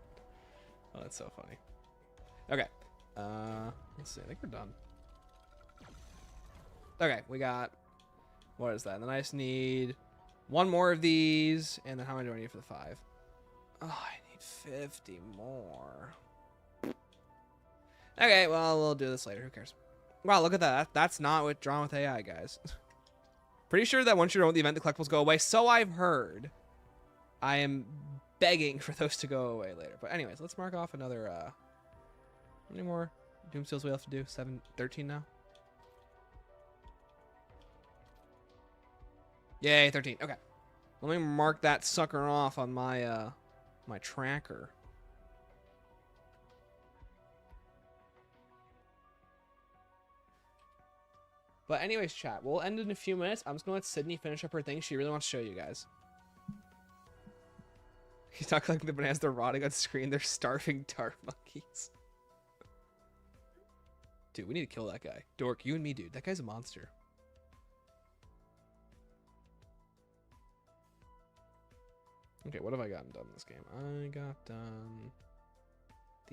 Oh, that's so funny. Okay. Let's see. I think we're done. Okay, we got, what is that? And then I just need one more of these. And then how many do I need for the 5? Oh, I need 50 more. Okay, well, we'll do this later. Who cares? Wow, look at that. That's not withdrawn with AI, guys. Pretty sure that once you're done with the event, the collectibles go away. So I've heard. I am begging for those to go away later. But anyways, let's mark off another, how many more Doomsteals we have to do? 13 now? Yay, 13. Okay. Let me mark that sucker off on my, my tracker. But anyways, chat, we'll end in a few minutes. I'm just going to let Sydney finish up her thing. She really wants to show you guys. He's not collecting the bananas. They're rotting on screen. They're starving dart monkeys. Dude, we need to kill that guy. Dork, you and me, dude. That guy's a monster. Okay, what have I gotten done in this game? I got done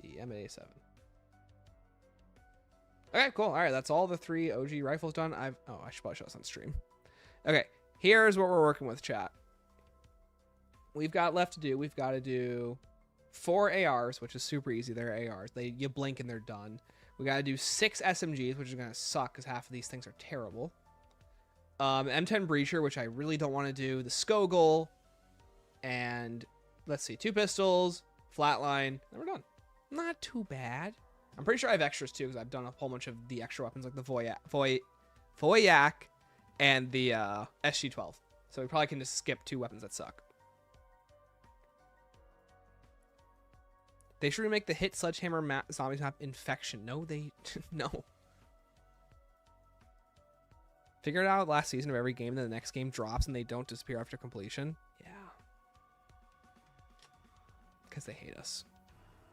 the M87. Okay, cool. All right, that's all the 3 OG rifles done. I should probably show this on stream. Okay, here's what we're working with, chat. We've got left to do. We've got to do 4 ARs, which is super easy. They're ARs. You blink and they're done. We got to do 6 SMGs, which is going to suck because half of these things are terrible. M10 Breacher, which I really don't want to do. The Skogul. And let's see, 2 pistols, flatline, and we're done. Not too bad. I'm pretty sure I have extras too, because I've done a whole bunch of the extra weapons like the Voyak and the SG-12. So we probably can just skip 2 weapons that suck. They should remake the hit Sledgehammer zombies map Infection. No, they no. Figure it out last season of every game, then the next game drops and they don't disappear after completion. Yeah. Because they hate us.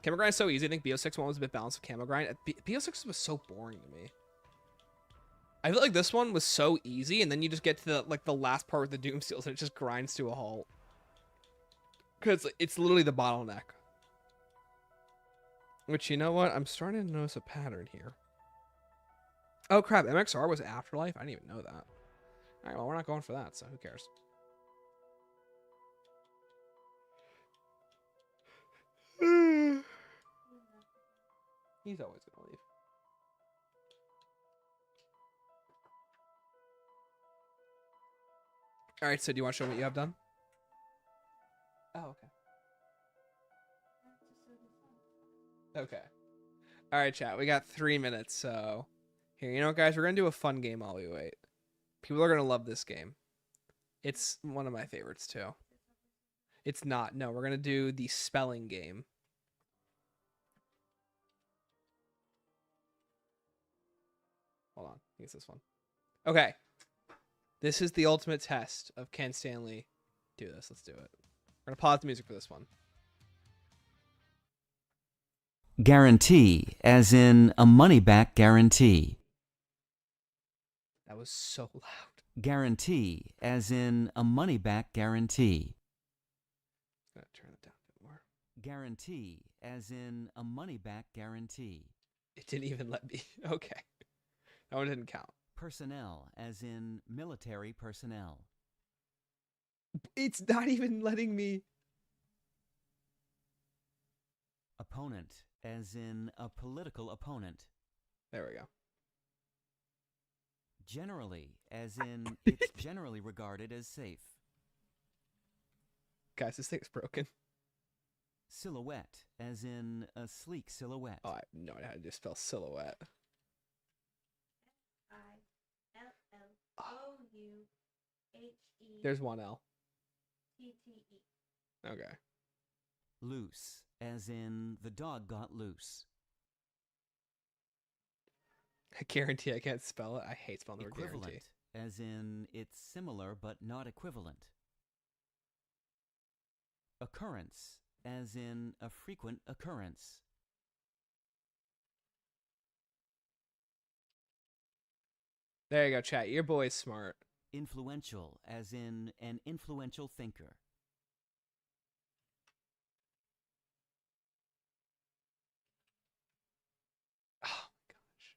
Camo grind is so easy. I think BO6 one was a bit balanced with camo grind. BO6 was so boring to me. I feel like this one was so easy, and then you just get to the last part with the Doomsteals, and it just grinds to a halt. Because it's literally the bottleneck. Which, you know what? I'm starting to notice a pattern here. Oh crap! MXR was Afterlife. I didn't even know that. All right, well we're not going for that, so who cares? He's always gonna leave. All right, so do you want to show me what you have done? Oh, okay. Okay. All right, chat. We got 3 minutes, so here. You know what, guys? We're gonna do a fun game while we wait. People are gonna love this game. It's one of my favorites too. It's not. No, we're gonna do the spelling game. Hold on. I think it's this one. Okay. This is the ultimate test of can Stanley do this. Let's do it. We're gonna pause the music for this one. Guarantee, as in a money-back guarantee. That was so loud. Guarantee, as in a money-back guarantee. I'm gonna turn it down a bit more. Guarantee, as in a money-back guarantee. It didn't even let me. Okay. That one didn't count. Personnel, as in military personnel. It's not even letting me. Opponent, as in a political opponent. There we go. Generally, as in it's generally regarded as safe. Guys, this thing's broken. Silhouette, as in a sleek silhouette. Oh, I have no idea how to spell silhouette. There's one L. Okay. Loose, as in the dog got loose. I guarantee I can't spell it. I hate spelling the word Equivalent, guarantee. as in it's similar but not equivalent. Occurrence, as in a frequent occurrence. There you go, chat. Your boy's smart. Influential, as in an influential thinker. Oh my gosh.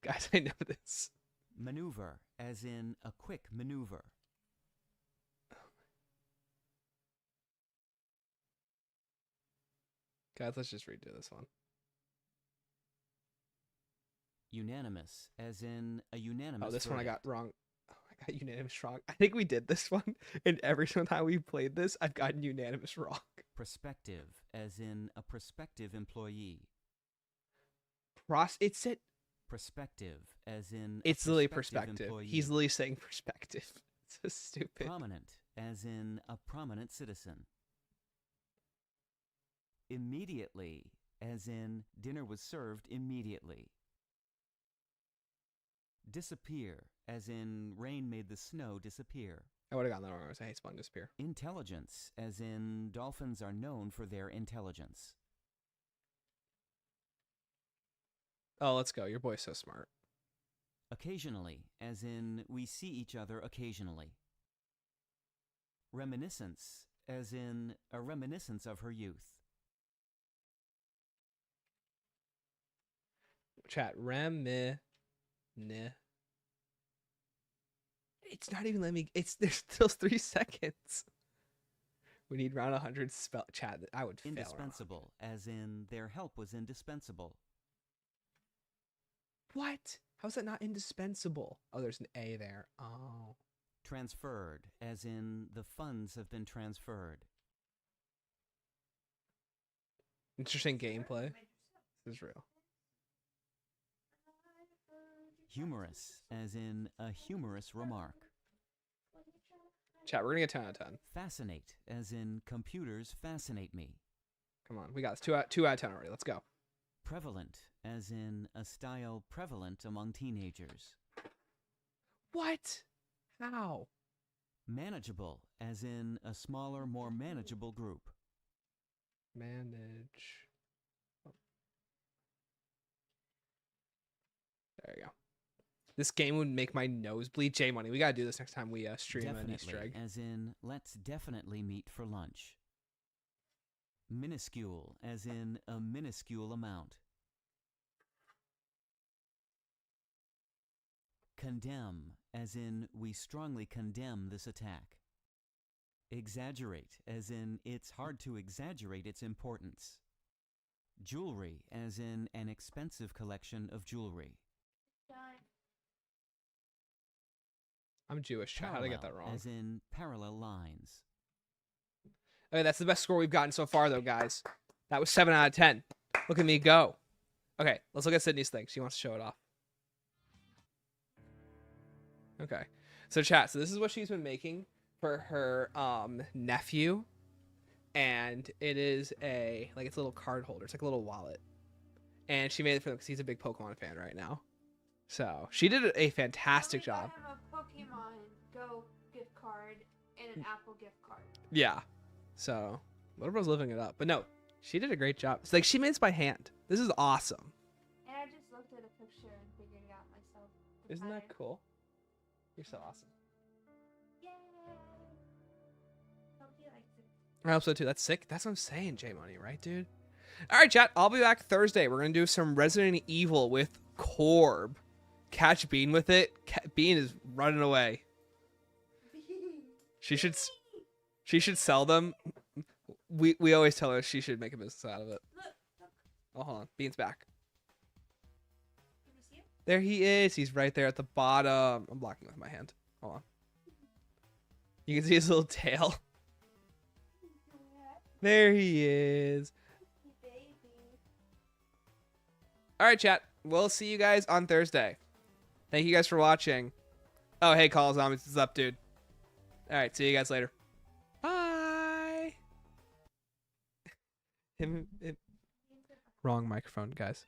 Guys, I know this. Maneuver, as in a quick maneuver. Guys, let's just redo this one. Unanimous, as in a unanimous Oh, this one I got verdict. wrong. Oh, I got unanimous wrong. I think we did this one, and every single time we played this, I've gotten unanimous wrong. Prospective, as in a prospective employee. It said Perspective, as in a it's literally prospective perspective. employee. He's literally saying perspective. It's so stupid. Prominent, as in a prominent citizen. Immediately, as in dinner was served immediately. Disappear, as in rain made the snow disappear. I would have gotten that wrong. I hate spelling disappear. Intelligence, as in dolphins are known for their intelligence. Oh, let's go. Your boy's so smart. Occasionally, as in we see each other occasionally. Reminiscence, as in a reminiscence of her youth. Chat. It's not even letting me. There's still 3 seconds. We need round 100 spell. Chat. I would fail. Indispensable, as in their help was indispensable. What? How's that not indispensable? Oh, there's an A there. Oh. Transferred, as in the funds have been transferred. Interesting gameplay. This is real. Humorous, as in a humorous remark. Chat, we're gonna get 10 out of 10. Fascinate, as in computers fascinate me. Come on, we got this. 2 out of 10 already. Let's go. Prevalent, as in a style prevalent among teenagers. What? How? Manageable, as in a smaller, more manageable group. Manage. Oh. There you go. This game would make my nose bleed. J Money, we gotta do this next time we stream an Easter egg. As in let's definitely meet for lunch. Minuscule, as in a minuscule amount. Condemn, as in we strongly condemn this attack. Exaggerate, as in it's hard to exaggerate its importance. Jewelry, as in an expensive collection of jewelry. I'm Jewish. Chat. How did I get that Parallel, wrong? as in parallel lines. Okay, that's the best score we've gotten so far, though, guys. That was 7 out of 10. Look at me go. Okay, let's look at Sydney's thing. She wants to show it off. Okay. So, chat, so this is what she's been making for her nephew, and it is it's a little card holder. It's like a little wallet, and she made it for him because he's a big Pokemon fan right now. So she did a fantastic job. I have a Pokemon Go gift card and an Apple gift card. Yeah. So Little Bro's living it up, but no, she did a great job. It's like she made this by hand. This is awesome. And I just looked at a picture and figured it out myself. Isn't that cool? You're so awesome. Yay! Hope he likes it. I hope so too. That's sick. That's what I'm saying, J Money, right, dude? All right, chat. I'll be back Thursday. We're gonna do some Resident Evil with Corb. Catch Bean with it. Bean is running away. She should sell them. We always tell her she should make a business out of it. Look. Oh, hold on. Bean's back. Can you see it? There he is. He's right there at the bottom. I'm blocking with my hand. Hold on. You can see his little tail. There he is. Baby. All right, chat. We'll see you guys on Thursday. Thank you guys for watching. Oh, hey, Call of Zombies. What's up, dude? All right. See you guys later. Bye. Wrong microphone, guys.